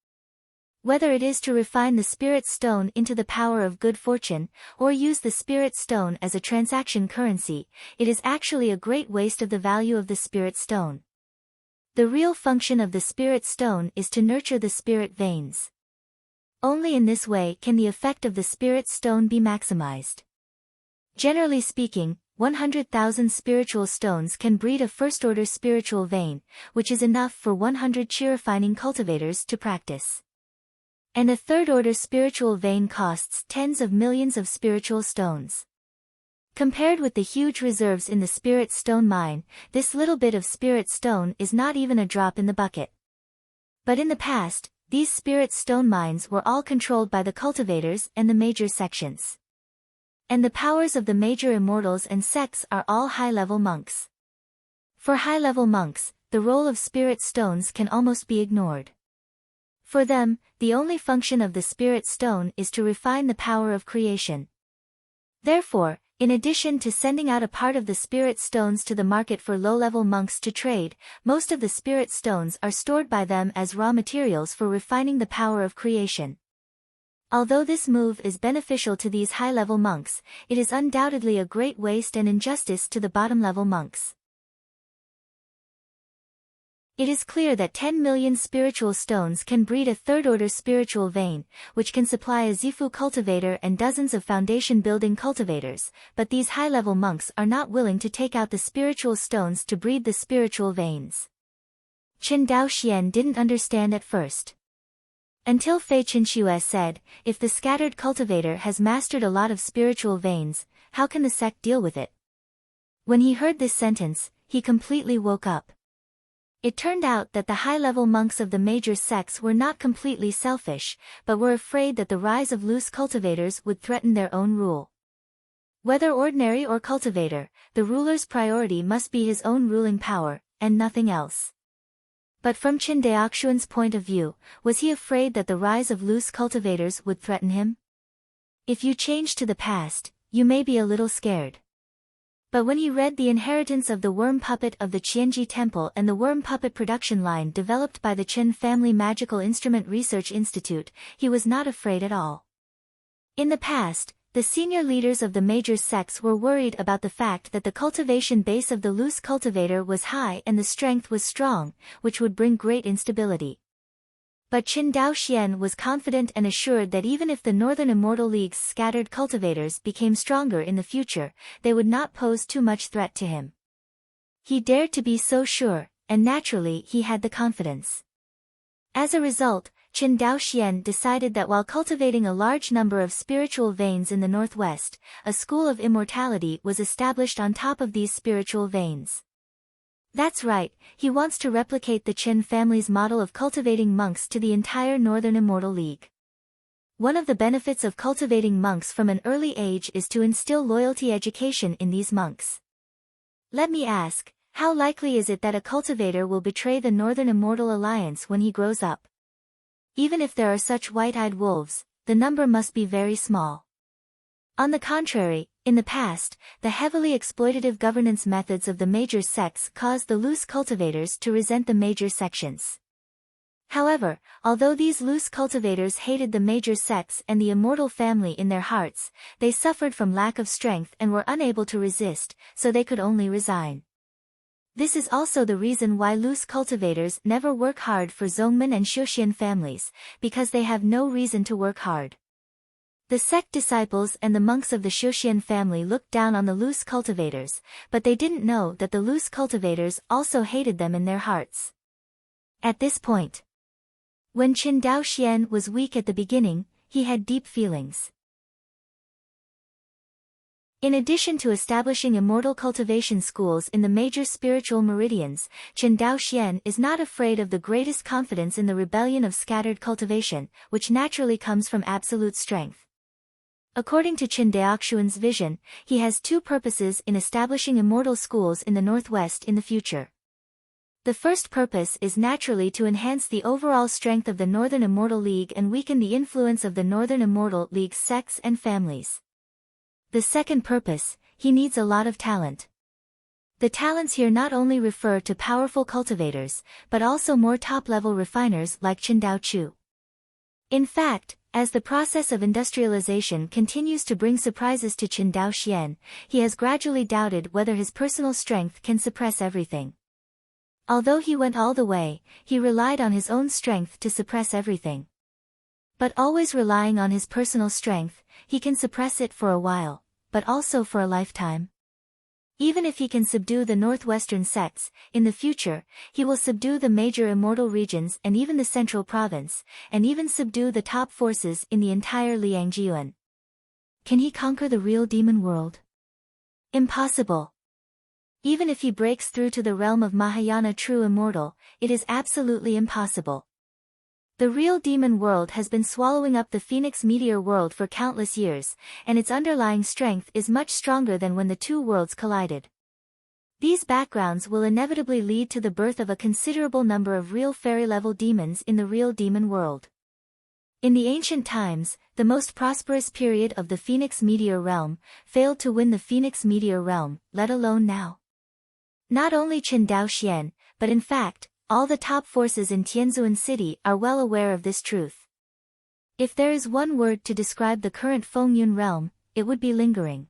Whether it is to refine the spirit stone into the power of good fortune, or use the spirit stone as a transaction currency, it is actually a great waste of the value of the spirit stone. The real function of the spirit stone is to nurture the spirit veins. Only in this way can the effect of the spirit stone be maximized. Generally speaking, 100,000 spiritual stones can breed a first-order spiritual vein, which is enough for 100 chi refining cultivators to practice. And a third-order spiritual vein costs tens of millions of spiritual stones. Compared with the huge reserves in the spirit stone mine, this little bit of spirit stone is not even a drop in the bucket. But in the past, these spirit stone mines were all controlled by the cultivators and the major sections. And the powers of the major immortals and sects are all high-level monks. For high-level monks, the role of spirit stones can almost be ignored. For them, the only function of the spirit stone is to refine the power of creation. Therefore, in addition to sending out a part of the spirit stones to the market for low-level monks to trade, most of the spirit stones are stored by them as raw materials for refining the power of creation. Although this move is beneficial to these high-level monks, it is undoubtedly a great waste and injustice to the bottom-level monks. It is clear that 10 million spiritual stones can breed a third-order spiritual vein, which can supply a Zifu cultivator and dozens of foundation-building cultivators, but these high-level monks are not willing to take out the spiritual stones to breed the spiritual veins. Chen Daoxian didn't understand at first. Until Fei Qinxue said, if the scattered cultivator has mastered a lot of spiritual veins, how can the sect deal with it? When he heard this sentence, he completely woke up. It turned out that the high-level monks of the major sects were not completely selfish, but were afraid that the rise of loose cultivators would threaten their own rule. Whether ordinary or cultivator, the ruler's priority must be his own ruling power, and nothing else. But from Chen Daoxuan's point of view, was he afraid that the rise of loose cultivators would threaten him? If you change to the past, you may be a little scared. But when he read The Inheritance of the Worm Puppet of the Qianji Temple and the Worm Puppet production line developed by the Chen Family Magical Instrument Research Institute, he was not afraid at all. In the past, the senior leaders of the major sects were worried about the fact that the cultivation base of the loose cultivator was high and the strength was strong, which would bring great instability. But Qin Daoxian was confident and assured that even if the Northern Immortal League's scattered cultivators became stronger in the future, they would not pose too much threat to him. He dared to be so sure, and naturally he had the confidence. As a result, Qin Daoxian decided that while cultivating a large number of spiritual veins in the northwest, a school of immortality was established on top of these spiritual veins. That's right, he wants to replicate the Chen family's model of cultivating monks to the entire Northern Immortal League. One of the benefits of cultivating monks from an early age is to instill loyalty education in these monks. Let me ask, how likely is it that a cultivator will betray the Northern Immortal Alliance when he grows up? Even if there are such white-eyed wolves, the number must be very small. On the contrary, in the past, the heavily exploitative governance methods of the major sects caused the loose cultivators to resent the major sections. However, although these loose cultivators hated the major sects and the immortal family in their hearts, they suffered from lack of strength and were unable to resist, so they could only resign. This is also the reason why loose cultivators never work hard for Zhongmen and Xiuxian families, because they have no reason to work hard. The sect disciples and the monks of the Xiuxian family looked down on the loose cultivators, but they didn't know that the loose cultivators also hated them in their hearts. At this point, when Qin Daoxian was weak at the beginning, he had deep feelings. In addition to establishing immortal cultivation schools in the major spiritual meridians, Qin Daoxian is not afraid of the greatest confidence in the rebellion of scattered cultivation, which naturally comes from absolute strength. According to Qin Daoxuan's vision, he has two purposes in establishing immortal schools in the northwest in the future. The first purpose is naturally to enhance the overall strength of the Northern Immortal League and weaken the influence of the Northern Immortal League's sects and families. The second purpose, he needs a lot of talent. The talents here not only refer to powerful cultivators, but also more top-level refiners like Qin Daochu. In fact, as the process of industrialization continues to bring surprises to Qin Daoxian, he has gradually doubted whether his personal strength can suppress everything. Although he went all the way, he relied on his own strength to suppress everything. But always relying on his personal strength, he can suppress it for a while, but also for a lifetime. Even if he can subdue the northwestern sects, in the future, he will subdue the major immortal regions and even the central province, and even subdue the top forces in the entire Liangjiuan. Can he conquer the real demon world? Impossible. Even if he breaks through to the realm of Mahayana true immortal, it is absolutely impossible. The real demon world has been swallowing up the Phoenix meteor world for countless years, and its underlying strength is much stronger than when the two worlds collided. These backgrounds will inevitably lead to the birth of a considerable number of real fairy-level demons in the real demon world. In the ancient times, the most prosperous period of the Phoenix meteor realm failed to win the Phoenix meteor realm, let alone now. Not only Qin Daoxian, but in fact, all the top forces in Tianzuan City are well aware of this truth. If there is one word to describe the current Fengyun realm, it would be lingering.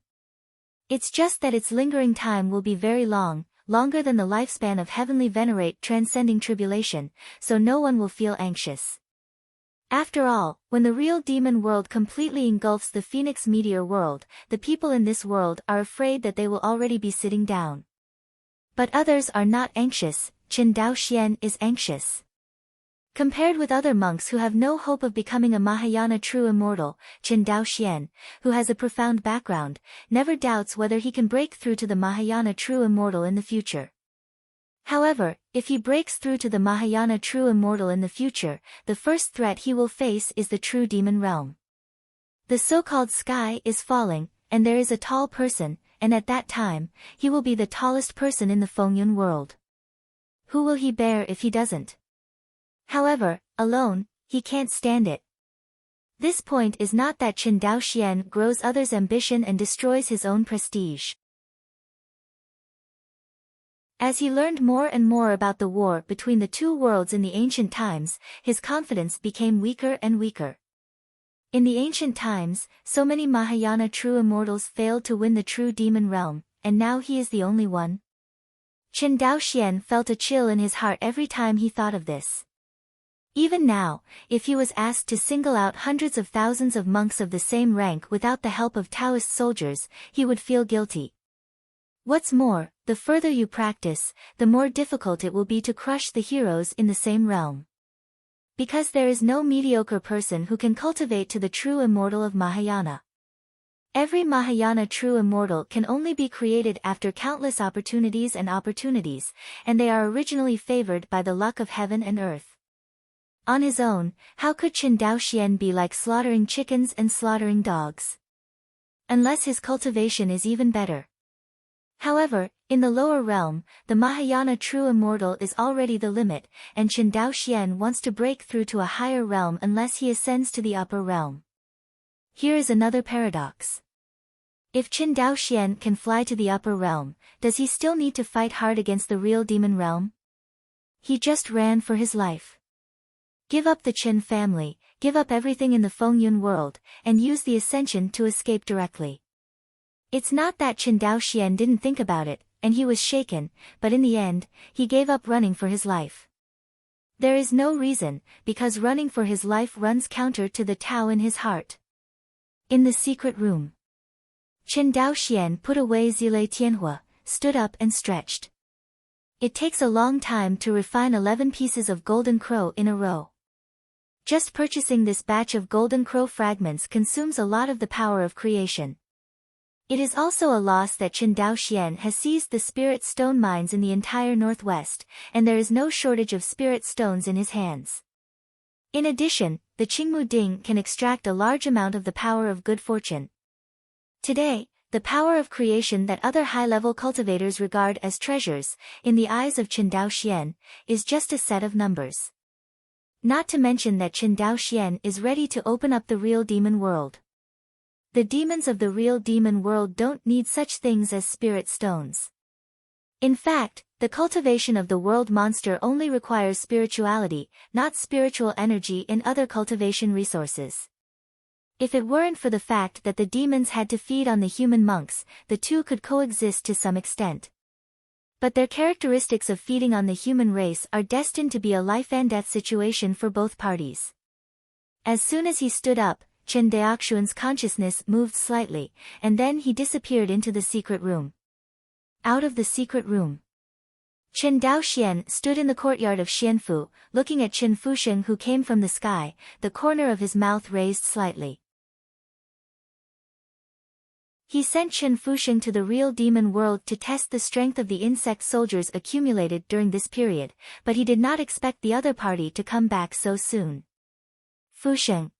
It's just that its lingering time will be very long, longer than the lifespan of heavenly venerate transcending tribulation, so no one will feel anxious. After all, when the real demon world completely engulfs the Phoenix meteor world, the people in this world are afraid that they will already be sitting down. But others are not anxious. Qin Daoxian is anxious. Compared with other monks who have no hope of becoming a Mahayana true immortal, Qin Daoxian, who has a profound background, never doubts whether he can break through to the Mahayana true immortal in the future. However, if he breaks through to the Mahayana true immortal in the future, the first threat he will face is the true demon realm. The so-called sky is falling, and there is a tall person, and at that time, he will be the tallest person in the Fengyun world. Who will he bear if he doesn't? However, alone, he can't stand it. This point is not that Qin Daoxian grows others' ambition and destroys his own prestige. As he learned more and more about the war between the two worlds in the ancient times, his confidence became weaker and weaker. In the ancient times, so many Mahayana true immortals failed to win the true demon realm, and now he is the only one. Qin Daoxian felt a chill in his heart every time he thought of this. Even now, if he was asked to single out hundreds of thousands of monks of the same rank without the help of Taoist soldiers, he would feel guilty. What's more, the further you practice, the more difficult it will be to crush the heroes in the same realm. Because there is no mediocre person who can cultivate to the true immortal of Mahayana. Every Mahayana true immortal can only be created after countless opportunities, and they are originally favored by the luck of heaven and earth. On his own, how could Qin Daoxian be like slaughtering chickens and slaughtering dogs? Unless his cultivation is even better. However, in the lower realm, the Mahayana true immortal is already the limit, and Qin Daoxian wants to break through to a higher realm unless he ascends to the upper realm. Here is another paradox. If Qin Daoxian can fly to the upper realm, does he still need to fight hard against the real demon realm? He just ran for his life. Give up the Qin family, give up everything in the Fengyun world, and use the ascension to escape directly. It's not that Qin Daoxian didn't think about it, and he was shaken, but in the end, he gave up running for his life. There is no reason, because running for his life runs counter to the Tao in his heart. In the secret room, Qin Daoxian put away Zile Tianhua, stood up and stretched. It takes a long time to refine 11 pieces of golden crow in a row. Just purchasing this batch of golden crow fragments consumes a lot of the power of creation. It is also a loss that Qin Daoxian has seized the spirit stone mines in the entire northwest, and there is no shortage of spirit stones in his hands. In addition, the Qingmu Ding can extract a large amount of the power of good fortune. Today, the power of creation that other high-level cultivators regard as treasures, in the eyes of Qin Daoxian, is just a set of numbers. Not to mention that Qin Daoxian is ready to open up the real demon world. The demons of the real demon world don't need such things as spirit stones. In fact, the cultivation of the world monster only requires spirituality, not spiritual energy in other cultivation resources. If it weren't for the fact that the demons had to feed on the human monks, the two could coexist to some extent. But their characteristics of feeding on the human race are destined to be a life-and-death situation for both parties. As soon as he stood up, Chen Daoxuan's consciousness moved slightly, and then he disappeared into the secret room. Out of the secret room, Chen Daoxian stood in the courtyard of Xianfu, looking at Chen Fusheng who came from the sky, the corner of his mouth raised slightly. He sent Chen Fusheng to the real demon world to test the strength of the insect soldiers accumulated during this period, but he did not expect the other party to come back so soon. Fusheng.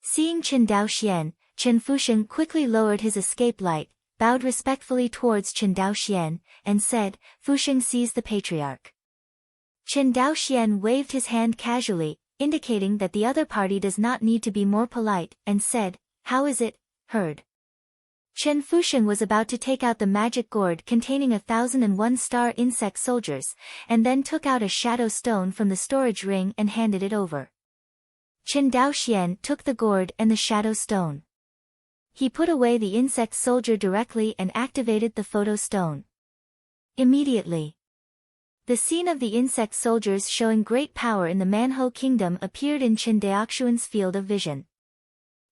Seeing Chen Daoxian, Chen Fusheng quickly lowered his escape light, bowed respectfully towards Chen Daoxian, and said, "Fusheng sees the patriarch." Chen Daoxian waved his hand casually, indicating that the other party does not need to be more polite, and said, "How is it, heard?" Chen Fusheng was about to take out the magic gourd containing 1001 star insect soldiers, and then took out a shadow stone from the storage ring and handed it over. Chen Daoxian took the gourd and the shadow stone. He put away the insect soldier directly and activated the photo stone. Immediately, the scene of the insect soldiers showing great power in the Manho kingdom appeared in Chen Daoxuan's field of vision.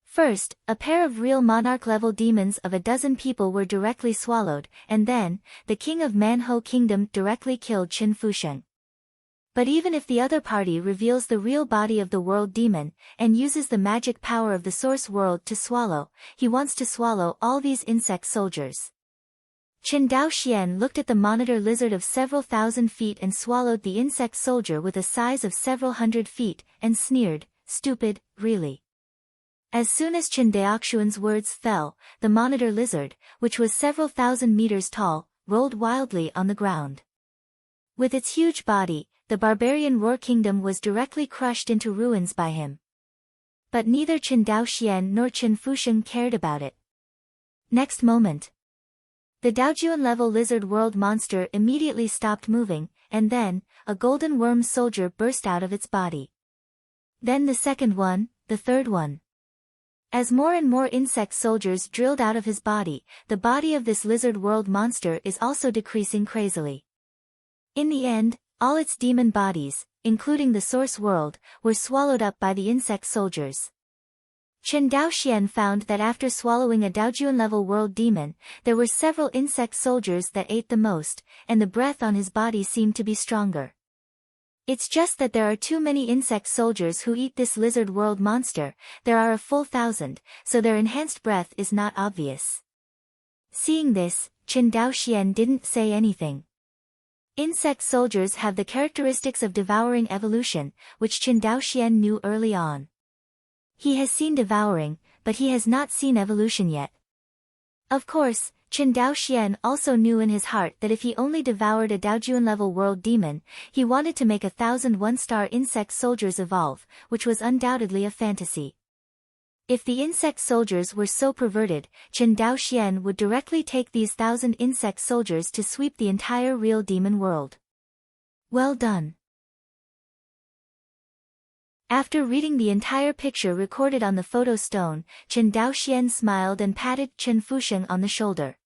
First, a pair of real monarch-level demons of a dozen people were directly swallowed, and then, the king of Manho kingdom directly killed Chen Fusheng. But even if the other party reveals the real body of the world demon, and uses the magic power of the source world to swallow, he wants to swallow all these insect soldiers. Chen Daoxian looked at the monitor lizard of several thousand feet and swallowed the insect soldier with a size of several hundred feet, and sneered, "Stupid, really." As soon as Chen Daoxuan's words fell, the monitor lizard, which was several thousand meters tall, rolled wildly on the ground. With its huge body, the barbarian Roar Kingdom was directly crushed into ruins by him. But neither Chen Daoxian nor Chen Fusheng cared about it. Next moment, the Daojuan-level lizard world monster immediately stopped moving, and then, a golden worm soldier burst out of its body. Then the second one, the third one. As more and more insect soldiers drilled out of his body, the body of this lizard world monster is also decreasing crazily. In the end, all its demon bodies, including the source world, were swallowed up by the insect soldiers. Chen Daoxian found that after swallowing a Daojuan-level world demon, there were several insect soldiers that ate the most, and the breath on his body seemed to be stronger. It's just that there are too many insect soldiers who eat this lizard world monster, there are a full 1,000, so their enhanced breath is not obvious. Seeing this, Chen Daoxian didn't say anything. Insect soldiers have the characteristics of devouring evolution, which Chen Daoxian knew early on. He has seen devouring, but he has not seen evolution yet. Of course, Chen Daoxian also knew in his heart that if he only devoured a Daojuan-level world demon, he wanted to make 1,001 star insect soldiers evolve, which was undoubtedly a fantasy. If the insect soldiers were so perverted, Chen Daoxian would directly take these 1,000 insect soldiers to sweep the entire real demon world. Well done. After reading the entire picture recorded on the photo stone, Chen Daoxian smiled and patted Chen Fusheng on the shoulder.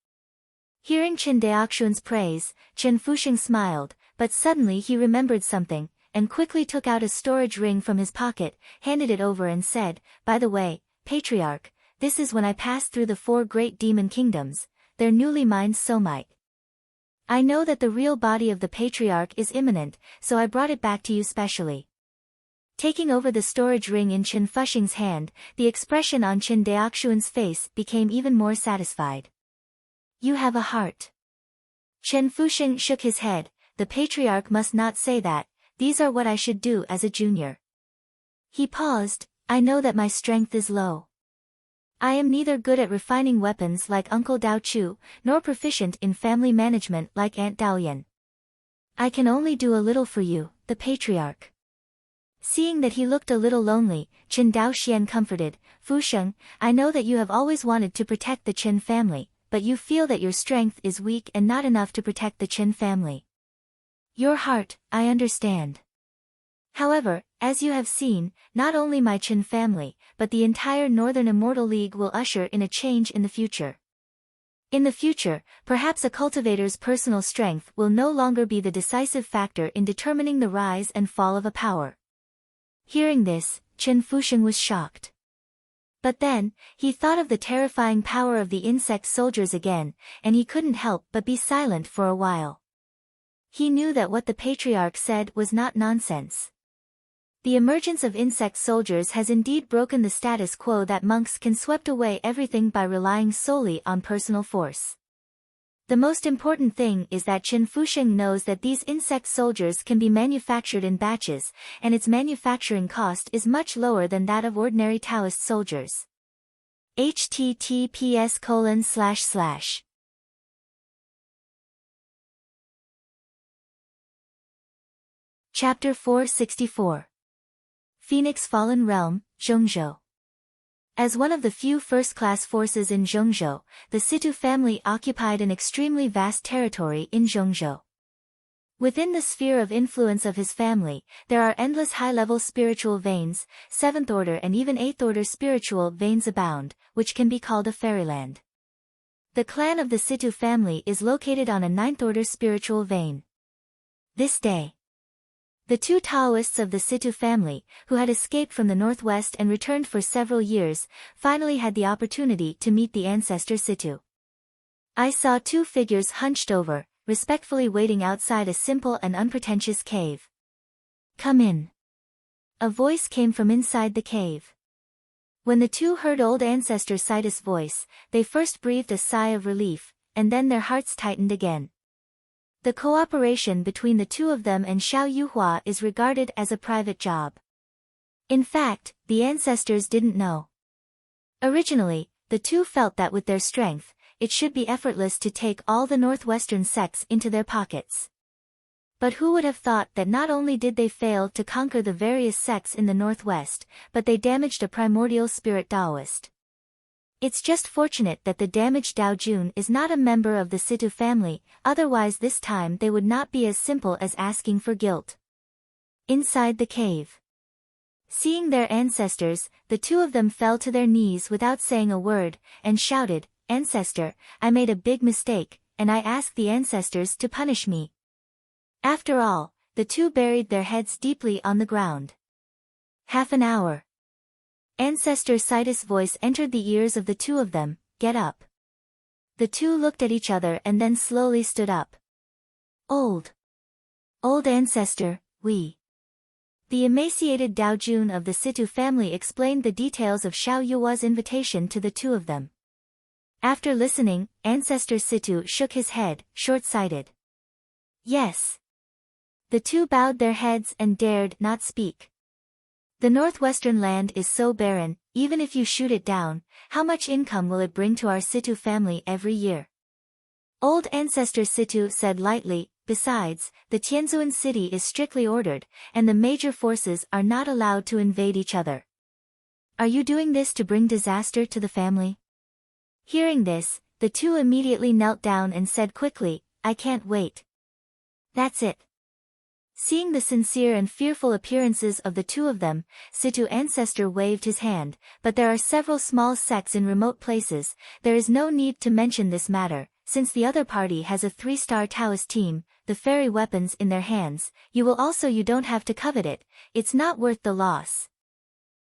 Hearing Chen Daoxuan's praise, Chen Fusheng smiled, but suddenly he remembered something, and quickly took out a storage ring from his pocket, handed it over and said, "By the way, Patriarch, this is when I passed through the 4 great demon kingdoms, their newly mined somite. I know that the real body of the Patriarch is imminent, so I brought it back to you specially." Taking over the storage ring in Chen Fusheng's hand, the expression on Chen Daoxuan's face became even more satisfied. "You have a heart." Chen Fusheng shook his head, "The Patriarch must not say that, these are what I should do as a junior." He paused, "I know that my strength is low. I am neither good at refining weapons like Uncle Dao Chu, nor proficient in family management like Aunt Daoyan. I can only do a little for you, the Patriarch." Seeing that he looked a little lonely, Chen Daoxian comforted, "Fusheng, I know that you have always wanted to protect the Chen family, but but you feel that your strength is weak and not enough to protect the Chen family. Your heart, I understand. However, as you have seen, not only my Chen family, but the entire Northern Immortal League will usher in a change in the future. In the future, perhaps a cultivator's personal strength will no longer be the decisive factor in determining the rise and fall of a power. Hearing this, Chen Fusheng was shocked. But then, he thought of the terrifying power of the insect soldiers again, and he couldn't help but be silent for a while. He knew that what the patriarch said was not nonsense. The emergence of insect soldiers has indeed broken the status quo that monks can sweep away everything by relying solely on personal force. The most important thing is that Chen Fusheng knows that these insect soldiers can be manufactured in batches, and its manufacturing cost is much lower than that of ordinary Taoist soldiers. https:// Chapter 464 Phoenix Fallen Realm, Zhongzhou. As one of the few first-class forces in Zhongzhou, the Situ family occupied an extremely vast territory in Zhongzhou. Within the sphere of influence of his family, there are endless high-level spiritual veins, 7th order and even 8th order spiritual veins abound, which can be called a fairyland. The clan of the Situ family is located on a 9th order spiritual vein. This day, the two Taoists of the Situ family, who had escaped from the northwest and returned for several years, finally had the opportunity to meet the ancestor Situ. I saw two figures hunched over, respectfully waiting outside a simple and unpretentious cave. Come in. A voice came from inside the cave. When the two heard old ancestor Situs' voice, they first breathed a sigh of relief, and then their hearts tightened again. The cooperation between the two of them and Xiao Yuhua is regarded as a private job. In fact, the ancestors didn't know. Originally, the two felt that with their strength, it should be effortless to take all the northwestern sects into their pockets. But who would have thought that not only did they fail to conquer the various sects in the northwest, but they damaged a primordial spirit Taoist. It's just fortunate that the damaged Dao Jun is not a member of the Situ family, otherwise this time they would not be as simple as asking for guilt. Inside the cave. Seeing their ancestors, the two of them fell to their knees without saying a word, and shouted, "Ancestor, I made a big mistake, and I ask the ancestors to punish me." After all, the two buried their heads deeply on the ground. Half an hour. Ancestor Situs' voice entered the ears of the two of them, "Get up." The two looked at each other and then slowly stood up. Old ancestor, we. The emaciated Dao Jun of the Situ family explained the details of Xiao Yuhua's invitation to the two of them. After listening, Ancestor Situ shook his head, short-sighted. Yes. The two bowed their heads and dared not speak. The northwestern land is so barren, even if you shoot it down, how much income will it bring to our Situ family every year? Old Ancestor Situ said lightly, besides, the Tianzuan city is strictly ordered, and the major forces are not allowed to invade each other. Are you doing this to bring disaster to the family? Hearing this, the two immediately knelt down and said quickly, I can't wait. That's it. Seeing the sincere and fearful appearances of the two of them, Situ Ancestor waved his hand, but there are several small sects in remote places, there is no need to mention this matter, since the other party has a 3-star Taoist team, the fairy weapons in their hands, you don't have to covet it, it's not worth the loss.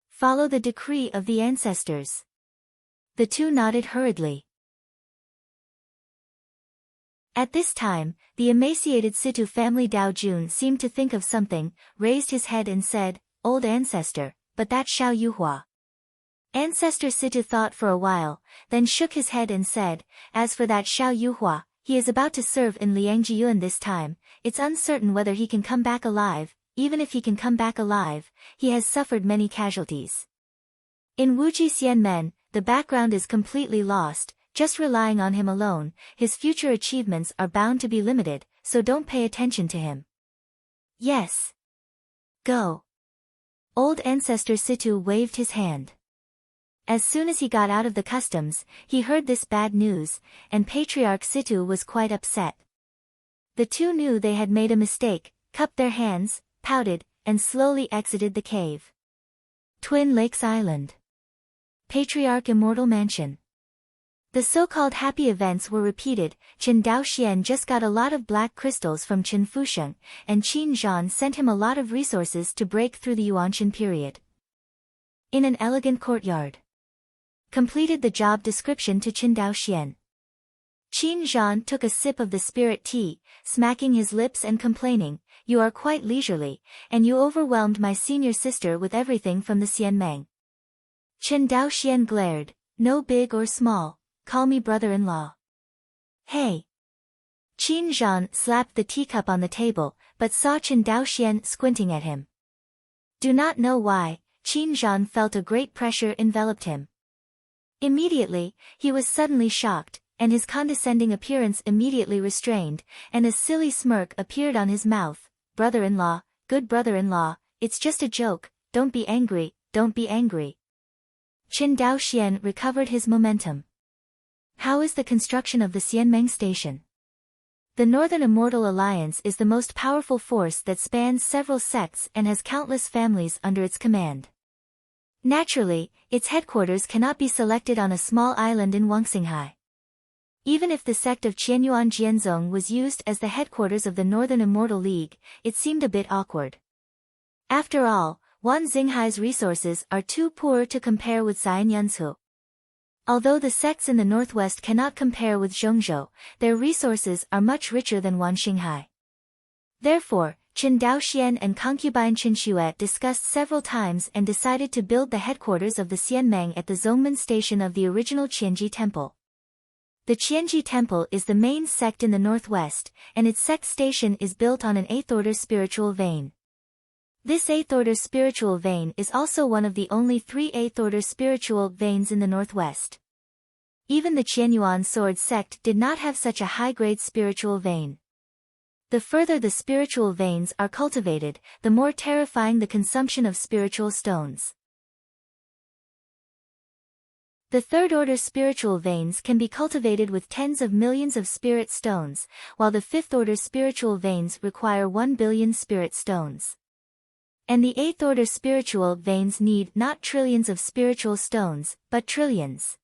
Follow the decree of the ancestors. The two nodded hurriedly. At this time, the emaciated Situ family Dao Jun seemed to think of something, raised his head and said, Old ancestor, but that's Xiao Yuhua. Ancestor Situ thought for a while, then shook his head and said, as for that Xiao Yuhua, he is about to serve in Liangjiyuan this time, it's uncertain whether he can come back alive, even if he can come back alive, he has suffered many casualties. In Wuji Xianmen, the background is completely lost, just relying on him alone, his future achievements are bound to be limited, so don't pay attention to him. Yes. Go. Old Ancestor Situ waved his hand. As soon as he got out of the customs, he heard this bad news, and Patriarch Situ was quite upset. The two knew they had made a mistake, cupped their hands, pouted, and slowly exited the cave. Twin Lakes Island. Patriarch Immortal Mansion. The so-called happy events were repeated. Qin Daoxian just got a lot of black crystals from Qin Fusheng, and Qin Zhan sent him a lot of resources to break through the Yuanqin period. In an elegant courtyard. Completed the job description to Qin Daoxian. Qin Zhan took a sip of the spirit tea, smacking his lips and complaining, "You are quite leisurely, and you overwhelmed my senior sister with everything from the Xianmeng." Qin Daoxian glared, "No big or small, call me brother-in-law." "Hey!" Qin Zhan slapped the teacup on the table, but saw Qin Daoxian squinting at him. Do not know why, Qin Zhan felt a great pressure enveloped him. Immediately, he was suddenly shocked, and his condescending appearance immediately restrained, and a silly smirk appeared on his mouth. "Brother-in-law, good brother-in-law, it's just a joke, don't be angry, don't be angry." Qin Daoxian recovered his momentum. How is the construction of the Xianmeng Station? The Northern Immortal Alliance is the most powerful force that spans several sects and has countless families under its command. Naturally, its headquarters cannot be selected on a small island in Wangxinghai. Even if the sect of Qianyuan Jianzong was used as the headquarters of the Northern Immortal League, it seemed a bit awkward. After all, Wan Xinghai's resources are too poor to compare with Xianyunzhu. Although the sects in the northwest cannot compare with Zhongzhou, their resources are much richer than Wan Xinghai. Therefore, Qin Daoxian and concubine Qin Xue discussed several times and decided to build the headquarters of the Xianmeng at the Zongmen station of the original Qianji Temple. The Qianji Temple is the main sect in the northwest, and its sect station is built on an 8th-order spiritual vein. This 8th-order spiritual vein is also one of the only 3 8th-order spiritual veins in the northwest. Even the Qianyuan sword sect did not have such a high-grade spiritual vein. The further the spiritual veins are cultivated, the more terrifying the consumption of spiritual stones. The third-order spiritual veins can be cultivated with tens of millions of spirit stones, while the fifth-order spiritual veins require 1 billion spirit stones. And the eighth-order spiritual veins need not trillions of spiritual stones, but trillions.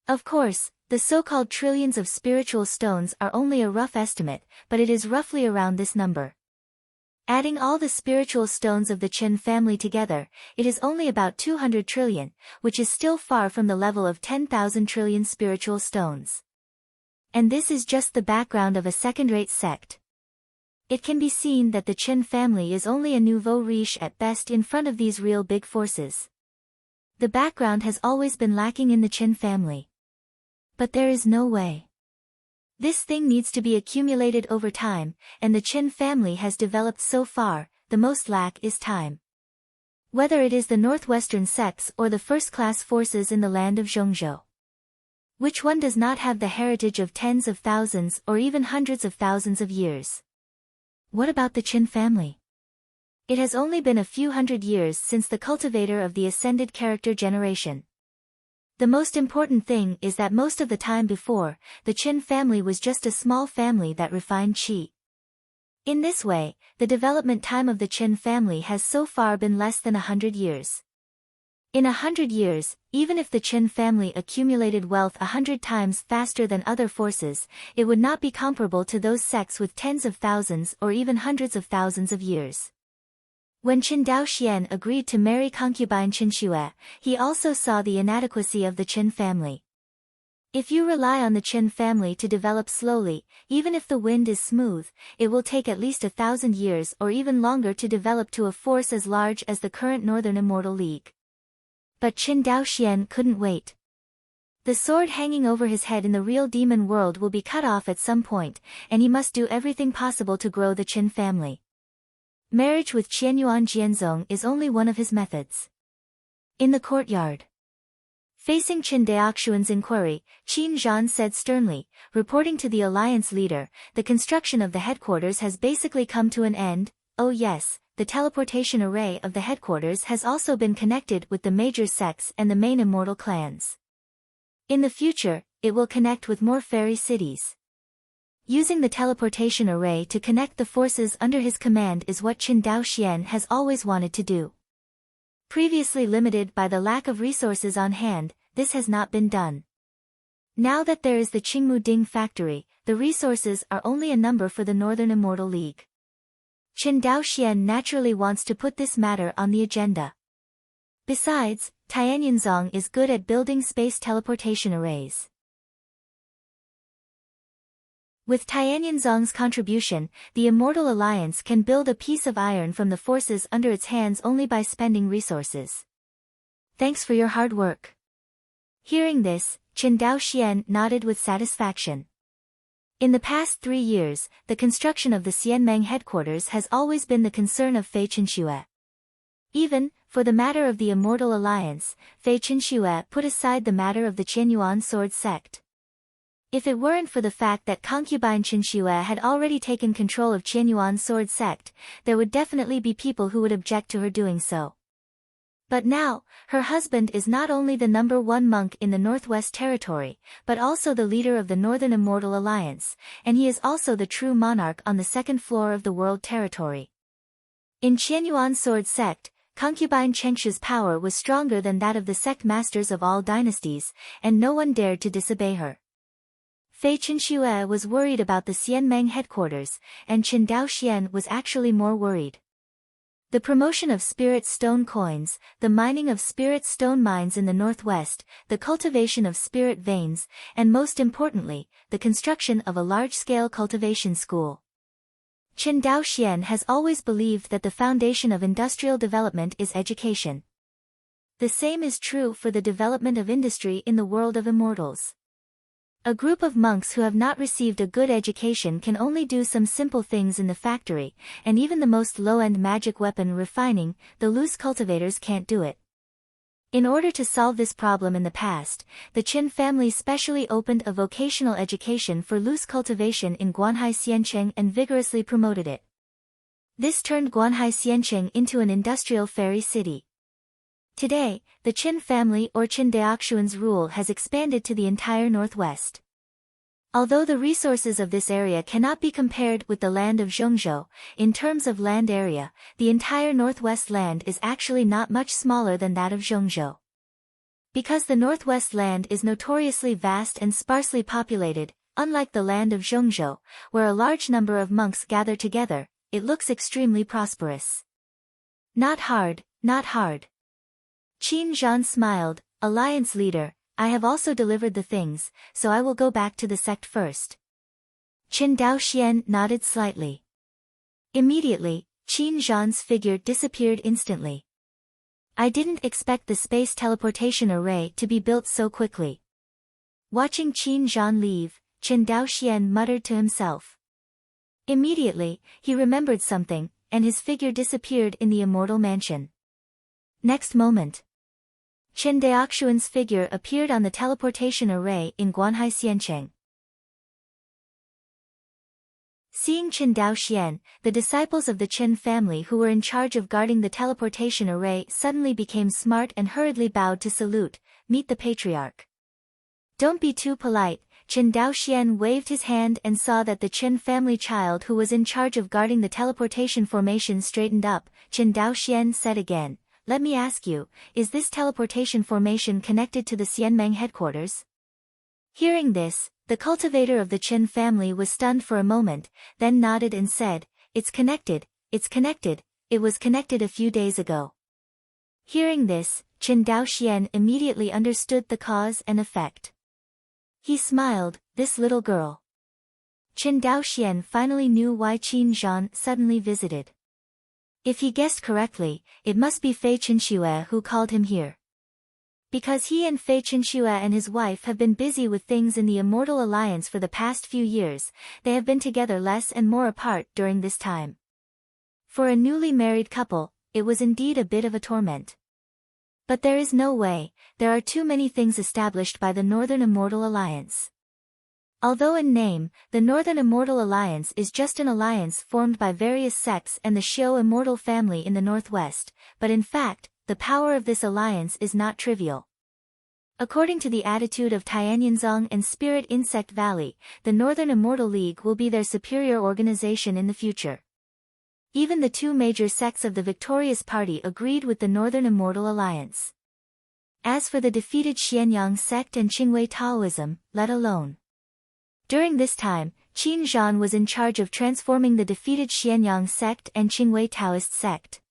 Of course, the so-called trillions of spiritual stones are only a rough estimate, but it is roughly around this number. Adding all the spiritual stones of the Qin family together, it is only about 200 trillion, which is still far from the level of 10,000 trillion spiritual stones. And this is just the background of a second-rate sect. It can be seen that the Qin family is only a nouveau riche at best in front of these real big forces. The background has always been lacking in the Qin family. But there is no way. This thing needs to be accumulated over time, and the Qin family has developed so far, the most lack is time. Whether it is the northwestern sects or the first-class forces in the land of Zhongzhou. Which one does not have the heritage of tens of thousands or even hundreds of thousands of years? What about the Qin family? It has only been a few hundred years since the cultivator of the ascended character generation. The most important thing is that most of the time before, the Qin family was just a small family that refined qi. In this way, the development time of the Qin family has so far been less than 100 years. In 100 years, even if the Qin family accumulated wealth 100 times faster than other forces, it would not be comparable to those sects with tens of thousands or even hundreds of thousands of years. When Qin Daoxian agreed to marry concubine Qin Xue, he also saw the inadequacy of the Qin family. If you rely on the Qin family to develop slowly, even if the wind is smooth, it will take at least 1,000 years or even longer to develop to a force as large as the current Northern Immortal League. But Qin Daoxian couldn't wait. The sword hanging over his head in the real demon world will be cut off at some point, and he must do everything possible to grow the Qin family. Marriage with Qianyuan Jianzong is only one of his methods. In the courtyard. Facing Qin Daoxuan's inquiry, Qin Zhan said sternly, reporting to the alliance leader, the construction of the headquarters has basically come to an end. Oh yes, the teleportation array of the headquarters has also been connected with the major sects and the main immortal clans. In the future, it will connect with more fairy cities. Using the teleportation array to connect the forces under his command is what Qin Daoxian has always wanted to do. Previously limited by the lack of resources on hand, this has not been done. Now that there is the Qingmu Ding factory, the resources are only a number for the Northern Immortal League. Qin Daoxian naturally wants to put this matter on the agenda. Besides, Tianyanzong is good at building space teleportation arrays. With Tianyanzong's contribution, the Immortal Alliance can build a piece of iron from the forces under its hands only by spending resources. Thanks for your hard work. Hearing this, Qin Daoxian nodded with satisfaction. In the past 3 years, the construction of the Xianmeng headquarters has always been the concern of Fei Qinxue. Even, for the matter of the Immortal Alliance, Fei Qinxue put aside the matter of the Qianyuan sword sect. If it weren't for the fact that concubine Qinxue had already taken control of Qianyuan sword sect, there would definitely be people who would object to her doing so. But now, her husband is not only the #1 monk in the Northwest Territory, but also the leader of the Northern Immortal Alliance, and he is also the true monarch on the second floor of the World Territory. In Qianyuan sword sect, concubine Chengshu's power was stronger than that of the sect masters of all dynasties, and no one dared to disobey her. Fei Qinxue was worried about the Xianmeng headquarters, and Qin Daoxian was actually more worried. The promotion of spirit stone coins, the mining of spirit stone mines in the northwest, the cultivation of spirit veins, and most importantly, the construction of a large-scale cultivation school. Qin Daoxian has always believed that the foundation of industrial development is education. The same is true for the development of industry in the world of immortals. A group of monks who have not received a good education can only do some simple things in the factory, and even the most low-end magic weapon refining, the loose cultivators can't do it. In order to solve this problem in the past, the Qin family specially opened a vocational education for loose cultivation in Guanhai Xiancheng and vigorously promoted it. This turned Guanhai Xiancheng into an industrial fairy city. Today, the Qin family or Qin Daoxuan's rule has expanded to the entire northwest. Although the resources of this area cannot be compared with the land of Zhongzhou, in terms of land area, the entire northwest land is actually not much smaller than that of Zhongzhou. Because the northwest land is notoriously vast and sparsely populated, unlike the land of Zhongzhou, where a large number of monks gather together, it looks extremely prosperous. Not hard, not hard. Qin Zhan smiled, alliance leader, I have also delivered the things, so I will go back to the sect first. Qin Daoxian nodded slightly. Immediately, Qin Zhan's figure disappeared instantly. I didn't expect the space teleportation array to be built so quickly. Watching Qin Zhan leave, Qin Daoxian muttered to himself. Immediately, he remembered something, and his figure disappeared in the immortal mansion. Next moment, Qin Daoxuan's figure appeared on the teleportation array in Guanhai Xiancheng. Seeing Qin Daoxian, the disciples of the Qin family who were in charge of guarding the teleportation array suddenly became smart and hurriedly bowed to salute, meet the patriarch. Don't be too polite, Qin Daoxian waved his hand and saw that the Qin family child who was in charge of guarding the teleportation formation straightened up. Qin Daoxian said again, let me ask you, is this teleportation formation connected to the Xianmeng headquarters? Hearing this, the cultivator of the Qin family was stunned for a moment, then nodded and said, it's connected, it was connected a few days ago. Hearing this, Qin Daoxian immediately understood the cause and effect. He smiled, this little girl. Qin Daoxian finally knew why Qin Zhan suddenly visited. If he guessed correctly, it must be Fei Qinxue who called him here. Because he and Fei Qinxue and his wife have been busy with things in the Immortal Alliance for the past few years, they have been together less and more apart during this time. For a newly married couple, it was indeed a bit of a torment. But there is no way, there are too many things established by the Northern Immortal Alliance. Although in name, the Northern Immortal Alliance is just an alliance formed by various sects and the Xiao immortal family in the northwest, but in fact, the power of this alliance is not trivial. According to the attitude of Tianyanzong and Spirit Insect Valley, the Northern Immortal League will be their superior organization in the future. Even the two major sects of the victorious party agreed with the Northern Immortal Alliance. As for the defeated Xianyang sect and Qingwei Taoism, let alone. During this time, Qin Zhan was in charge of transforming the defeated Xianyang sect and Qingwei Taoist sect.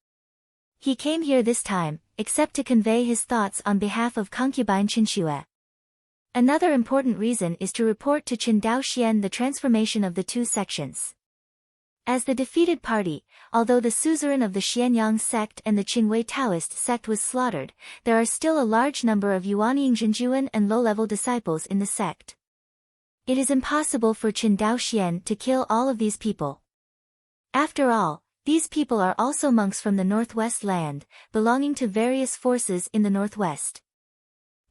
He came here this time, except to convey his thoughts on behalf of concubine Qinxue. Another important reason is to report to Qin Daoxian the transformation of the two sections. As the defeated party, although the suzerain of the Xianyang sect and the Qingwei Taoist sect was slaughtered, there are still a large number of Yuanying Zhenjuan and low-level disciples in the sect. It is impossible for Qin Daoxian to kill all of these people. After all, these people are also monks from the northwest land, belonging to various forces in the northwest.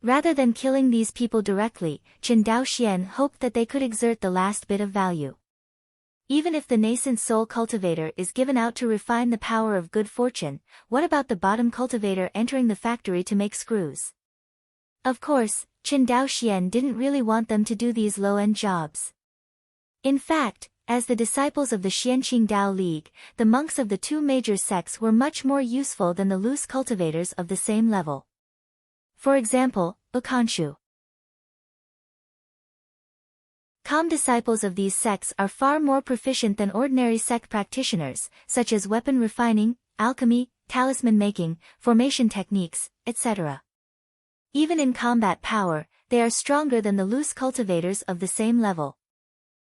Rather than killing these people directly, Qin Daoxian hoped that they could exert the last bit of value. Even if the nascent soul cultivator is given out to refine the power of good fortune, what about the bottom cultivator entering the factory to make screws? Of course, Qin Daoxian didn't really want them to do these low-end jobs. In fact, as the disciples of the Xianqing Dao League, the monks of the two major sects were much more useful than the loose cultivators of the same level. For example, Bukanshu. Calm disciples of these sects are far more proficient than ordinary sect practitioners, such as weapon refining, alchemy, talisman making, formation techniques, etc. Even in combat power, they are stronger than the loose cultivators of the same level.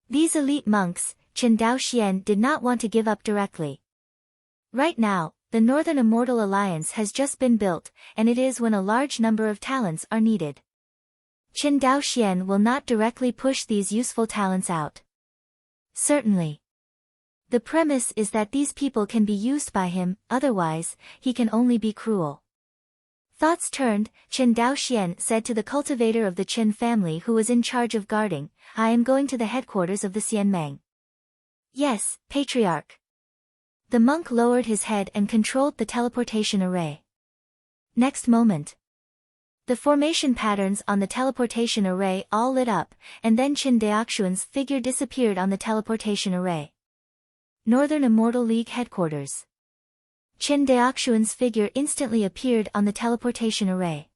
These elite monks, Qin Daoxian did not want to give up directly. Right now, the Northern Immortal Alliance has just been built, and it is when a large number of talents are needed. Qin Daoxian will not directly push these useful talents out. Certainly. The premise is that these people can be used by him, otherwise, he can only be cruel. Thoughts turned, Qin Daoxian said to the cultivator of the Qin family who was in charge of guarding, I am going to the headquarters of the Xianmeng. Yes, Patriarch. The monk lowered his head and controlled the teleportation array. Next moment. The formation patterns on the teleportation array all lit up, and then Qin Daoxian's figure disappeared on the teleportation array. Northern Immortal League headquarters. Qin Daoxian's figure instantly appeared on the teleportation array.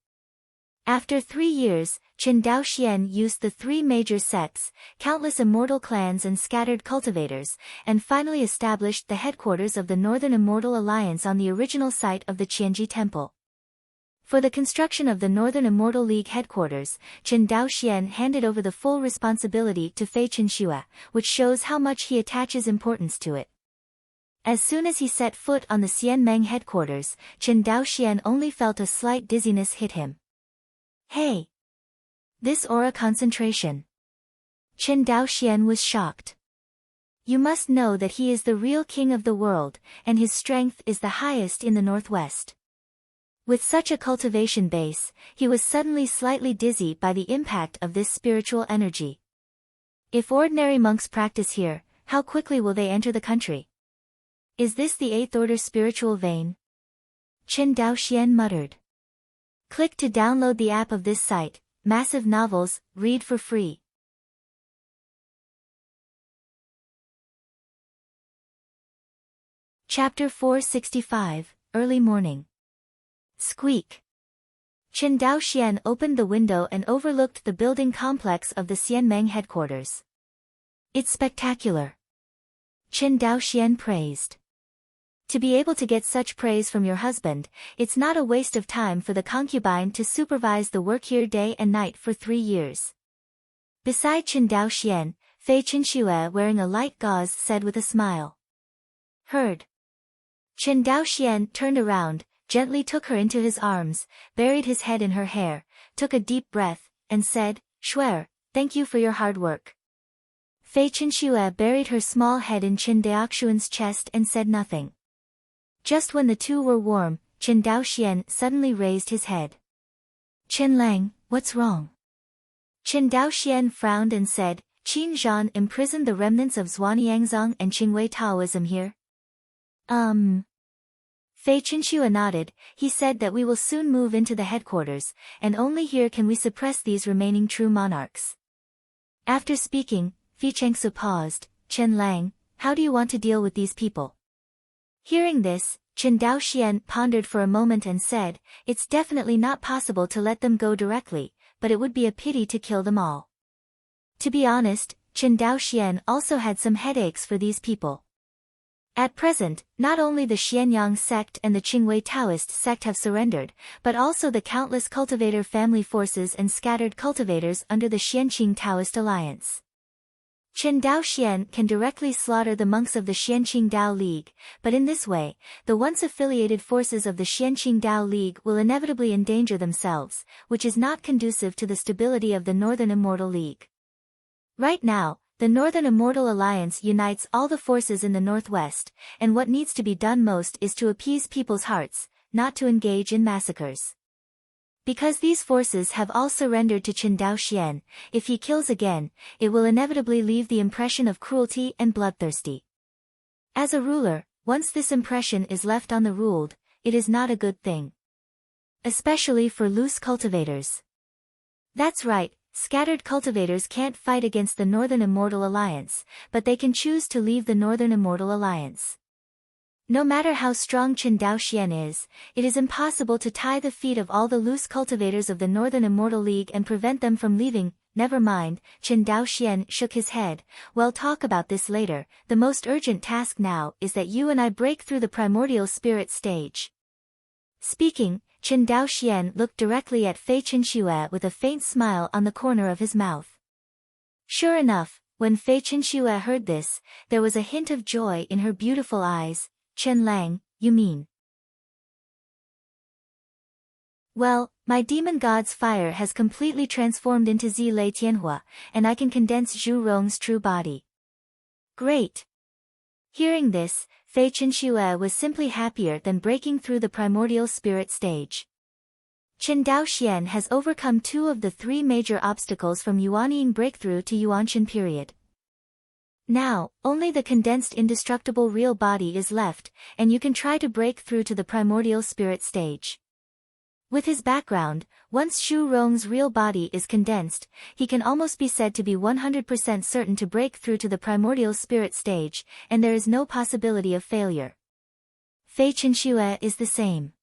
After 3 years, Qin Daoxian used the 3 major sects, countless immortal clans and scattered cultivators, and finally established the headquarters of the Northern Immortal Alliance on the original site of the Qianji Temple. For the construction of the Northern Immortal League headquarters, Qin Daoxian handed over the full responsibility to Fei Qinxue, which shows how much he attaches importance to it. As soon as he set foot on the Xianmeng headquarters, Qin Daoxian only felt a slight dizziness hit him. Hey! This aura concentration. Qin Daoxian was shocked. You must know that he is the real king of the world, and his strength is the highest in the northwest. With such a cultivation base, he was suddenly slightly dizzy by the impact of this spiritual energy. If ordinary monks practice here, how quickly will they enter the country? Is this the 8th order spiritual vein? Qin Daoxian muttered. Click to download the app of this site, Massive Novels, read for free. Chapter 465, Early Morning. Squeak. Qin Daoxian opened the window and overlooked the building complex of the Xianmeng headquarters. It's spectacular. Qin Daoxian praised. To be able to get such praise from your husband, it's not a waste of time for the concubine to supervise the work here day and night for 3 years. Beside Qin Daoxian, Fei Qinxue wearing a light gauze said with a smile. Heard. Qin Daoxian turned around, gently took her into his arms, buried his head in her hair, took a deep breath, and said, Shuer, thank you for your hard work. Fei Qinxue buried her small head in Qin Daoxian's chest and said nothing. Just when the two were warm, Qin Daoxian suddenly raised his head. Qin Lang, what's wrong? Qin Daoxian frowned and said, Qin Zhan imprisoned the remnants of Zhuanyangzong and Qingwei Taoism here? Fei Chenxue nodded. He said that we will soon move into the headquarters, and only here can we suppress these remaining true monarchs. After speaking, Fei Chengsu paused. Chen Lang, how do you want to deal with these people? Hearing this, Chen Daoxian pondered for a moment and said, it's definitely not possible to let them go directly, but it would be a pity to kill them all. To be honest, Chen Daoxian also had some headaches for these people. At present, not only the Xianyang sect and the Qingwei Taoist sect have surrendered, but also the countless cultivator family forces and scattered cultivators under the Xianqing Taoist alliance. Chen Daoxian can directly slaughter the monks of the Xianqing Dao League, but in this way, the once affiliated forces of the Xianqing Dao League will inevitably endanger themselves, which is not conducive to the stability of the Northern Immortal League. Right now, the Northern Immortal Alliance unites all the forces in the northwest, and what needs to be done most is to appease people's hearts, not to engage in massacres. Because these forces have all surrendered to Chen Daoxian, if he kills again, it will inevitably leave the impression of cruelty and bloodthirsty. As a ruler, once this impression is left on the ruled, it is not a good thing. Especially for loose cultivators. That's right. Scattered cultivators can't fight against the Northern Immortal Alliance, but they can choose to leave the Northern Immortal Alliance. No matter how strong Chen Daoxian is, it is impossible to tie the feet of all the loose cultivators of the Northern Immortal League and prevent them from leaving. Never mind, Chen Daoxian shook his head. We'll talk about this later. The most urgent task now is that you and I break through the primordial spirit stage. Speaking, Chen Daoxian looked directly at Fei Chenxue with a faint smile on the corner of his mouth. Sure enough, when Fei Chenxue heard this, there was a hint of joy in her beautiful eyes. Chen Lang, you mean? Well, my demon god's fire has completely transformed into Zi Lei Tianhua, and I can condense Zhu Rong's true body. Great! Hearing this, Fei Chenxue was simply happier than breaking through the primordial spirit stage. Chen Daoxian has overcome 2 of the 3 major obstacles from Yuanying breakthrough to Yuanqian period. Now, only the condensed indestructible real body is left, and you can try to break through to the primordial spirit stage. With his background, once Zhu Rong's real body is condensed, he can almost be said to be 100% certain to break through to the primordial spirit stage, and there is no possibility of failure. Fei Chenxue is the same.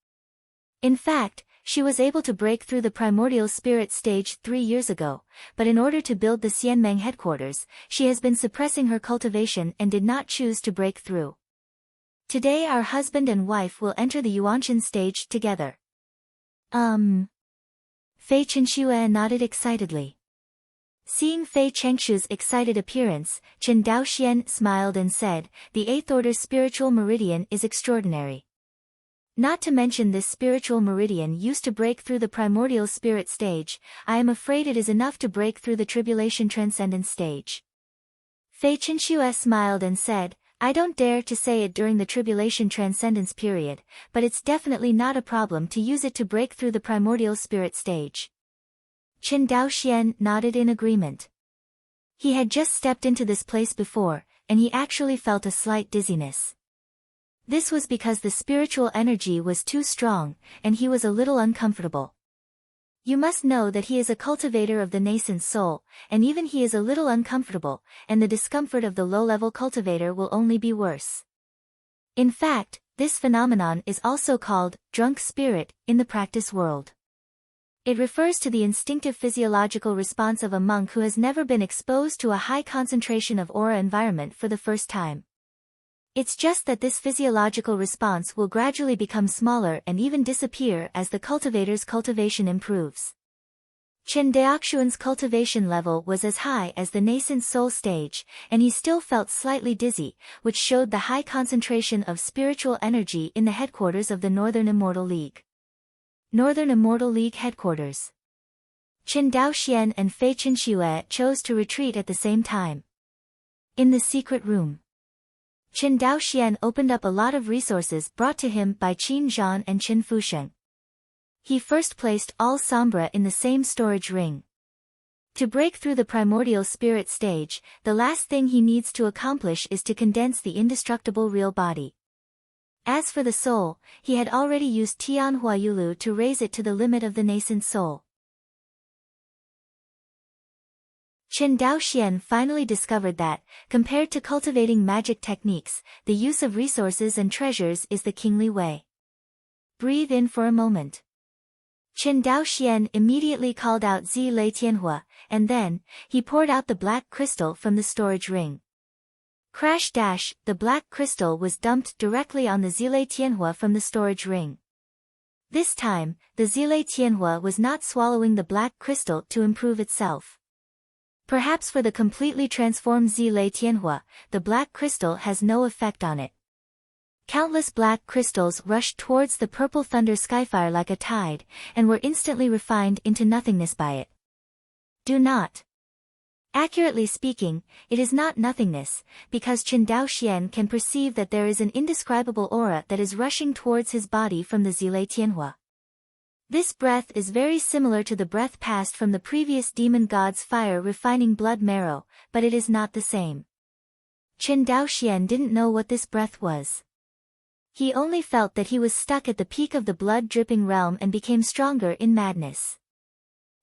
In fact, she was able to break through the primordial spirit stage 3 years ago, but in order to build the Xianmeng headquarters, she has been suppressing her cultivation and did not choose to break through. Today our husband and wife will enter the Yuanqian stage together. Fei Chenxue nodded excitedly. Seeing Fei Chengshu's excited appearance, Chen Daoxian smiled and said, the 8th order spiritual meridian is extraordinary. Not to mention this spiritual meridian used to break through the primordial spirit stage, I am afraid it is enough to break through the tribulation transcendence stage. Fei Chenxue smiled and said, I don't dare to say it during the tribulation transcendence period, but it's definitely not a problem to use it to break through the primordial spirit stage. Chen Daoxian nodded in agreement. He had just stepped into this place before, and he actually felt a slight dizziness. This was because the spiritual energy was too strong, and he was a little uncomfortable. You must know that he is a cultivator of the nascent soul, and even he is a little uncomfortable, and the discomfort of the low-level cultivator will only be worse. In fact, this phenomenon is also called drunk spirit in the practice world. It refers to the instinctive physiological response of a monk who has never been exposed to a high concentration of aura environment for the first time. It's just that this physiological response will gradually become smaller and even disappear as the cultivator's cultivation improves. Chen Daoxian's cultivation level was as high as the nascent soul stage, and he still felt slightly dizzy, which showed the high concentration of spiritual energy in the headquarters of the Northern Immortal League. Northern Immortal League headquarters. Chen Daoxian and Fei Chenxue chose to retreat at the same time. In the secret room, Chen Daoxian opened up a lot of resources brought to him by Qin Zhan and Chen Fusheng. He first placed all Sombra in the same storage ring. To break through the primordial spirit stage, the last thing he needs to accomplish is to condense the indestructible real body. As for the soul, he had already used Tianhua Yulu to raise it to the limit of the nascent soul. Chen Daoxian finally discovered that, compared to cultivating magic techniques, the use of resources and treasures is the kingly way. Breathe in for a moment. Chen Daoxian immediately called out Zi Lei Tianhua, and then, he poured out the black crystal from the storage ring. Crash dash, the black crystal was dumped directly on the Zile Tianhua from the storage ring. This time, the Zile Tianhua was not swallowing the black crystal to improve itself. Perhaps for the completely transformed Zile Tianhua, the black crystal has no effect on it. Countless black crystals rushed towards the purple thunder skyfire like a tide, and were instantly refined into nothingness by it. Do not. Accurately speaking, it is not nothingness, because Chen Daoxian can perceive that there is an indescribable aura that is rushing towards his body from the Zile Tianhua. This breath is very similar to the breath passed from the previous demon god's fire refining blood marrow, but it is not the same. Chen Daoxian didn't know what this breath was. He only felt that he was stuck at the peak of the blood-dripping realm and became stronger in madness.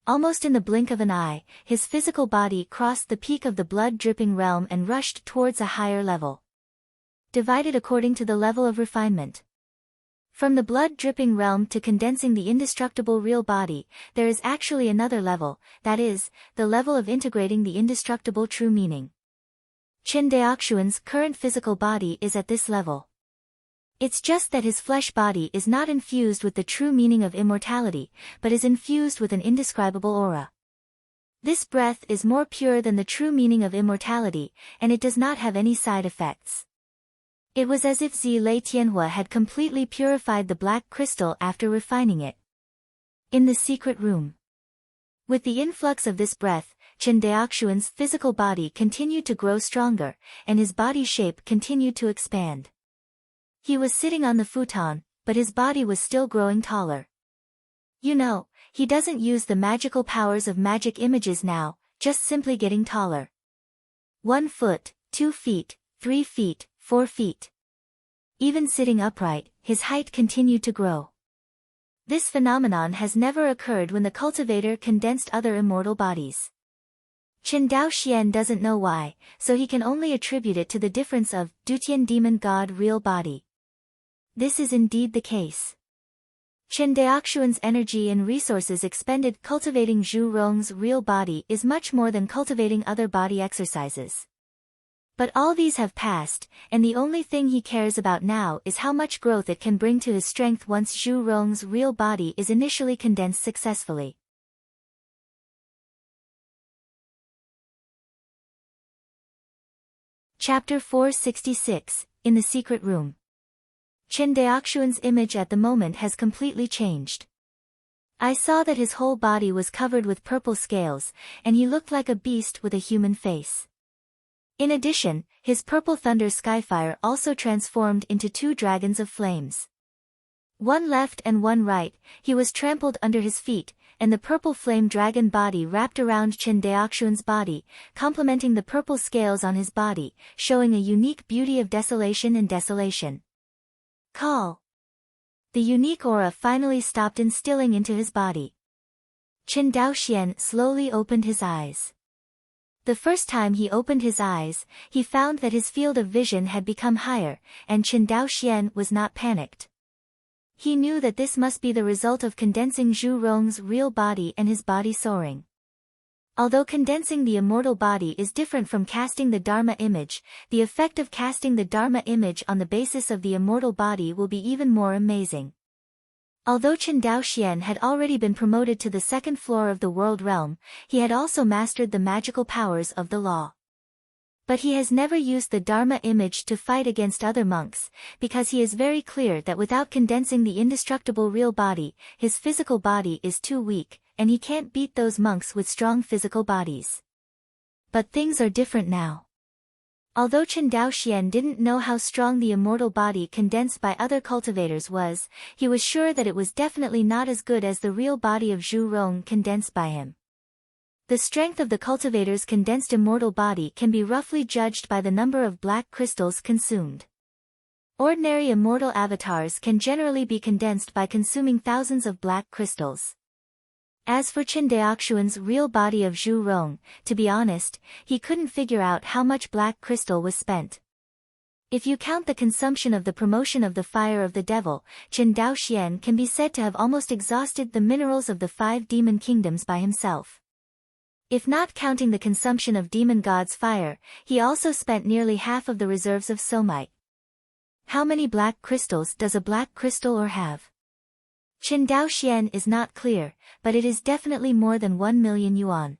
Almost in the blink of an eye, his physical body crossed the peak of the blood-dripping realm and rushed towards a higher level. Divided according to the level of refinement. From the blood-dripping realm to condensing the indestructible real body, there is actually another level, that is, the level of integrating the indestructible true meaning. Chen Daoxuan's current physical body is at this level. It's just that his flesh body is not infused with the true meaning of immortality, but is infused with an indescribable aura. This breath is more pure than the true meaning of immortality, and it does not have any side effects. It was as if Zi Lei Tianhua had completely purified the black crystal after refining it. In the secret room. With the influx of this breath, Chen Daoxuan's physical body continued to grow stronger, and his body shape continued to expand. He was sitting on the futon, but his body was still growing taller. You know, he doesn't use the magical powers of magic images now, just simply getting taller. 1 foot, 2 feet, 3 feet, 4 feet. Even sitting upright, his height continued to grow. This phenomenon has never occurred when the cultivator condensed other immortal bodies. Chen Daoxian doesn't know why, so he can only attribute it to the difference of Dutian demon god real body. This is indeed the case. Chen Daoxuan's energy and resources expended cultivating Zhu Rong's real body is much more than cultivating other body exercises. But all these have passed, and the only thing he cares about now is how much growth it can bring to his strength once Zhu Rong's real body is initially condensed successfully. Chapter 466, In the Secret Room. Chen Daoxuan's image at the moment has completely changed. I saw that his whole body was covered with purple scales, and he looked like a beast with a human face. In addition, his purple thunder skyfire also transformed into 2 dragons of flames. One left and one right, he was trampled under his feet, and the purple flame dragon body wrapped around Chen Daoxuan's body, complementing the purple scales on his body, showing a unique beauty of desolation and desolation. Call. The unique aura finally stopped instilling into his body. Chen Daoxian slowly opened his eyes. The first time he opened his eyes, he found that his field of vision had become higher, and Chen Daoxian was not panicked. He knew that this must be the result of condensing Zhu Rong's real body and his body soaring. Although condensing the immortal body is different from casting the Dharma image, the effect of casting the Dharma image on the basis of the immortal body will be even more amazing. Although Chen Daoxian had already been promoted to the 2nd floor of the world realm, he had also mastered the magical powers of the law. But he has never used the Dharma image to fight against other monks, because he is very clear that without condensing the indestructible real body, his physical body is too weak, and he can't beat those monks with strong physical bodies. But things are different now. Although Chen Daoxian didn't know how strong the immortal body condensed by other cultivators was, he was sure that it was definitely not as good as the real body of Zhu Rong condensed by him. The strength of the cultivator's condensed immortal body can be roughly judged by the number of black crystals consumed. Ordinary immortal avatars can generally be condensed by consuming thousands of black crystals. As for Qin Daoxuan's real body of Zhu Rong, to be honest, he couldn't figure out how much black crystal was spent. If you count the consumption of the promotion of the fire of the devil, Qin Daoxian can be said to have almost exhausted the minerals of the 5 demon kingdoms by himself. If not counting the consumption of demon god's fire, he also spent nearly half of the reserves of somite. How many black crystals does a black crystal ore have? Qin Daoxian is not clear, but it is definitely more than 1 million yuan.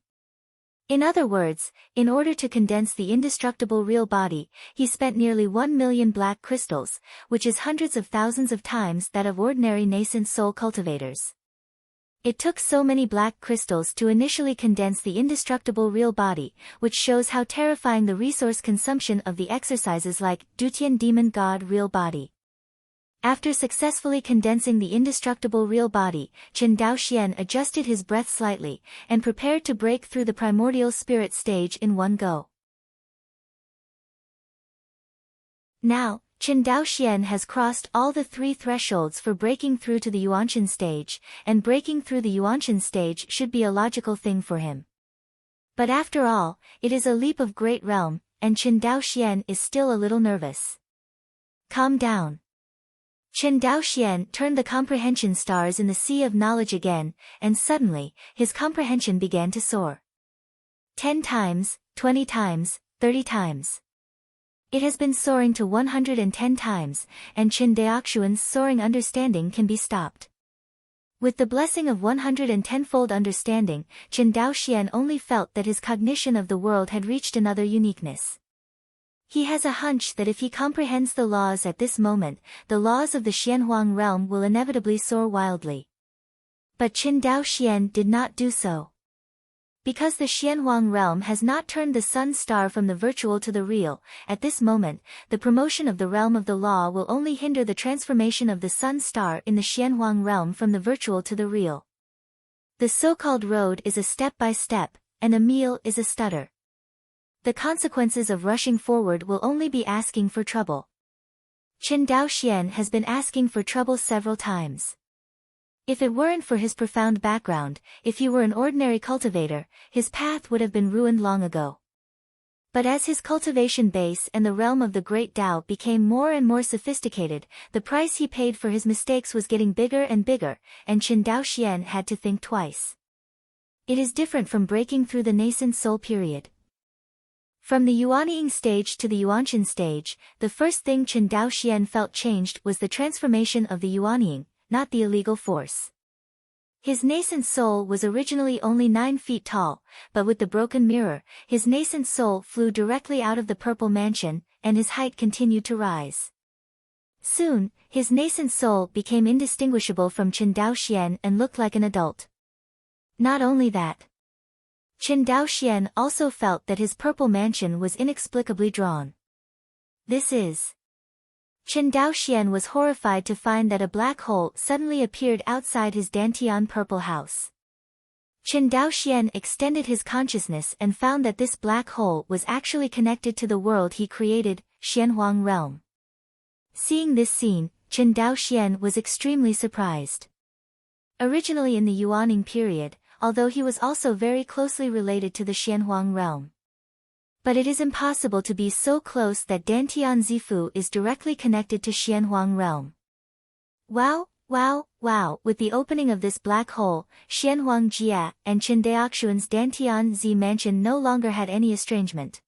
In other words, in order to condense the indestructible real body, he spent nearly 1 million black crystals, which is hundreds of thousands of times that of ordinary nascent soul cultivators. It took so many black crystals to initially condense the indestructible real body, which shows how terrifying the resource consumption of the exercises like Dutian Demon God Real Body. After successfully condensing the indestructible real body, Qin Daoxian adjusted his breath slightly, and prepared to break through the primordial spirit stage in one go. Now, Qin Daoxian has crossed all the 3 thresholds for breaking through to the Yuanqian stage, and breaking through the Yuanqian stage should be a logical thing for him. But after all, it is a leap of great realm, and Qin Daoxian is still a little nervous. Calm down. Qin Daoxian turned the comprehension stars in the sea of knowledge again, and suddenly, his comprehension began to soar. 10 times, 20 times, 30 times. It has been soaring to 110 times, and Qin Daoxuan's soaring understanding can be stopped. With the blessing of 110-fold understanding, Qin Daoxian only felt that his cognition of the world had reached another uniqueness. He has a hunch that if he comprehends the laws at this moment, the laws of the Xianhuang realm will inevitably soar wildly. But Qin Daoxian did not do so. Because the Xianhuang realm has not turned the sun star from the virtual to the real, at this moment, the promotion of the realm of the law will only hinder the transformation of the sun star in the Xianhuang realm from the virtual to the real. The so-called road is a step-by-step, and a meal is a stutter. The consequences of rushing forward will only be asking for trouble. Qin Daoxian has been asking for trouble several times. If it weren't for his profound background, if he were an ordinary cultivator, his path would have been ruined long ago. But as his cultivation base and the realm of the great Tao became more and more sophisticated, the price he paid for his mistakes was getting bigger and bigger, and Qin Daoxian had to think twice. It is different from breaking through the nascent soul period. From the Yuanying stage to the Yuanqian stage, the first thing Qin Daoxian felt changed was the transformation of the Yuanying, not the illegal force. His nascent soul was originally only 9 feet tall, but with the broken mirror, his nascent soul flew directly out of the purple mansion, and his height continued to rise. Soon, his nascent soul became indistinguishable from Qin Daoxian and looked like an adult. Not only that, Qin Daoxian also felt that his purple mansion was inexplicably drawn. Qin Daoxian was horrified to find that a black hole suddenly appeared outside his Dantian purple house. Qin Daoxian extended his consciousness and found that this black hole was actually connected to the world he created, Xianhuang realm. Seeing this scene, Qin Daoxian was extremely surprised. Originally in the Yuanying period, although he was also very closely related to the Xianhuang realm. But it is impossible to be so close that Dantian Zifu is directly connected to Xianhuang realm. Wow, wow, wow! With the opening of this black hole, Xianhuang Jia and Qin Daoxuan's Dantian Zi mansion no longer had any estrangement.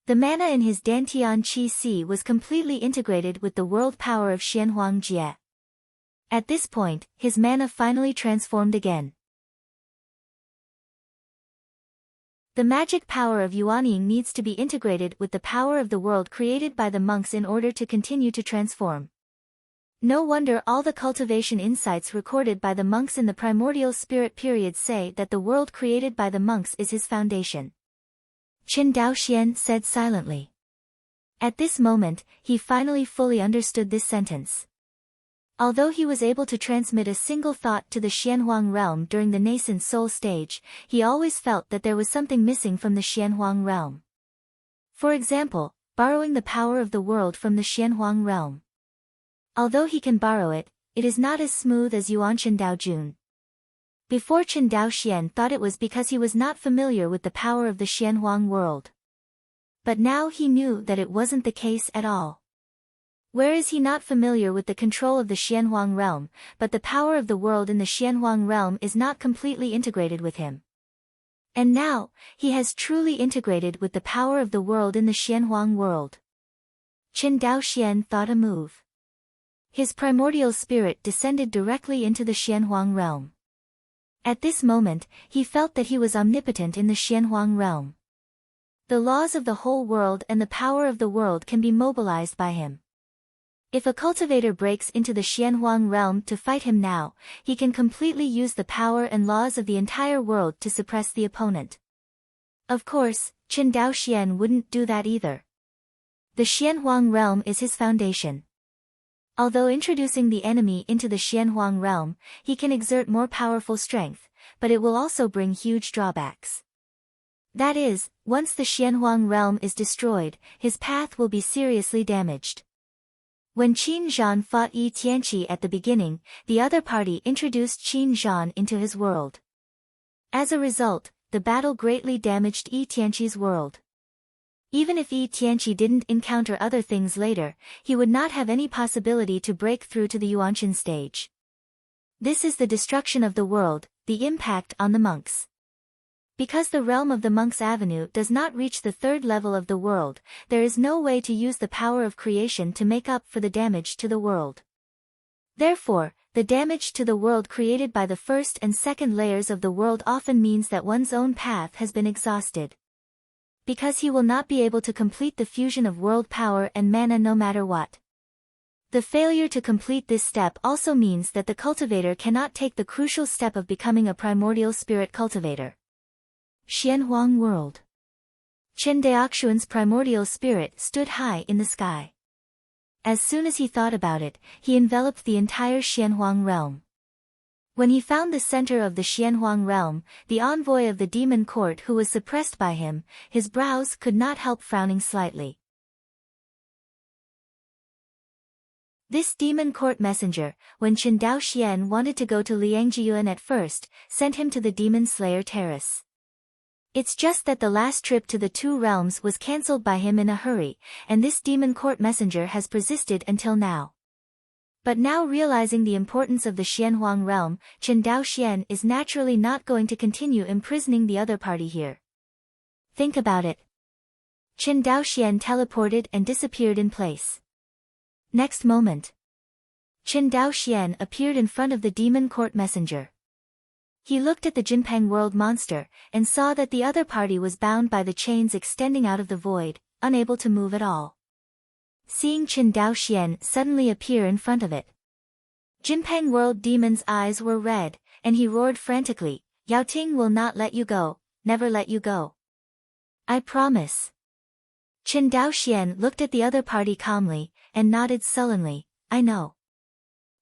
The mana in his Dantian Qi Si was completely integrated with the world power of Xianhuang Jia. At this point, his mana finally transformed again. The magic power of Yuanying needs to be integrated with the power of the world created by the monks in order to continue to transform. No wonder all the cultivation insights recorded by the monks in the primordial spirit period say that the world created by the monks is his foundation. Qin Daoxian said silently. At this moment, he finally fully understood this sentence. Although he was able to transmit a single thought to the Xianhuang realm during the nascent soul stage, he always felt that there was something missing from the Xianhuang realm. For example, borrowing the power of the world from the Xianhuang realm. Although he can borrow it, it is not as smooth as Yuan Chen Daojun. Before Chen Daoxian thought it was because he was not familiar with the power of the Xianhuang world. But now he knew that it wasn't the case at all. Whereas he not familiar with the control of the Xianhuang realm, but the power of the world in the Xianhuang realm is not completely integrated with him. And now, he has truly integrated with the power of the world in the Xianhuang world. Chen Daoxian thought a move. His primordial spirit descended directly into the Xianhuang realm. At this moment, he felt that he was omnipotent in the Xianhuang realm. The laws of the whole world and the power of the world can be mobilized by him. If a cultivator breaks into the Xianhuang realm to fight him now, he can completely use the power and laws of the entire world to suppress the opponent. Of course, Chen Daoxian wouldn't do that either. The Xianhuang realm is his foundation. Although introducing the enemy into the Xianhuang realm, he can exert more powerful strength, but it will also bring huge drawbacks. That is, once the Xianhuang realm is destroyed, his path will be seriously damaged. When Qin Zhan fought Yi Tianqi at the beginning, the other party introduced Qin Zhan into his world. As a result, the battle greatly damaged Yi Tianqi's world. Even if Yi Tianqi didn't encounter other things later, he would not have any possibility to break through to the Yuanqian stage. This is the destruction of the world, the impact on the monks. Because the realm of the Monk's Avenue does not reach the third level of the world, there is no way to use the power of creation to make up for the damage to the world. Therefore, the damage to the world created by the first and second layers of the world often means that one's own path has been exhausted. Because he will not be able to complete the fusion of world power and mana no matter what. The failure to complete this step also means that the cultivator cannot take the crucial step of becoming a primordial spirit cultivator. Xianhuang world. Chen Daoxuan's primordial spirit stood high in the sky. As soon as he thought about it, he enveloped the entire Xianhuang realm. When he found the center of the Xianhuang realm, the envoy of the demon court who was suppressed by him, his brows could not help frowning slightly. This demon court messenger, when Chen Daoxian wanted to go to Liangjiyuan at first, sent him to the demon slayer terrace. It's just that the last trip to the two realms was cancelled by him in a hurry, and this demon court messenger has persisted until now. But now realizing the importance of the Xianhuang realm, Chen Daoxian is naturally not going to continue imprisoning the other party here. Think about it. Chen Daoxian teleported and disappeared in place. Next moment, Chen Daoxian appeared in front of the demon court messenger. He looked at the Jinpeng world monster, and saw that the other party was bound by the chains extending out of the void, unable to move at all. Seeing Chen Daoxian suddenly appear in front of it, Jinpeng world demon's eyes were red, and he roared frantically, "Yao Ting will not let you go, never let you go. I promise." Chen Daoxian looked at the other party calmly, and nodded sullenly, "I know."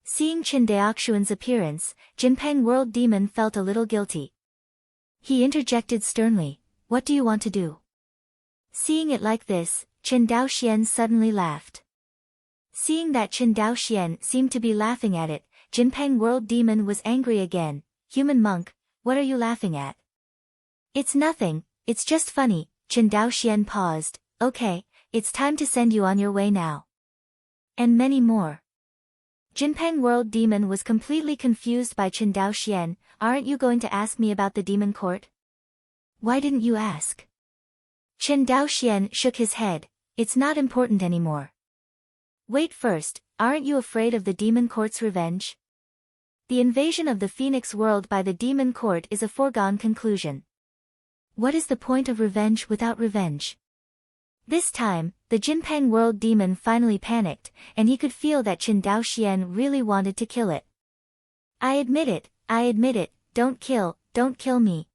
Seeing Chen Daoxuan's appearance, Jinpeng world demon felt a little guilty. He interjected sternly, "What do you want to do?" Seeing it like this, Chen Daoxian suddenly laughed. Seeing that Chen Daoxian seemed to be laughing at it, Jinpeng world demon was angry again. "Human monk, what are you laughing at?" "It's nothing, it's just funny." Chen Daoxian paused. "Okay, it's time to send you on your way now." And many more. Jinpeng world demon was completely confused by Chen Daoxian. "Aren't you going to ask me about the demon court? Why didn't you ask?" Chen Daoxian shook his head. "It's not important anymore." "Wait first, aren't you afraid of the demon court's revenge? The invasion of the Phoenix world by the demon court is a foregone conclusion. What is the point of revenge without revenge?" This time, the Jinpeng world demon finally panicked, and he could feel that Chen Daoxian really wanted to kill it. I admit it, don't kill me."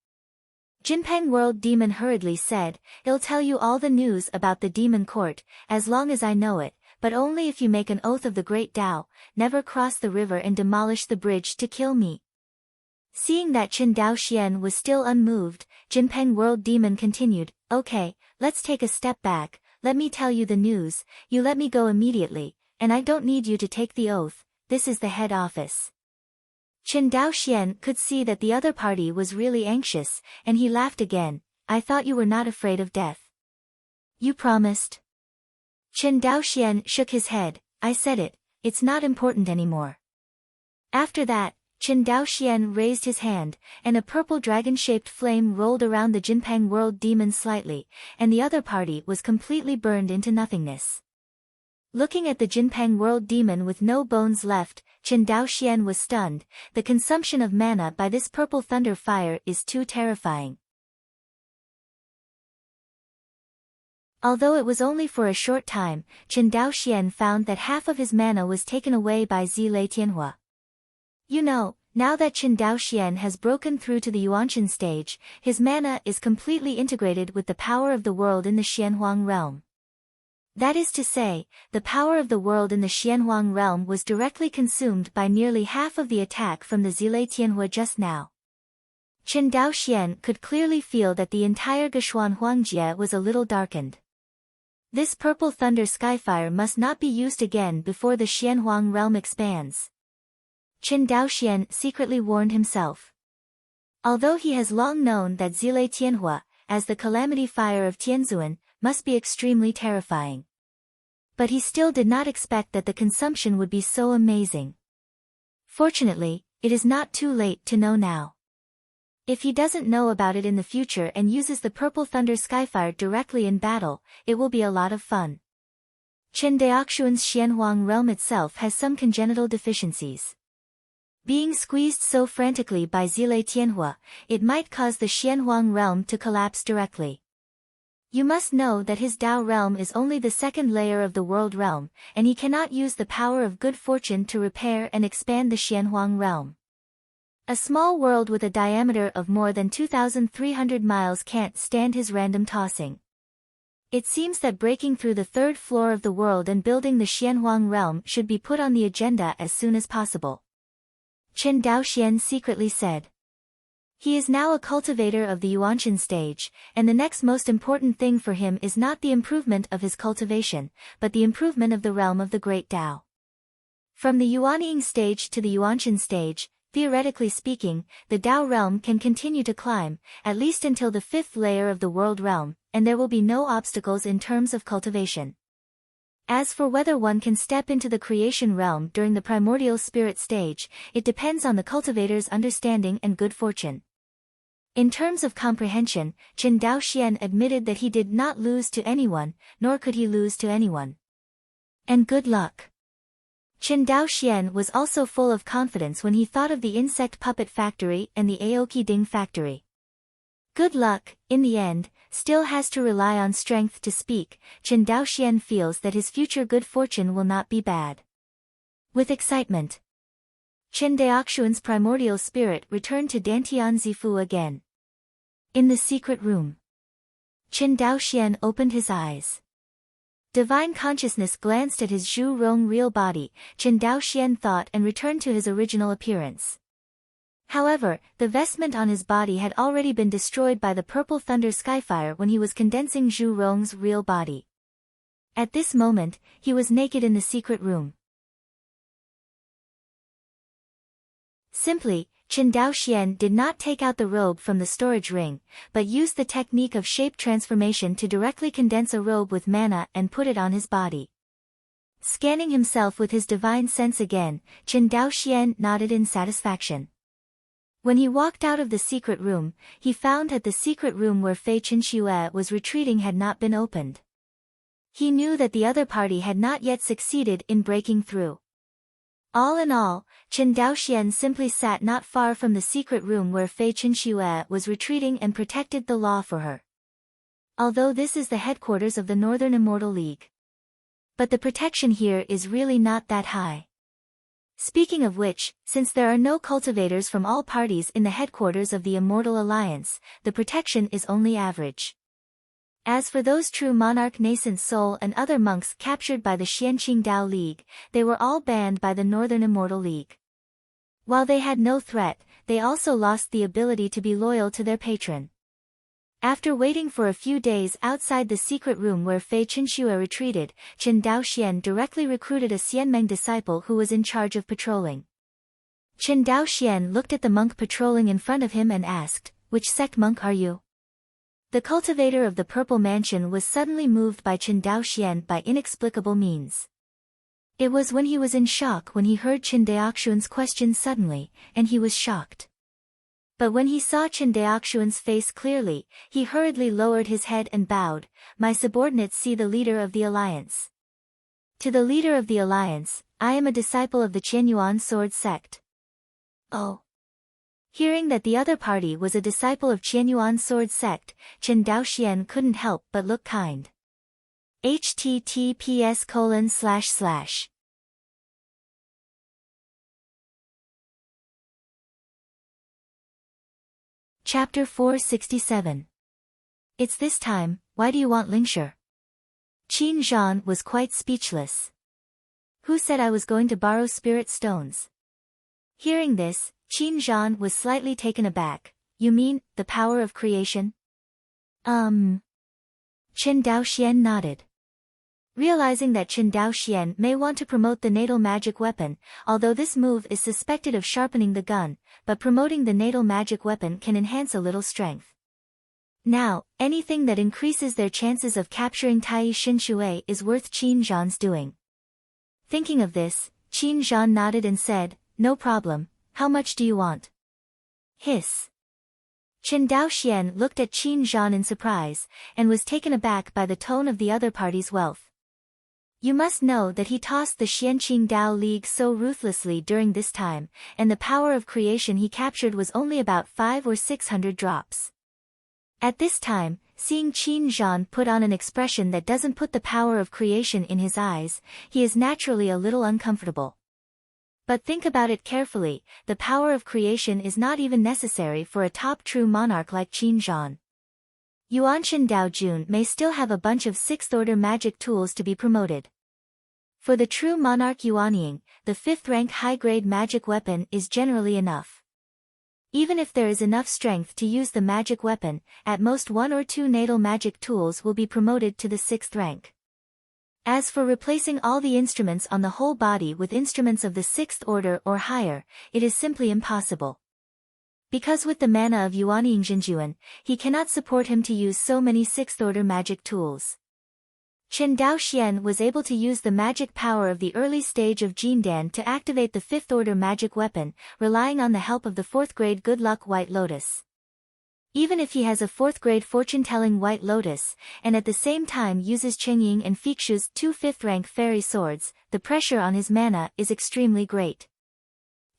Jinpeng world demon hurriedly said, "I'll tell you all the news about the demon court, as long as I know it, but only if you make an oath of the great Tao, never cross the river and demolish the bridge to kill me." Seeing that Qin Dao Xian was still unmoved, Jinpeng World Demon continued, "Okay, let's take a step back, let me tell you the news, you let me go immediately, and I don't need you to take the oath, this is the head office." Qin Dao Xian could see that the other party was really anxious, and he laughed again. "I thought you were not afraid of death. You promised." Qin Dao Xian shook his head. "I said it, it's not important anymore." After that, Qin Dao Xian raised his hand, and a purple dragon-shaped flame rolled around the Jinpeng World Demon slightly, and the other party was completely burned into nothingness. Looking at the Jinpeng World Demon with no bones left, Qin Dao Xian was stunned. The consumption of mana by this purple thunder fire is too terrifying. Although it was only for a short time, Qin Dao Xian found that half of his mana was taken away by Zilei Tianhua. You know, now that Qin Dao Xian has broken through to the Yuanshan stage, his mana is completely integrated with the power of the world in the Xianhuang realm. That is to say, the power of the world in the Xianhuang realm was directly consumed by nearly half of the attack from the Zilei Tianhua just now. Qin Dao Xian could clearly feel that the entire Geshuan Huangjie was a little darkened. This purple thunder skyfire must not be used again before the Xianhuang realm expands. Qin Dao Xian secretly warned himself. Although he has long known that Zilei Tianhua, as the calamity fire of Tianzuan, must be extremely terrifying. But he still did not expect that the consumption would be so amazing. Fortunately, it is not too late to know now. If he doesn't know about it in the future and uses the purple thunder skyfire directly in battle, it will be a lot of fun. Qin Daoxuan's Xianhuang realm itself has some congenital deficiencies. Being squeezed so frantically by Zilei Tianhua, it might cause the Xianhuang realm to collapse directly. You must know that his Dao realm is only the second layer of the world realm, and he cannot use the power of good fortune to repair and expand the Xianhuang realm. A small world with a diameter of more than 2,300 miles can't stand his random tossing. It seems that breaking through the third floor of the world and building the Xianhuang realm should be put on the agenda as soon as possible. Qin Dao Xian secretly said. He is now a cultivator of the Yuanshan stage, and the next most important thing for him is not the improvement of his cultivation, but the improvement of the realm of the Great Tao. From the Yuanying stage to the Yuanshan stage, theoretically speaking, the Tao realm can continue to climb, at least until the fifth layer of the world realm, and there will be no obstacles in terms of cultivation. As for whether one can step into the creation realm during the primordial spirit stage, it depends on the cultivator's understanding and good fortune. In terms of comprehension, Qin Dao Xian admitted that he did not lose to anyone, nor could he lose to anyone. And good luck. Qin Dao Xian was also full of confidence when he thought of the insect puppet factory and the Aoki Ding factory. Good luck, in the end, still has to rely on strength to speak. Qin Dao Xian feels that his future good fortune will not be bad. With excitement, Qin Daoxuan's primordial spirit returned to Dantian Zifu again. In the secret room, Qin Dao Xian opened his eyes. Divine consciousness glanced at his Zhu Rong real body, Qin Dao Xian thought, and returned to his original appearance. However, the vestment on his body had already been destroyed by the purple thunder skyfire when he was condensing Zhu Rong's real body. At this moment, he was naked in the secret room. Simply, Qin Dao Xian did not take out the robe from the storage ring, but used the technique of shape transformation to directly condense a robe with mana and put it on his body. Scanning himself with his divine sense again, Qin Dao Xian nodded in satisfaction. When he walked out of the secret room, he found that the secret room where Fei Qinxue was retreating had not been opened. He knew that the other party had not yet succeeded in breaking through. All in all, Qin Dao Xian simply sat not far from the secret room where Fei Qinxue was retreating and protected the law for her. Although this is the headquarters of the Northern Immortal League. But the protection here is really not that high. Speaking of which, since there are no cultivators from all parties in the headquarters of the Immortal Alliance, the protection is only average. As for those true monarch Nascent Soul and other monks captured by the Xianqing Dao League, they were all banned by the Northern Immortal League. While they had no threat, they also lost the ability to be loyal to their patron. After waiting for a few days outside the secret room where Fei Chenxue retreated, Chen Daoxian directly recruited a Xianmeng disciple who was in charge of patrolling. Chen Daoxian looked at the monk patrolling in front of him and asked, "Which sect monk are you?" The cultivator of the Purple Mansion was suddenly moved by Chen Daoxian by inexplicable means. It was when he was in shock when he heard Chen Daoxuan's question suddenly, and he was shocked. But when he saw Chen Daoxuan's face clearly, he hurriedly lowered his head and bowed. "My subordinates see the leader of the alliance." To the leader of the alliance, "I am a disciple of the Qianyuan sword sect." Oh. Hearing that the other party was a disciple of Qianyuan sword sect, Chen Daoxian couldn't help but look kind. https:// Chapter 467. It's this time, why do you want Lingshi? Qin Zhan was quite speechless. Who said I was going to borrow spirit stones? Hearing this, Qin Zhan was slightly taken aback. You mean, the power of creation? Chen Daoxian nodded. Realizing that Chen Daoxian may want to promote the natal magic weapon, although this move is suspected of sharpening the gun, but promoting the natal magic weapon can enhance a little strength. Now, anything that increases their chances of capturing Tai Shinshui is worth Qin Zhan's doing. Thinking of this, Qin Zhan nodded and said, "No problem, how much do you want?" Hiss. Chen Daoxian looked at Qin Zhan in surprise, and was taken aback by the tone of the other party's wealth. You must know that he tossed the Xianqing Dao League so ruthlessly during this time, and the power of creation he captured was only about 500 or 600 drops. At this time, seeing Qin Zhan put on an expression that doesn't put the power of creation in his eyes, he is naturally a little uncomfortable. But think about it carefully, the power of creation is not even necessary for a top true monarch like Qin Zhan. Yuanshan Daojun may still have a bunch of 6th-order magic tools to be promoted. For the true monarch Yuanying, the 5th-rank high-grade magic weapon is generally enough. Even if there is enough strength to use the magic weapon, at most 1 or 2 natal magic tools will be promoted to the 6th rank. As for replacing all the instruments on the whole body with instruments of the 6th order or higher, it is simply impossible. Because with the mana of Yuanying Jinjuan, he cannot support him to use so many 6th-order magic tools. Chen Daoxian was able to use the magic power of the early stage of Jindan to activate the 5th-order magic weapon, relying on the help of the 4th-grade Good Luck White Lotus. Even if he has a 4th-grade fortune-telling White Lotus, and at the same time uses Chengying and Fixu's 2 5th-rank fairy swords, the pressure on his mana is extremely great.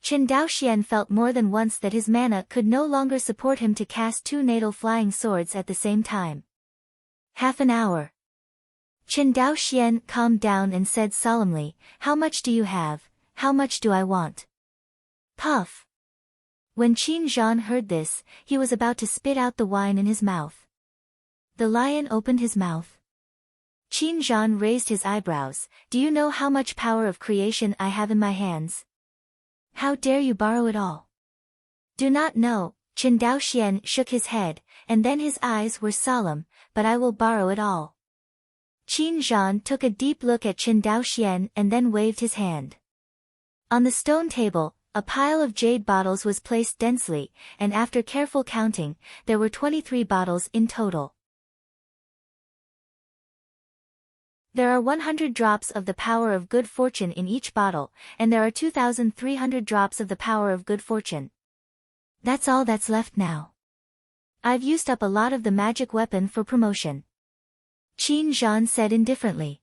Chen Daoxian felt more than once that his mana could no longer support him to cast 2 natal flying swords at the same time. Half an hour. Chen Daoxian calmed down and said solemnly, "How much do you have? How much do I want?" Puff. When Qin Zhan heard this, he was about to spit out the wine in his mouth. The lion opened his mouth. Qin Zhan raised his eyebrows. "Do you know how much power of creation I have in my hands? How dare you borrow it all?" "Do not know," Chen Daoxian shook his head, and then his eyes were solemn, "but I will borrow it all." Qin Zhan took a deep look at Chen Daoxian and then waved his hand. On the stone table, a pile of jade bottles was placed densely, and after careful counting, there were 23 bottles in total. There are 100 drops of the power of good fortune in each bottle, and there are 2,300 drops of the power of good fortune. That's all that's left now. I've used up a lot of the magic weapon for promotion. Qin Zhan said indifferently.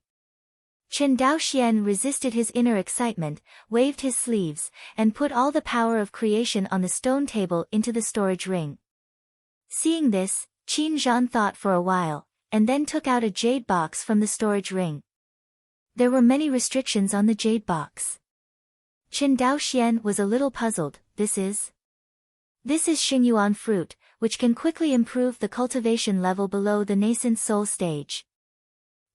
Chen Daoxian resisted his inner excitement, waved his sleeves, and put all the power of creation on the stone table into the storage ring. Seeing this, Qin Zhan thought for a while, and then took out a jade box from the storage ring. There were many restrictions on the jade box. Chen Daoxian was a little puzzled. This is Xingyuan fruit, which can quickly improve the cultivation level below the nascent soul stage.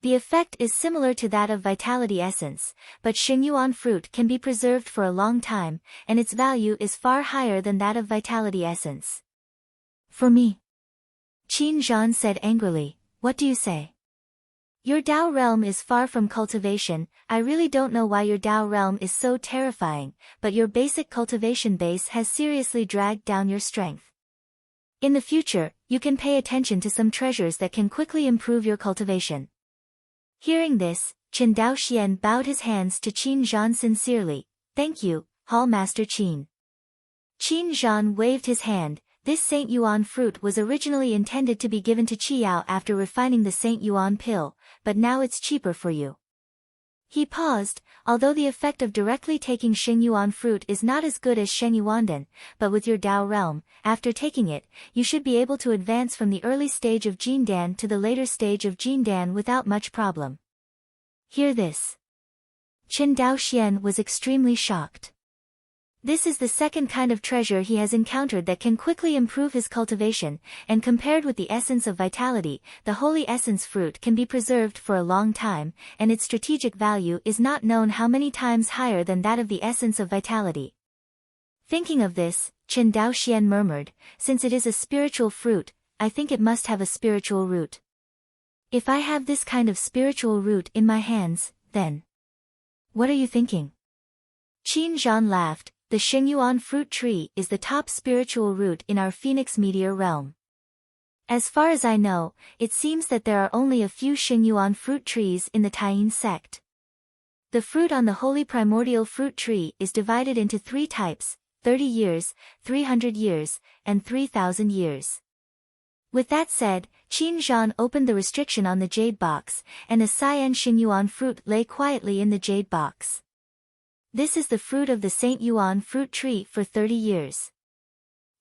The effect is similar to that of vitality essence, but Xingyuan fruit can be preserved for a long time, and its value is far higher than that of vitality essence. For me, Qin Zhan said angrily, what do you say? Your Dao realm is far from cultivation. I really don't know why your Dao realm is so terrifying, but your basic cultivation base has seriously dragged down your strength. In the future, you can pay attention to some treasures that can quickly improve your cultivation. Hearing this, Chen Daoxian bowed his hands to Qin Zhan sincerely. Thank you, Hall Master Qin. Qin Zhan waved his hand. This Saint Yuan fruit was originally intended to be given to Qiyao after refining the Saint Yuan pill, but now it's cheaper for you. He paused. Although the effect of directly taking Xingyuan fruit is not as good as Shengyuandan, but with your Dao realm, after taking it, you should be able to advance from the early stage of Jindan to the later stage of Jindan without much problem. Hear this. Chen Daoxian was extremely shocked. This is the second kind of treasure he has encountered that can quickly improve his cultivation, and compared with the essence of vitality, the holy essence fruit can be preserved for a long time, and its strategic value is not known how many times higher than that of the essence of vitality. Thinking of this, Chen Daoxian murmured, since it is a spiritual fruit, I think it must have a spiritual root. If I have this kind of spiritual root in my hands, then... What are you thinking? Qin Zhan laughed. The Xingyuan fruit tree is the top spiritual root in our Phoenix meteor realm. As far as I know, it seems that there are only a few Xingyuan fruit trees in the Taiyin sect. The fruit on the holy primordial fruit tree is divided into 3 types, 30 years, 300 years, and 3,000 years. With that said, Qin Zhan opened the restriction on the jade box, and a cyan Xingyuan fruit lay quietly in the jade box. This is the fruit of the Saint Yuan fruit tree for 30 years.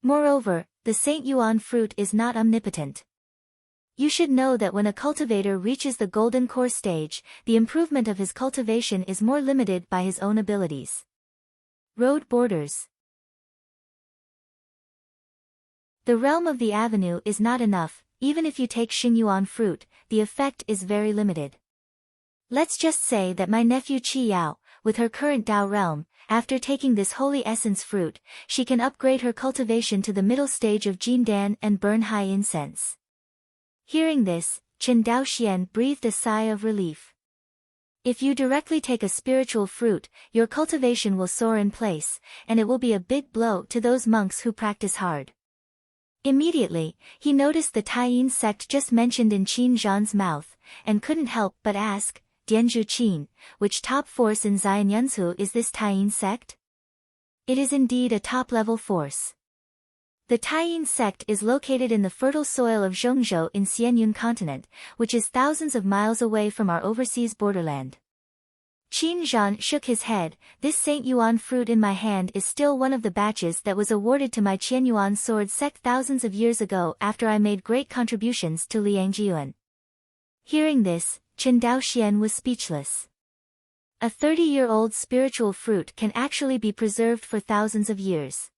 Moreover, the Saint Yuan fruit is not omnipotent. You should know that when a cultivator reaches the golden core stage, the improvement of his cultivation is more limited by his own abilities. Road borders. The realm of the avenue is not enough. Even if you take Xingyuan fruit, the effect is very limited. Let's just say that my nephew Qiyao, with her current Dao realm, after taking this holy essence fruit, she can upgrade her cultivation to the middle stage of Jindan and burn high incense. Hearing this, Chen Daoxian breathed a sigh of relief. If you directly take a spiritual fruit, your cultivation will soar in place, and it will be a big blow to those monks who practice hard. Immediately, he noticed the Taiyin sect just mentioned in Qin Zhan's mouth, and couldn't help but ask, Dianzhu Qin, which top force in Xianyunzu is this Taiyin sect? It is indeed a top-level force. The Taiyin sect is located in the fertile soil of Zhongzhou in Xianyun continent, which is thousands of miles away from our overseas borderland. Qin Zhan shook his head. This Saint Yuan fruit in my hand is still one of the batches that was awarded to my Qianyuan sword sect thousands of years ago after I made great contributions to Liangjiuan. Hearing this, Chen Daoxian was speechless. A 30-year-old spiritual fruit can actually be preserved for thousands of years.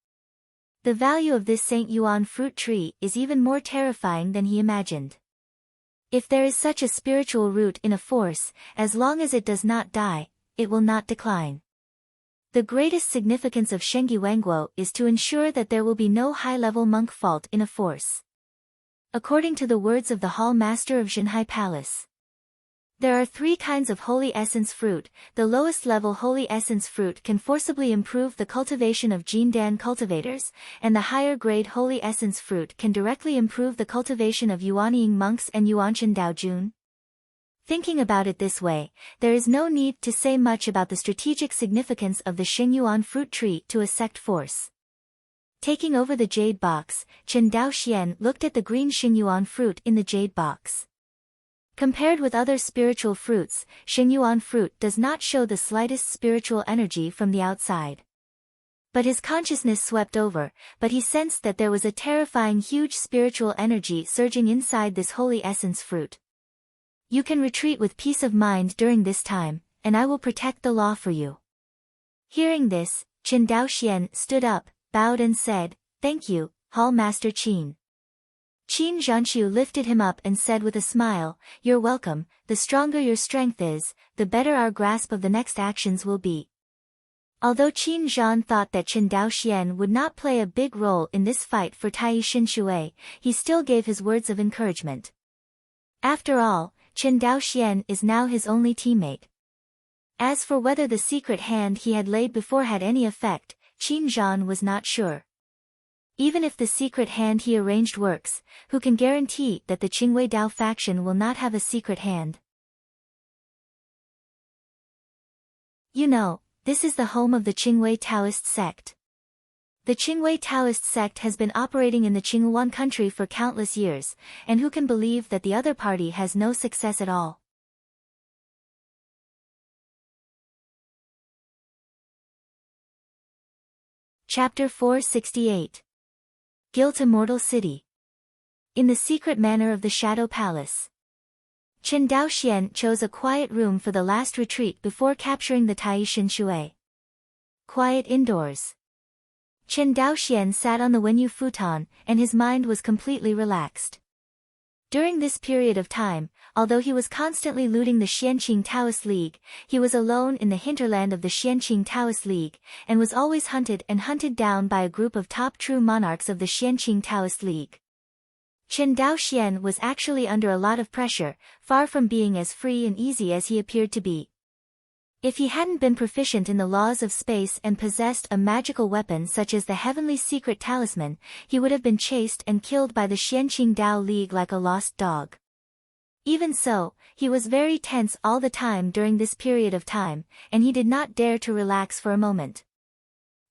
The value of this Saint Yuan fruit tree is even more terrifying than he imagined. If there is such a spiritual root in a force, as long as it does not die, it will not decline. The greatest significance of Shengi Wangguo is to ensure that there will be no high-level monk fault in a force. According to the words of the Hall Master of Zhenhai Palace, there are 3 kinds of holy essence fruit. The lowest level holy essence fruit can forcibly improve the cultivation of Jindan cultivators, and the higher grade holy essence fruit can directly improve the cultivation of Yuanying monks and Yuanshan Daojun. Thinking about it this way, there is no need to say much about the strategic significance of the Xingyuan fruit tree to a sect force. Taking over the jade box, Chen Daoxian looked at the green Xingyuan fruit in the jade box. Compared with other spiritual fruits, Xingyuan fruit does not show the slightest spiritual energy from the outside. But his consciousness swept over, but he sensed that there was a terrifying huge spiritual energy surging inside this holy essence fruit. You can retreat with peace of mind during this time, and I will protect the law for you. Hearing this, Chen Daoxian stood up, bowed and said, Thank you, Hall Master Qin. Qin Zhanshu lifted him up and said with a smile, "You're welcome. The stronger your strength is, the better our grasp of the next actions will be." Although Qin Zhan thought that Chen Daoxian would not play a big role in this fight for Tai Shinshui, he still gave his words of encouragement. After all, Chen Daoxian is now his only teammate. As for whether the secret hand he had laid before had any effect, Qin Zhan was not sure. Even if the secret hand he arranged works, who can guarantee that the Qingwei Dao faction will not have a secret hand? You know, this is the home of the Qingwei Taoist sect. The Qingwei Taoist sect has been operating in the Qingyuan country for countless years, and who can believe that the other party has no success at all? Chapter 468. Guilt Immortal City. In the secret manor of the Shadow Palace, Chen Daoxian chose a quiet room for the last retreat before capturing the Tai Shinshui. Quiet indoors. Chen Daoxian sat on the Wenyu futon, and his mind was completely relaxed. During this period of time, although he was constantly looting the Xianqing Taoist League, he was alone in the hinterland of the Xianqing Taoist League, and was always hunted down by a group of top true monarchs of the Xianqing Taoist League. Chen Daoxian was actually under a lot of pressure, far from being as free and easy as he appeared to be. If he hadn't been proficient in the laws of space and possessed a magical weapon such as the Heavenly Secret Talisman, he would have been chased and killed by the Xianqing Dao League like a lost dog. Even so, he was very tense all the time during this period of time, and he did not dare to relax for a moment.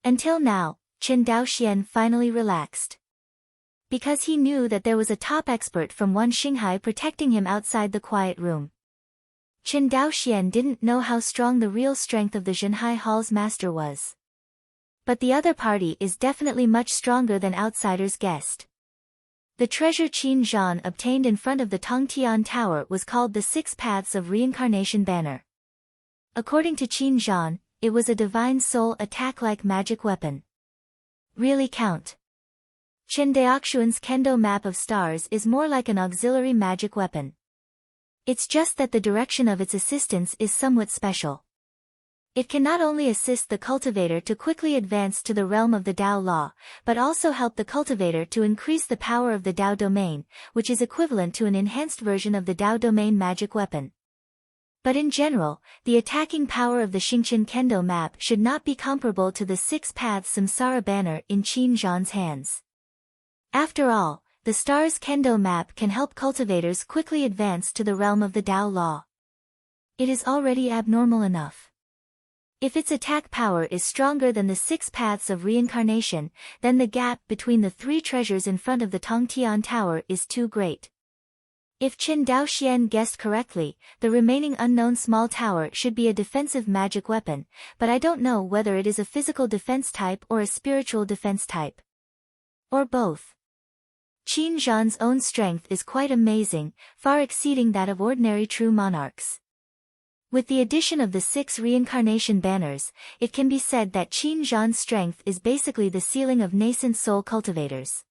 Until now, Chen Daoxian finally relaxed. Because he knew that there was a top expert from Wan Xinghai protecting him outside the quiet room. Chen Daoxian didn't know how strong the real strength of the Zhenhai Hall's master was. But the other party is definitely much stronger than outsiders guessed. The treasure Qin Zhan obtained in front of the Tongtian Tower was called the Six Paths of Reincarnation Banner. According to Qin Zhan, it was a divine soul attack-like magic weapon. Really count. Chen Daoxian's Kendo map of stars is more like an auxiliary magic weapon. It's just that the direction of its assistance is somewhat special. It can not only assist the cultivator to quickly advance to the realm of the Dao Law, but also help the cultivator to increase the power of the Dao domain, which is equivalent to an enhanced version of the Dao domain magic weapon. But in general, the attacking power of the Xingqian Kendo map should not be comparable to the Six Paths Samsara banner in Qin Zhan's hands. After all, the Stars Kendo map can help cultivators quickly advance to the realm of the Dao Law. It is already abnormal enough. If its attack power is stronger than the Six Paths of Reincarnation, then the gap between the three treasures in front of the Tongtian Tower is too great. If Chen Daoxian guessed correctly, the remaining unknown small tower should be a defensive magic weapon, but I don't know whether it is a physical defense type or a spiritual defense type. Or both. Qin Zhan's own strength is quite amazing, far exceeding that of ordinary true monarchs. With the addition of the 6 reincarnation banners, it can be said that Qin Zhan's strength is basically the ceiling of nascent soul cultivators.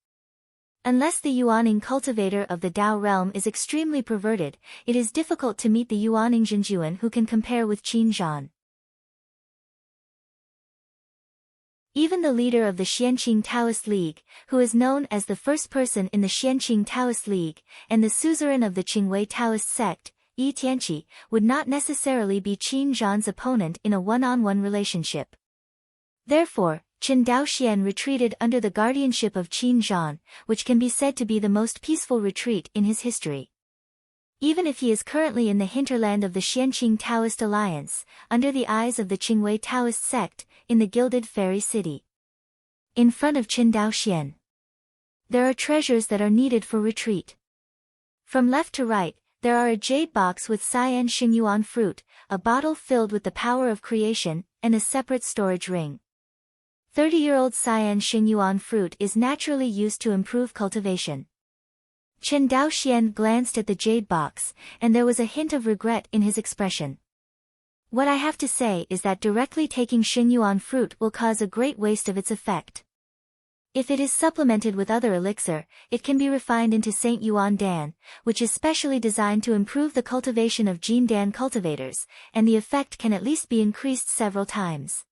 Unless the Yuaning cultivator of the Dao realm is extremely perverted, it is difficult to meet the Yuaning Zhenjuan who can compare with Qin Zhan. Even the leader of the Xianqing Taoist League, who is known as the first person in the Xianqing Taoist League, and the suzerain of the Qingwei Taoist sect, Yi Tianqi, would not necessarily be Qin Zhan's opponent in a one-on-one relationship. Therefore, Chen Daoxian retreated under the guardianship of Qin Zhan, which can be said to be the most peaceful retreat in his history. Even if he is currently in the hinterland of the Xianqing Taoist Alliance, under the eyes of the Qingwei Taoist sect, in the Gilded Fairy City. In front of Chen Daoxian, there are treasures that are needed for retreat. From left to right, there are a jade box with cyan Xingyuan fruit, a bottle filled with the power of creation, and a separate storage ring. 30-year-old cyan Xingyuan fruit is naturally used to improve cultivation. Chen Daoxian glanced at the jade box, and there was a hint of regret in his expression. What I have to say is that directly taking Xingyuan fruit will cause a great waste of its effect. If it is supplemented with other elixir, it can be refined into Saint Yuan Dan, which is specially designed to improve the cultivation of Jin Dan cultivators, and the effect can at least be increased several times.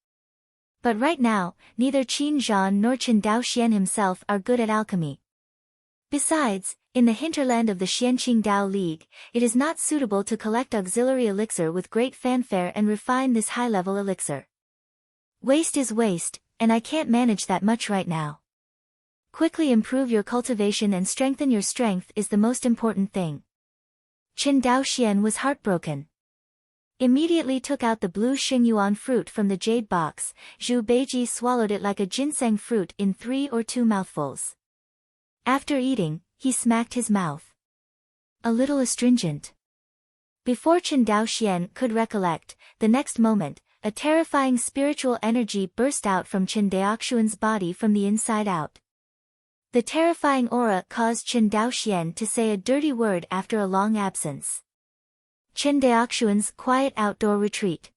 But right now, neither Qin Zhan nor Chen Daoxian himself are good at alchemy. Besides, in the hinterland of the Xianqing Dao League, it is not suitable to collect auxiliary elixir with great fanfare and refine this high-level elixir. Waste is waste, and I can't manage that much right now. Quickly improve your cultivation and strengthen your strength is the most important thing. Chen Daoxian was heartbroken. Immediately took out the blue Xingyuan fruit from the jade box. Zhu Beiji swallowed it like a ginseng fruit in 3 or 2 mouthfuls. After eating, he smacked his mouth. A little astringent. Before Chen Daoxian could recollect, the next moment, a terrifying spiritual energy burst out from Chen Daoxian's body from the inside out. The terrifying aura caused Chen Daoxian to say a dirty word after a long absence. Chen Daoxian's quiet outdoor retreat.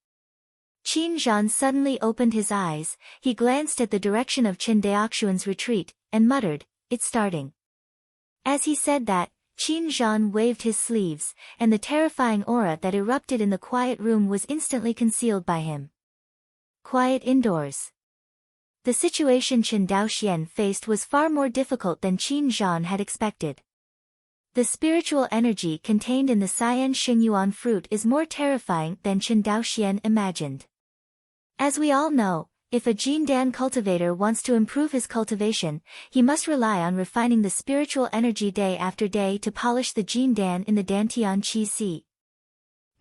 Qin Zhan suddenly opened his eyes, he glanced at the direction of Chen Daoxian's retreat, and muttered, "It's starting." As he said that, Qin Zhan waved his sleeves, and the terrifying aura that erupted in the quiet room was instantly concealed by him. Quiet indoors. The situation Chen Daoxian faced was far more difficult than Qin Zhan had expected. The spiritual energy contained in the Cyan Xingyuan fruit is more terrifying than Chen Daoxian imagined. As we all know, if a Jin Dan cultivator wants to improve his cultivation, he must rely on refining the spiritual energy day after day to polish the Jin Dan in the Dantian Qi Si.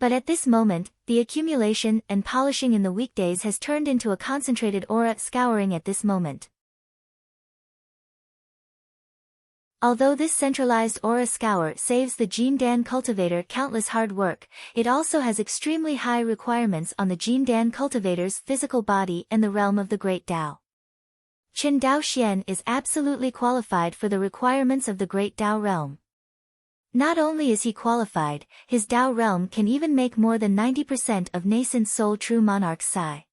But at this moment, the accumulation and polishing in the weekdays has turned into a concentrated aura scouring at this moment. Although this centralized aura scour saves the Jin Dan cultivator countless hard work, it also has extremely high requirements on the Jin Dan cultivator's physical body and the realm of the Great Tao. Chen Daoxian is absolutely qualified for the requirements of the Great Tao realm. Not only is he qualified, his Tao realm can even make more than 90% of nascent soul true monarch's psi.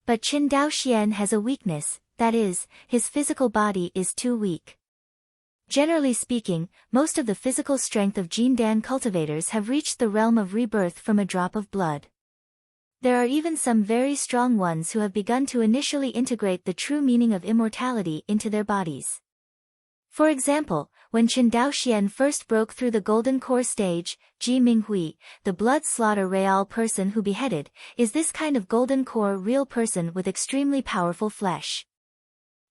But Chen Daoxian has a weakness, that is, his physical body is too weak. Generally speaking, most of the physical strength of Jin Dan cultivators have reached the realm of rebirth from a drop of blood. There are even some very strong ones who have begun to initially integrate the true meaning of immortality into their bodies. For example, when Chen Daoxian first broke through the golden core stage, Ji Minghui, the blood slaughter real person who beheaded, is this kind of golden core real person with extremely powerful flesh.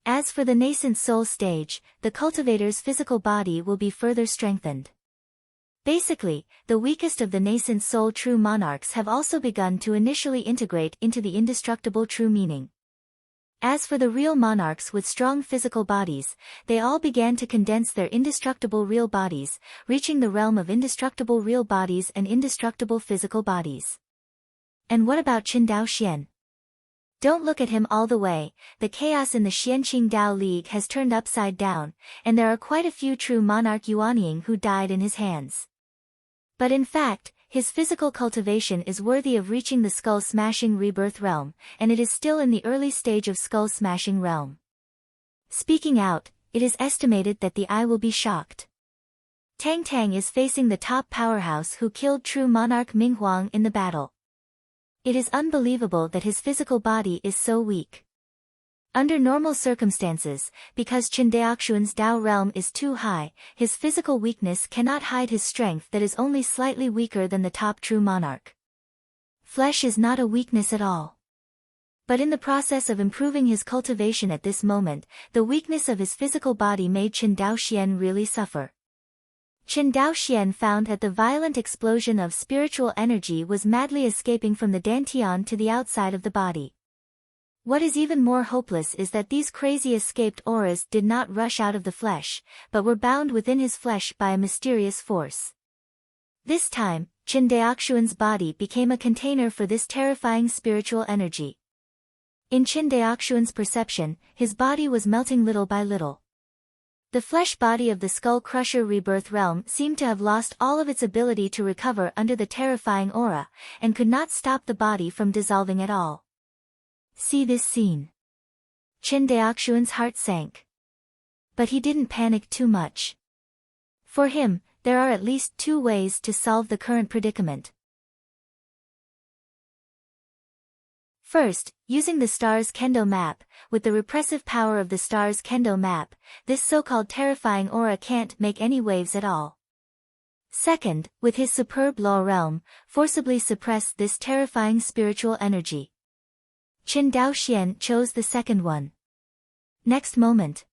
As for the nascent soul stage, the cultivator's physical body will be further strengthened. Basically, the weakest of the nascent soul true monarchs have also begun to initially integrate into the indestructible true meaning. As for the real monarchs with strong physical bodies, they all began to condense their indestructible real bodies, reaching the realm of indestructible real bodies and indestructible physical bodies. And what about Chen Daoxian? Don't look at him all the way, the chaos in the Xianqing Dao League has turned upside down, and there are quite a few true monarch Yuanying who died in his hands. But in fact, his physical cultivation is worthy of reaching the skull-smashing rebirth realm, and it is still in the early stage of skull-smashing realm. Speaking out, it is estimated that the eye will be shocked. Tang Tang is facing the top powerhouse who killed true monarch Ming Huang in the battle. It is unbelievable that his physical body is so weak. Under normal circumstances, because Chen Daoxian's Dao realm is too high, his physical weakness cannot hide his strength that is only slightly weaker than the top true monarch. Flesh is not a weakness at all. But in the process of improving his cultivation at this moment, the weakness of his physical body made Chen Daoxian really suffer. Chen Daoxian found that the violent explosion of spiritual energy was madly escaping from the dantian to the outside of the body. What is even more hopeless is that these crazy escaped auras did not rush out of the flesh, but were bound within his flesh by a mysterious force. This time, Chen Daoxian's body became a container for this terrifying spiritual energy. In Chen Daoxian's perception, his body was melting little by little. The flesh body of the Skull Crusher Rebirth realm seemed to have lost all of its ability to recover under the terrifying aura, and could not stop the body from dissolving at all. See this scene. Chen Daoxian's heart sank. But he didn't panic too much. For him, there are at least 2 ways to solve the current predicament. First, using the star's kendo map. With the repressive power of the star's kendo map, this so-called terrifying aura can't make any waves at all. Second, with his superb law realm, forcibly suppress this terrifying spiritual energy. Qin Daoxian chose the second one. Next moment,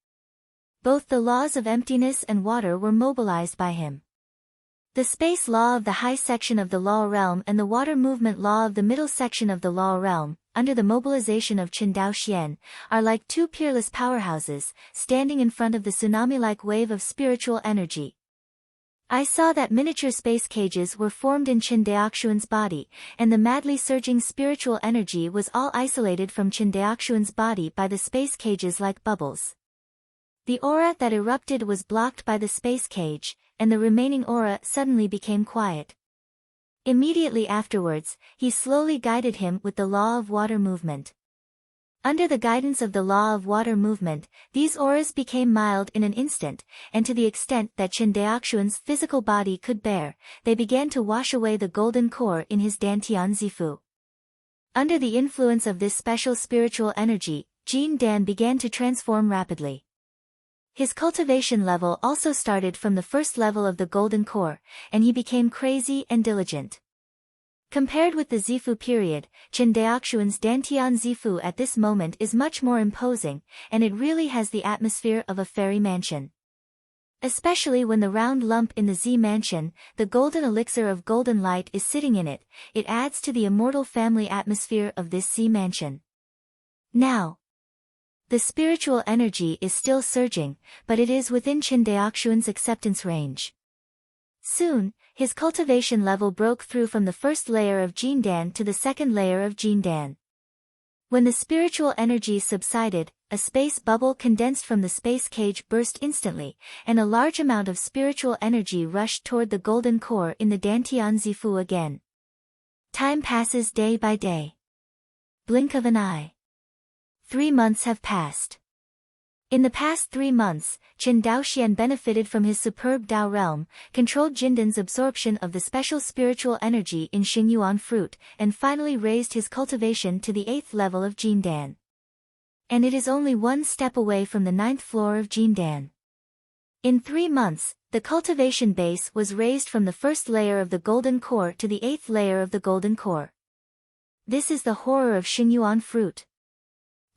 both the laws of emptiness and water were mobilized by him. The space law of the high section of the law realm and the water movement law of the middle section of the law realm, under the mobilization of Qin Daoxian, are like 2 peerless powerhouses, standing in front of the tsunami-like wave of spiritual energy. I saw that miniature space cages were formed in Qin Daoxian's body, and the madly surging spiritual energy was all isolated from Qin Daoxian's body by the space cages like bubbles. The aura that erupted was blocked by the space cage, and the remaining aura suddenly became quiet. Immediately afterwards, he slowly guided him with the law of water movement. Under the guidance of the law of water movement, these auras became mild in an instant, and to the extent that Qin Daoxian's physical body could bear, they began to wash away the golden core in his Dantian Zifu. Under the influence of this special spiritual energy, Jin Dan began to transform rapidly. His cultivation level also started from the first level of the golden core, and he became crazy and diligent. Compared with the Zifu period, Qin Daoxian's Dantian Zifu at this moment is much more imposing, and it really has the atmosphere of a fairy mansion. Especially when the round lump in the Z mansion, the golden elixir of golden light, is sitting in it, it adds to the immortal family atmosphere of this Z mansion. Now, the spiritual energy is still surging, but it is within Qin Daoxian's acceptance range. Soon, his cultivation level broke through from the first layer of Jindan to the second layer of Jindan. When the spiritual energy subsided, a space bubble condensed from the space cage burst instantly, and a large amount of spiritual energy rushed toward the golden core in the Dantian Zifu again. Time passes day by day. Blink of an eye. 3 months have passed. In the past 3 months, Qin Daoxian benefited from his superb Dao realm, controlled Jindan's absorption of the special spiritual energy in Xingyuan fruit, and finally raised his cultivation to the 8th level of Jindan. And it is only 1 step away from the 9th floor of Jindan. In 3 months, the cultivation base was raised from the first layer of the golden core to the 8th layer of the golden core. This is the horror of Xingyuan fruit.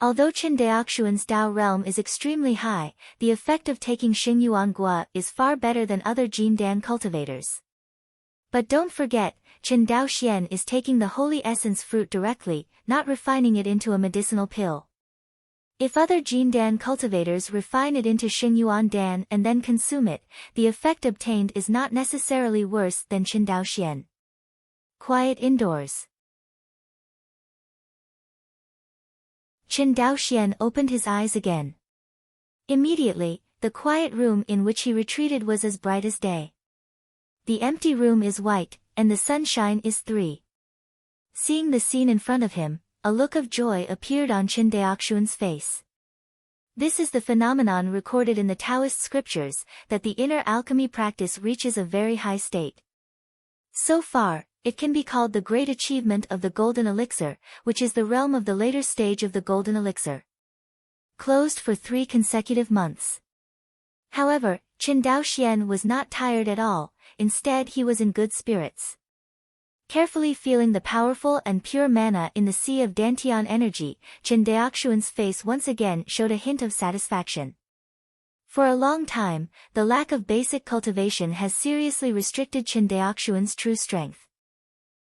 Although Qin Daoxian's Dao realm is extremely high, the effect of taking Xingyuan Gua is far better than other Jindan cultivators. But don't forget, Qin Daoxian is taking the holy essence fruit directly, not refining it into a medicinal pill. If other Jindan cultivators refine it into Xingyuan Dan and then consume it, the effect obtained is not necessarily worse than Qin Daoxian. Quiet indoors. Qin Daoxian opened his eyes again. Immediately, the quiet room in which he retreated was as bright as day. The empty room is white, and the sunshine is 3. Seeing the scene in front of him, a look of joy appeared on Qin Daoxian's face. This is the phenomenon recorded in the Taoist scriptures, that the inner alchemy practice reaches a very high state. So far, it can be called the great achievement of the golden elixir, which is the realm of the later stage of the golden elixir. Closed for 3 consecutive months. However, Qin Daoxian was not tired at all, instead he was in good spirits. Carefully feeling the powerful and pure mana in the sea of Dantian energy, Qin Daoxian's face once again showed a hint of satisfaction. For a long time, the lack of basic cultivation has seriously restricted Qin Daoxian's true strength.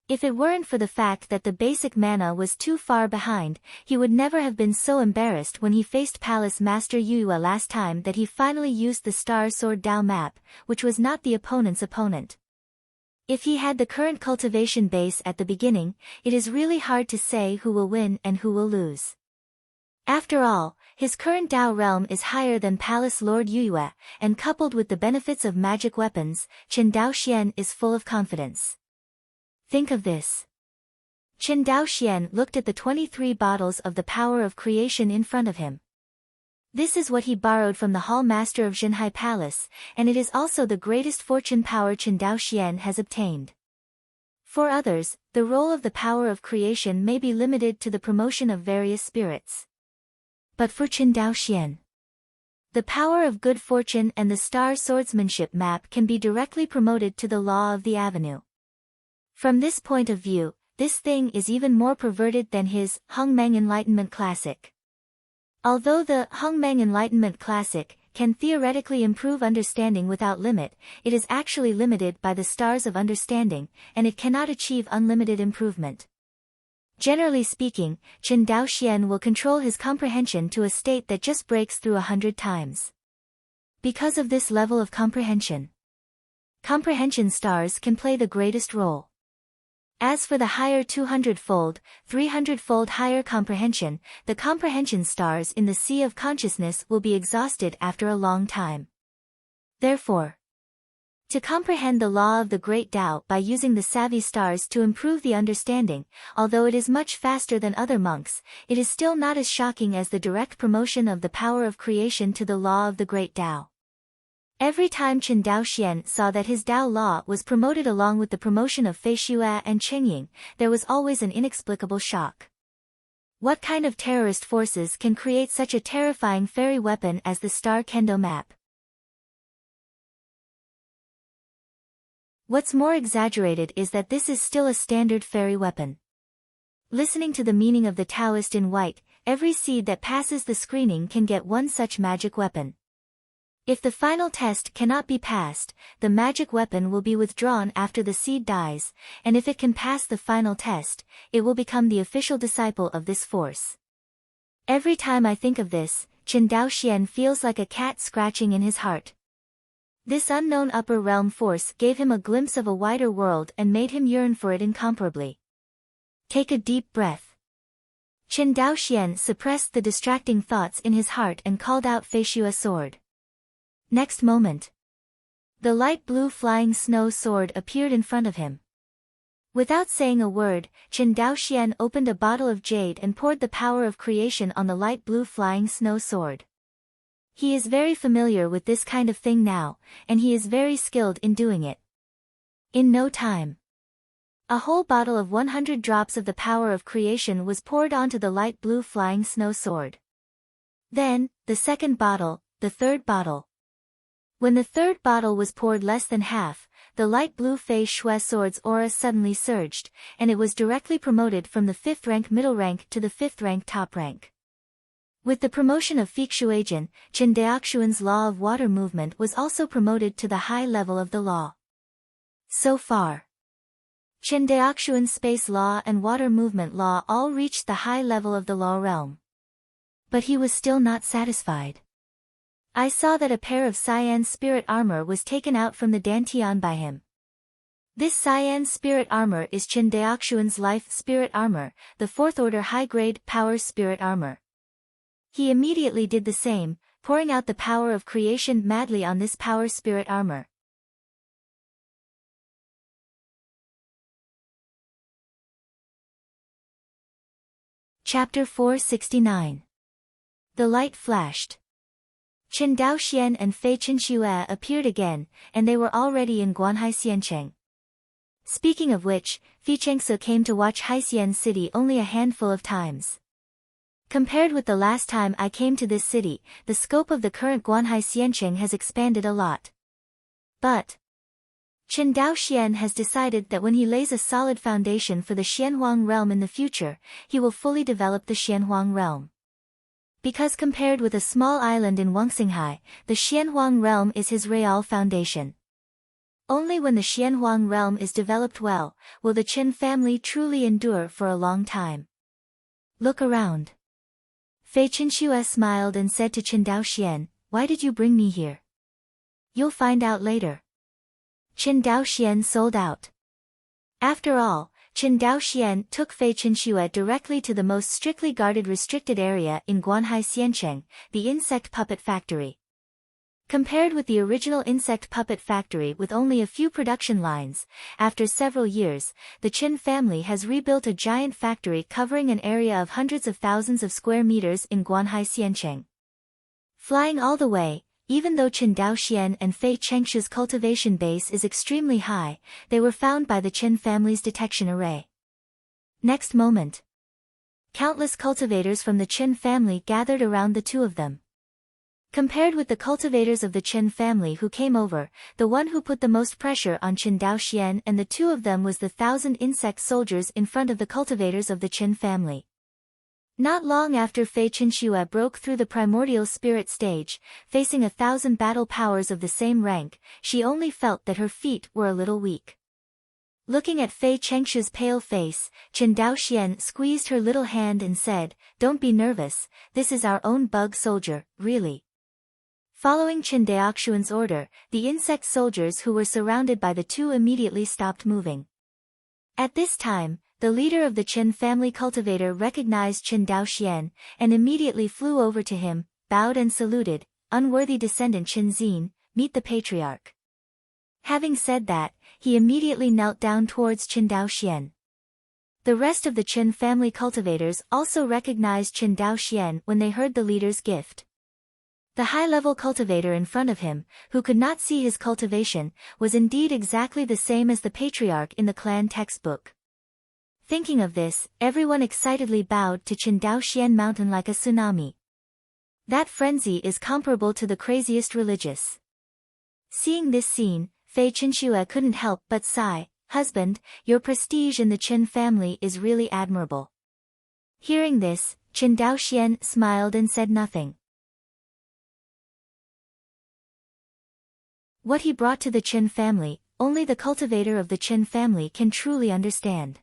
If it weren't for the fact that the basic mana was too far behind, he would never have been so embarrassed when he faced Palace Master Yuyue last time that he finally used the Star Sword Dao map, which was not the opponent's opponent. If he had the current cultivation base at the beginning, it is really hard to say who will win and who will lose. After all, his current Dao realm is higher than Palace Lord Yuyue, and coupled with the benefits of magic weapons, Qin Daoxian is full of confidence. Think of this. Qin Daoxian looked at the 23 bottles of the power of creation in front of him. This is what he borrowed from the hall master of Zhenhai Palace, and it is also the greatest fortune power Chen Daoxian has obtained. For others, the role of the power of creation may be limited to the promotion of various spirits. But for Chen Daoxian, the power of good fortune and the star swordsmanship map can be directly promoted to the law of the avenue. From this point of view, this thing is even more perverted than his Hongmeng Enlightenment Classic. Although the Hongmeng Enlightenment Classic can theoretically improve understanding without limit, it is actually limited by the stars of understanding, and it cannot achieve unlimited improvement. Generally speaking, Chen Daoxian will control his comprehension to a state that just breaks through 100 times. Because of this level of comprehension, comprehension stars can play the greatest role. As for the higher 200-fold, 300-fold higher comprehension, the comprehension stars in the sea of consciousness will be exhausted after a long time. Therefore, to comprehend the law of the great Tao by using the savvy stars to improve the understanding, although it is much faster than other monks, it is still not as shocking as the direct promotion of the power of creation to the law of the great Tao. Every time Chen Daoxian saw that his Tao law was promoted along with the promotion of Fei Xue and Chengying, there was always an inexplicable shock. What kind of terrorist forces can create such a terrifying fairy weapon as the star kendo map? What's more exaggerated is that this is still a standard fairy weapon. Listening to the meaning of the Taoist in white, every seed that passes the screening can get one such magic weapon. If the final test cannot be passed, the magic weapon will be withdrawn after the seed dies, and if it can pass the final test, it will become the official disciple of this force. Every time I think of this, Chen Daoxian feels like a cat scratching in his heart. This unknown upper realm force gave him a glimpse of a wider world and made him yearn for it incomparably. Take a deep breath. Chen Daoxian suppressed the distracting thoughts in his heart and called out Fei Xue sword. Next moment, the light blue flying snow sword appeared in front of him. Without saying a word, Chen Daoxian opened a bottle of jade and poured the power of creation on the light blue flying snow sword. He is very familiar with this kind of thing now, and he is very skilled in doing it. In no time, a whole bottle of 100 drops of the power of creation was poured onto the light blue flying snow sword. Then, the second bottle, the third bottle. When the third bottle was poured less than half, the light blue Fei Xue sword's aura suddenly surged, and it was directly promoted from the 5th rank middle rank to the 5th rank top rank. With the promotion of Fixuajin, Chen Daoxian's law of water movement was also promoted to the high level of the law. So far, Chen Daoxian's space law and water movement law all reached the high level of the law realm. But he was still not satisfied. I saw that a pair of cyan spirit armor was taken out from the Dantian by him. This cyan spirit armor is Chen Daoxian's life spirit armor, the 4th order high-grade power spirit armor. He immediately did the same, pouring out the power of creation madly on this power spirit armor. Chapter 469. The light flashed. Chen Daoxian and Fei Chenxue appeared again, and they were already in Guanhai Xiancheng. Speaking of which, Fei Chengse came to watch Haixian city only a handful of times. Compared with the last time I came to this city, the scope of the current Guanhai Xiancheng has expanded a lot. But Chen Daoxian has decided that when he lays a solid foundation for the Xianhuang realm in the future, he will fully develop the Xianhuang realm. Because compared with a small island in Wangxinghai, the Xianhuang realm is his real foundation. Only when the Xianhuang realm is developed well, will the Chen family truly endure for a long time. Look around. Fei Chenxue smiled and said to Chen Daoxian, "Why did you bring me here?" "You'll find out later." Chen Daoxian sold out. After all, Chen Daoxian took Fei Chenxue directly to the most strictly guarded restricted area in Guanhai Xiancheng, the insect puppet factory. Compared with the original insect puppet factory with only a few production lines, after several years, the Chen family has rebuilt a giant factory covering an area of hundreds of thousands of square meters in Guanhai Xiancheng. Flying all the way, even though Qin Daoxian and Fei Chengshu's cultivation base is extremely high, they were found by the Qin family's detection array. Next moment, countless cultivators from the Qin family gathered around the two of them. Compared with the cultivators of the Qin family who came over, the one who put the most pressure on Qin Daoxian and the two of them was the 1,000 insect soldiers in front of the cultivators of the Qin family. Not long after Fei Qinxue broke through the primordial spirit stage, facing 1,000 battle powers of the same rank, she only felt that her feet were a little weak. Looking at Fei Chengshu's pale face, Qin Daoxian squeezed her little hand and said, "Don't be nervous, this is our own bug soldier, really." Following Qin Daoxian's order, the insect soldiers who were surrounded by the two immediately stopped moving. At this time, the leader of the Qin family cultivator recognized Qin Daoxian, and immediately flew over to him, bowed and saluted, "Unworthy descendant Qin Xin, meet the patriarch." Having said that, he immediately knelt down towards Qin Daoxian. The rest of the Qin family cultivators also recognized Qin Daoxian when they heard the leader's gift. The high-level cultivator in front of him, who could not see his cultivation, was indeed exactly the same as the patriarch in the clan textbook. Thinking of this, everyone excitedly bowed to Qin Daoxian Mountain like a tsunami. That frenzy is comparable to the craziest religious. Seeing this scene, Fei Qinxue couldn't help but sigh, "Husband, your prestige in the Qin family is really admirable." Hearing this, Qin Daoxian smiled and said nothing. What he brought to the Qin family, only the cultivator of the Qin family can truly understand.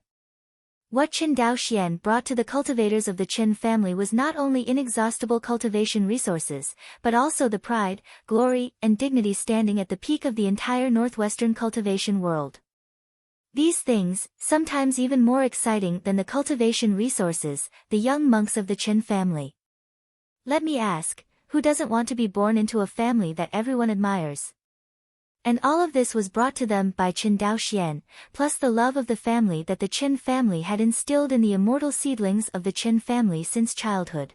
What Qin Daoxian brought to the cultivators of the Qin family was not only inexhaustible cultivation resources, but also the pride, glory, and dignity standing at the peak of the entire northwestern cultivation world. These things, sometimes even more exciting than the cultivation resources, the young monks of the Qin family. Let me ask, who doesn't want to be born into a family that everyone admires? And all of this was brought to them by Qin Daoxian, plus the love of the family that the Qin family had instilled in the immortal seedlings of the Qin family since childhood.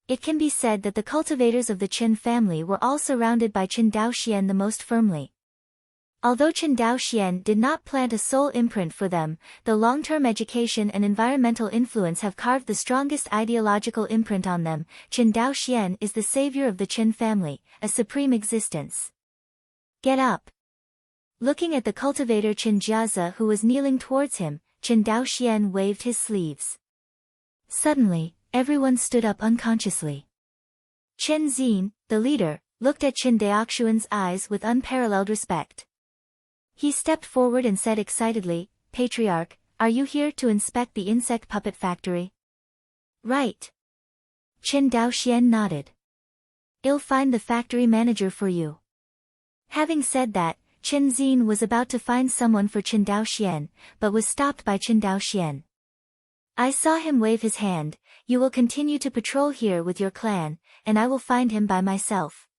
It can be said that the cultivators of the Qin family were all surrounded by Qin Daoxian the most firmly. Although Qin Daoxian did not plant a sole imprint for them, the long-term education and environmental influence have carved the strongest ideological imprint on them. Qin Daoxian is the savior of the Qin family, a supreme existence. Get up. Looking at the cultivator Qin Jiazi who was kneeling towards him, Qin Daoxian waved his sleeves. Suddenly, everyone stood up unconsciously. Qin Xin, the leader, looked at Qin Daoxian's eyes with unparalleled respect. He stepped forward and said excitedly, "Patriarch, are you here to inspect the insect puppet factory?" "Right." Qin Daoxian nodded. "I'll find the factory manager for you." Having said that, Qin Xin was about to find someone for Qin Daoxian, but was stopped by Qin Daoxian. "I saw him wave his hand, you will continue to patrol here with your clan, and I will find him by myself."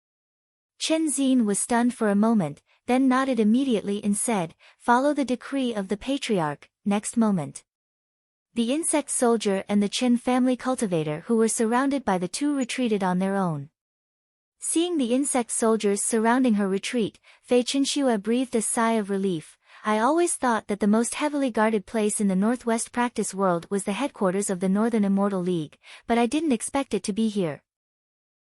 Qin Xin was stunned for a moment, then nodded immediately and said, "Follow the decree of the patriarch." Next moment, the insect soldier and the Qin family cultivator who were surrounded by the two retreated on their own. Seeing the insect soldiers surrounding her retreat, Fei Qinxue breathed a sigh of relief. "I always thought that the most heavily guarded place in the Northwest practice world was the headquarters of the Northern Immortal League, but I didn't expect it to be here."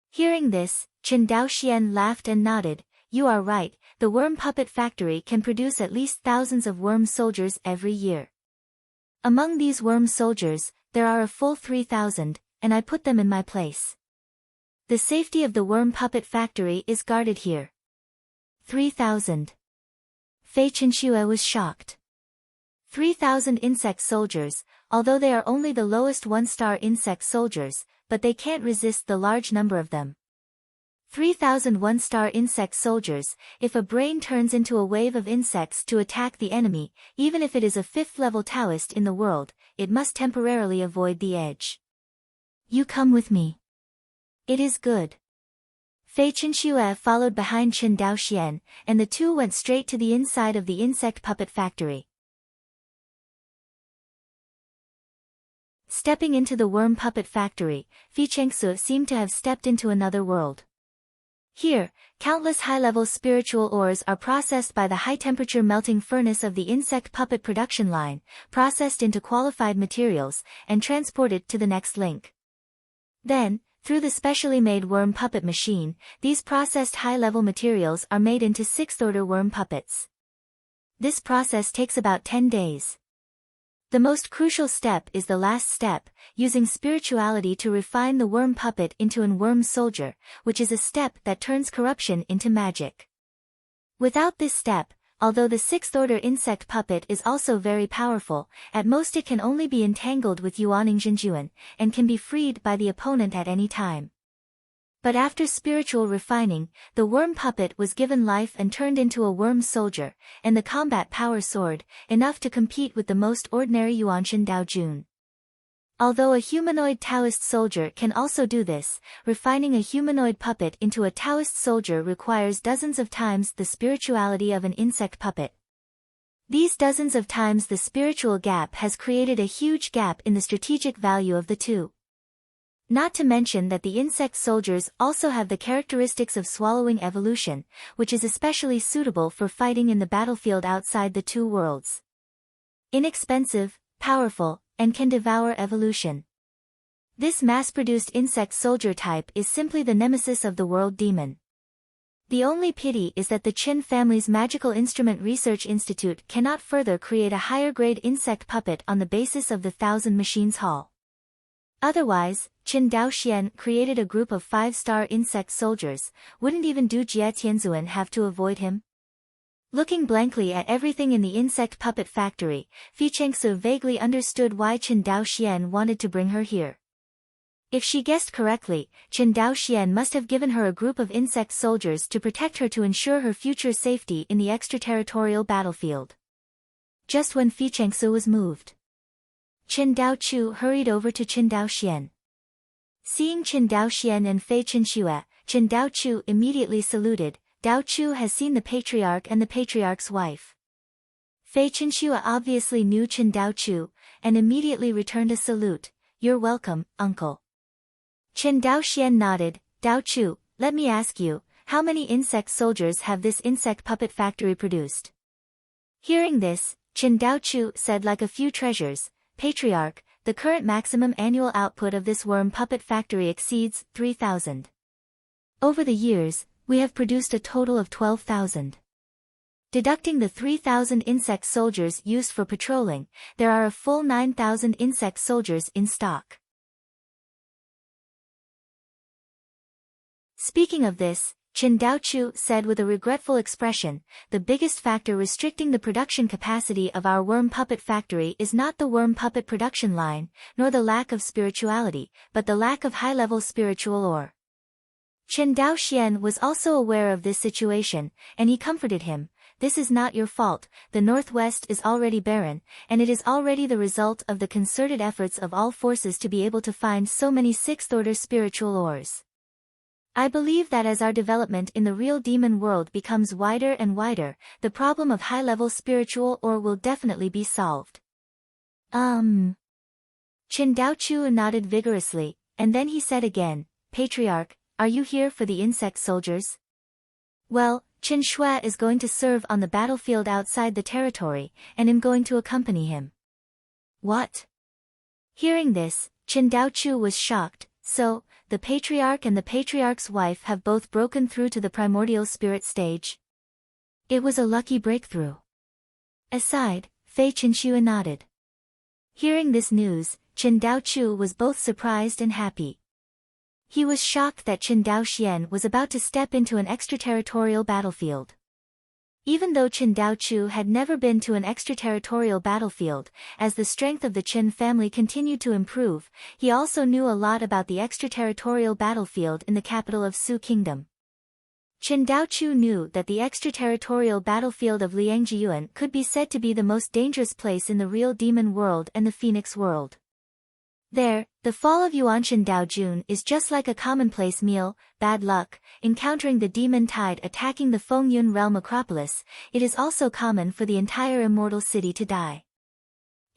Hearing this, Qin Daoxian laughed and nodded. "You are right, the worm puppet factory can produce at least thousands of worm soldiers every year. Among these worm soldiers, there are a full 3,000, and I put them in my place. The safety of the worm puppet factory is guarded here." 3,000. Fei Qinxue was shocked. 3,000 insect soldiers, although they are only the lowest one-star insect soldiers, but they can't resist the large number of them. 3,000 one-star insect soldiers, if a brain turns into a wave of insects to attack the enemy, even if it is a 5th-level Taoist in the world, it must temporarily avoid the edge. "You come with me." "It is good." Fei Qinxue followed behind Qin Daoxian, and the two went straight to the inside of the insect puppet factory. Stepping into the worm puppet factory, Fei Chengsu seemed to have stepped into another world. Here, countless high-level spiritual ores are processed by the high-temperature melting furnace of the insect puppet production line, processed into qualified materials, and transported to the next link. Then, through the specially made worm puppet machine, these processed high-level materials are made into sixth-order worm puppets. This process takes about 10 days. The most crucial step is the last step, using spirituality to refine the worm puppet into an worm soldier, which is a step that turns corruption into magic. Without this step, although the sixth-order insect puppet is also very powerful, at most it can only be entangled with Yuaningzhenjuan, and can be freed by the opponent at any time. But after spiritual refining, the worm puppet was given life and turned into a worm soldier, and the combat power soared, enough to compete with the most ordinary Yuanshan Daojun. Although a humanoid Taoist soldier can also do this, refining a humanoid puppet into a Taoist soldier requires dozens of times the spirituality of an insect puppet. These dozens of times the spiritual gap has created a huge gap in the strategic value of the two. Not to mention that the insect soldiers also have the characteristics of swallowing evolution, which is especially suitable for fighting in the battlefield outside the two worlds. Inexpensive, powerful, and can devour evolution. This mass-produced insect soldier type is simply the nemesis of the world demon. The only pity is that the Qin family's Magical Instrument Research Institute cannot further create a higher-grade insect puppet on the basis of the Thousand Machines Hall. Otherwise, Qin Daoxian created a group of 5-star insect soldiers. Wouldn't even Du Jie Tianzuan have to avoid him? Looking blankly at everything in the insect puppet factory, Fi Chengsu vaguely understood why Qin Daoxian wanted to bring her here. If she guessed correctly, Qin Daoxian must have given her a group of insect soldiers to protect her to ensure her future safety in the extraterritorial battlefield. Just when Fi Chengsu was moved, Qin Daochu hurried over to Qin Daoxian. Seeing Qin Daoxian and Fei Qinxue, Qin Daochu immediately saluted. Daochu has seen the patriarch and the patriarch's wife. Fei Qinxue obviously knew Qin Daochu, and immediately returned a salute. You're welcome, uncle. Qin Daoxian nodded. Daochu, let me ask you, how many insect soldiers have this insect puppet factory produced? Hearing this, Qin Daochu said like a few treasures, Patriarch, the current maximum annual output of this worm puppet factory exceeds 3,000. Over the years, we have produced a total of 12,000. Deducting the 3,000 insect soldiers used for patrolling, there are a full 9,000 insect soldiers in stock. Speaking of this, Qin Daochu said with a regretful expression, the biggest factor restricting the production capacity of our worm puppet factory is not the worm puppet production line, nor the lack of spirituality, but the lack of high-level spiritual ore. Qin Daoxian was also aware of this situation, and he comforted him. This is not your fault, the Northwest is already barren, and it is already the result of the concerted efforts of all forces to be able to find so many sixth-order spiritual ores. I believe that as our development in the real demon world becomes wider and wider, the problem of high-level spiritual ore will definitely be solved. Qin Daochu nodded vigorously, and then he said again, Patriarch, are you here for the insect soldiers? Well, Qin Shui is going to serve on the battlefield outside the territory, and I'm going to accompany him. What? Hearing this, Qin Daochu was shocked. So, the patriarch and the patriarch's wife have both broken through to the primordial spirit stage? It was a lucky breakthrough. Aside, Fei Qinxue nodded. Hearing this news, Qin Daochu was both surprised and happy. He was shocked that Qin Daoxian was about to step into an extraterritorial battlefield. Even though Qin Daochu had never been to an extraterritorial battlefield, as the strength of the Qin family continued to improve, he also knew a lot about the extraterritorial battlefield in the capital of Su Kingdom. Qin Daochu knew that the extraterritorial battlefield of Liangjiyuan could be said to be the most dangerous place in the real demon world and the phoenix world. There, the fall of Yuanshan Daojun is just like a commonplace meal, bad luck, encountering the demon tide attacking the Fengyun realm acropolis. It is also common for the entire immortal city to die.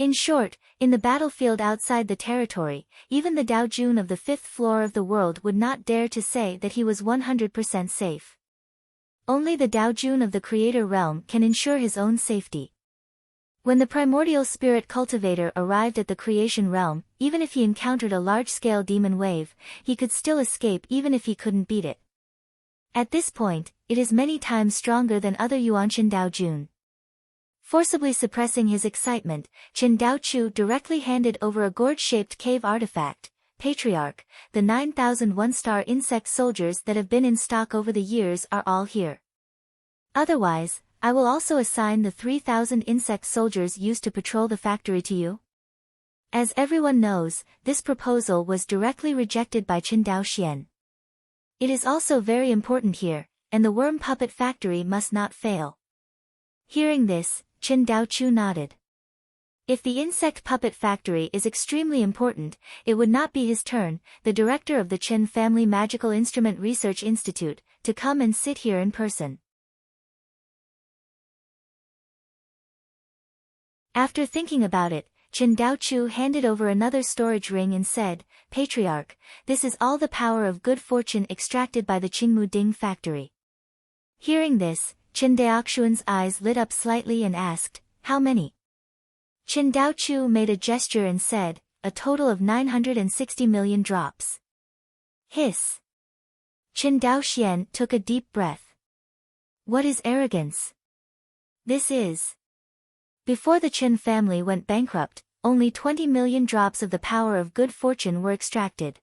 In short, in the battlefield outside the territory, even the Dao Jun of the fifth floor of the world would not dare to say that he was 100% safe. Only the Dao Jun of the Creator realm can ensure his own safety. When the primordial spirit cultivator arrived at the creation realm, even if he encountered a large-scale demon wave, he could still escape even if he couldn't beat it. At this point, it is many times stronger than other Yuanshan Dao Jun. Forcibly suppressing his excitement, Qin Dao Chu directly handed over a gourd-shaped cave artifact, Patriarch. The 9,000 one-star insect soldiers that have been in stock over the years are all here. Otherwise, I will also assign the 3,000 insect soldiers used to patrol the factory to you. As everyone knows, this proposal was directly rejected by Qin Dao Xian. It is also very important here, and the worm puppet factory must not fail. Hearing this, Qin Dao Chu nodded. If the insect puppet factory is extremely important, it would not be his turn, the director of the Qin Family Magical Instrument Research Institute, to come and sit here in person. After thinking about it, Qin Dao Chu handed over another storage ring and said, Patriarch, this is all the power of good fortune extracted by the Qingmu Ding factory. Hearing this, Qin Daoxuan's eyes lit up slightly and asked, how many? Qin Dao Chu made a gesture and said, a total of 960 million drops. Hiss. Qin Dao Xian took a deep breath. What is arrogance? This is. Before the Qin family went bankrupt, only 20 million drops of the power of good fortune were extracted.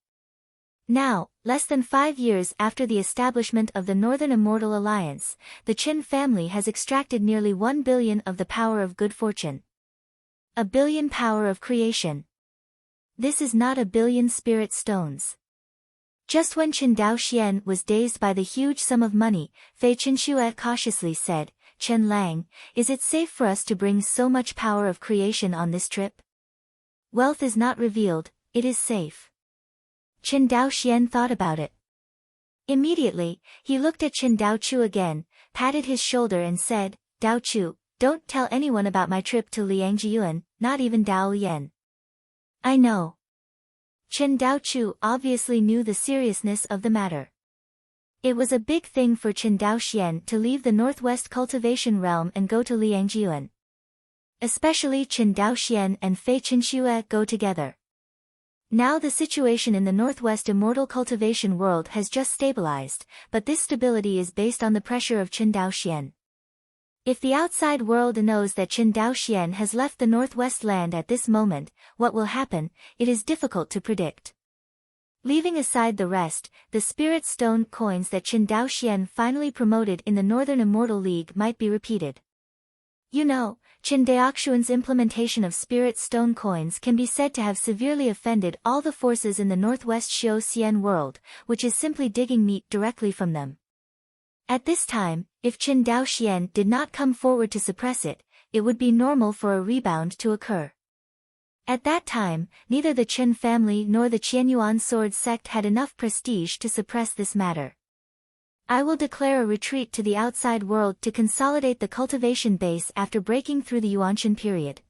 Now, less than 5 years after the establishment of the Northern Immortal Alliance, the Qin family has extracted nearly 1 billion of the power of good fortune. A billion power of creation. This is not a billion spirit stones. Just when Qin Dao Xian was dazed by the huge sum of money, Fei Qinxue cautiously said, Chen Lang, is it safe for us to bring so much power of creation on this trip? Wealth is not revealed, it is safe. Qin Dao Xian thought about it. Immediately, he looked at Qin Dao Chu again, patted his shoulder and said, Dao Chu, don't tell anyone about my trip to Liangjiuan, not even Dao Yan. I know. Qin Dao Chu obviously knew the seriousness of the matter. It was a big thing for Qin Dao Xian to leave the Northwest Cultivation realm and go to Liangjiuan. Especially Qin Dao Xian and Fei Qinxue go together. Now the situation in the Northwest Immortal Cultivation world has just stabilized, but this stability is based on the pressure of Qin Dao Xian. If the outside world knows that Qin Dao Xian has left the Northwest land at this moment, what will happen, it is difficult to predict. Leaving aside the rest, the Spirit Stone coins that Qin Dao Xian finally promoted in the Northern Immortal League might be repeated. You know, Qin Daoxuan's implementation of Spirit Stone coins can be said to have severely offended all the forces in the Northwest Xiao Xian world, which is simply digging meat directly from them. At this time, if Qin Dao Xian did not come forward to suppress it, it would be normal for a rebound to occur. At that time, neither the Qin family nor the Qianyuan sword sect had enough prestige to suppress this matter. I will declare a retreat to the outside world to consolidate the cultivation base after breaking through the Yuanshan period.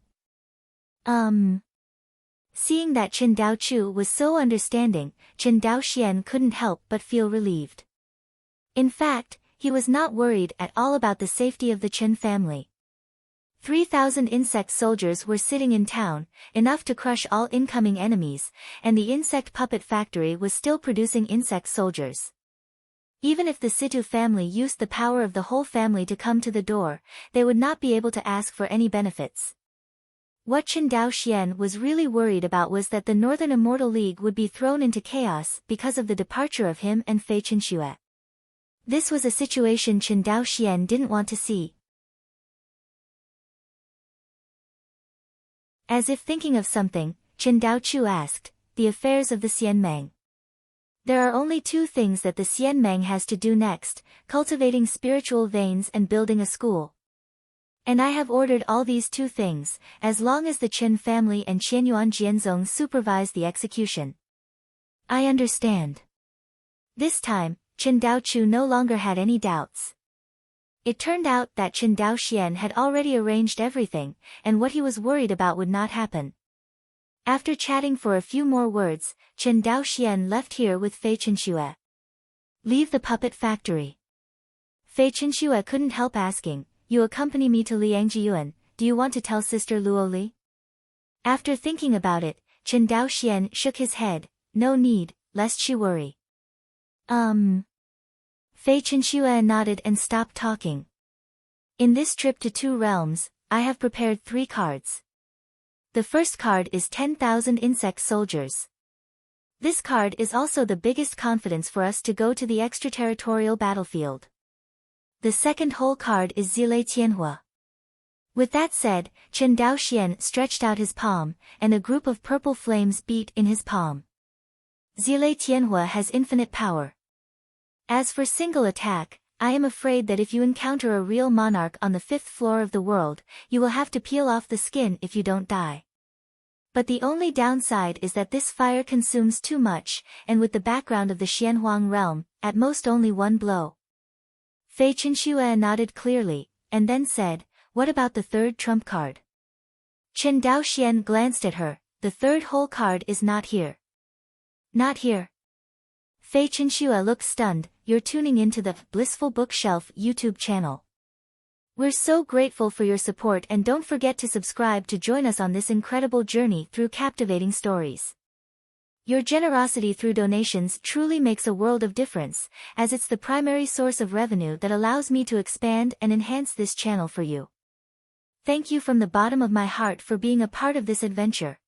Seeing that Qin Dao Chu was so understanding, Qin Dao Xian couldn't help but feel relieved. In fact, he was not worried at all about the safety of the Qin family. 3,000 insect soldiers were sitting in town, enough to crush all incoming enemies, and the insect puppet factory was still producing insect soldiers. Even if the Situ family used the power of the whole family to come to the door, they would not be able to ask for any benefits. What Qin Dao Xian was really worried about was that the Northern Immortal League would be thrown into chaos because of the departure of him and Fei Qinxue. This was a situation Qin Dao Xian didn't want to see. As if thinking of something, Qin Dao Chu asked, the affairs of the Xianmeng. There are only 2 things that the Xianmeng has to do next, cultivating spiritual veins and building a school. And I have ordered all these 2 things, as long as the Qin family and Qianyuan Jianzong supervise the execution. I understand. This time, Qin Dao Chu no longer had any doubts. It turned out that Chen Daoxian had already arranged everything, and what he was worried about would not happen. After chatting for a few more words, Chen Daoxian left here with Fei Chenxue. Leave the puppet factory. Fei Chenxue couldn't help asking, you accompany me to Liangjiyuan, do you want to tell Sister Luo Li? After thinking about it, Chen Daoxian shook his head, no need, lest she worry. Fei Chenxue nodded and stopped talking. In this trip to 2 realms, I have prepared 3 cards. The first card is 10,000 insect soldiers. This card is also the biggest confidence for us to go to the extraterritorial battlefield. The second whole card is Zile Tianhua. With that said, Chen Daoxian stretched out his palm, and a group of purple flames beat in his palm. Zile Tianhua has infinite power. As for single attack, I am afraid that if you encounter a real monarch on the 5th floor of the world, you will have to peel off the skin if you don't die. But the only downside is that this fire consumes too much, and with the background of the Xianhuang realm, at most only 1 blow. Fei Chenxue nodded clearly, and then said, what about the 3rd trump card? Chen Daoxian glanced at her, the 3rd whole card is not here. Not here. Fei Chenxue looked stunned, you're tuning into the Blissful Bookshelf YouTube channel. We're so grateful for your support, and don't forget to subscribe to join us on this incredible journey through captivating stories. Your generosity through donations truly makes a world of difference, as it's the primary source of revenue that allows me to expand and enhance this channel for you. Thank you from the bottom of my heart for being a part of this adventure.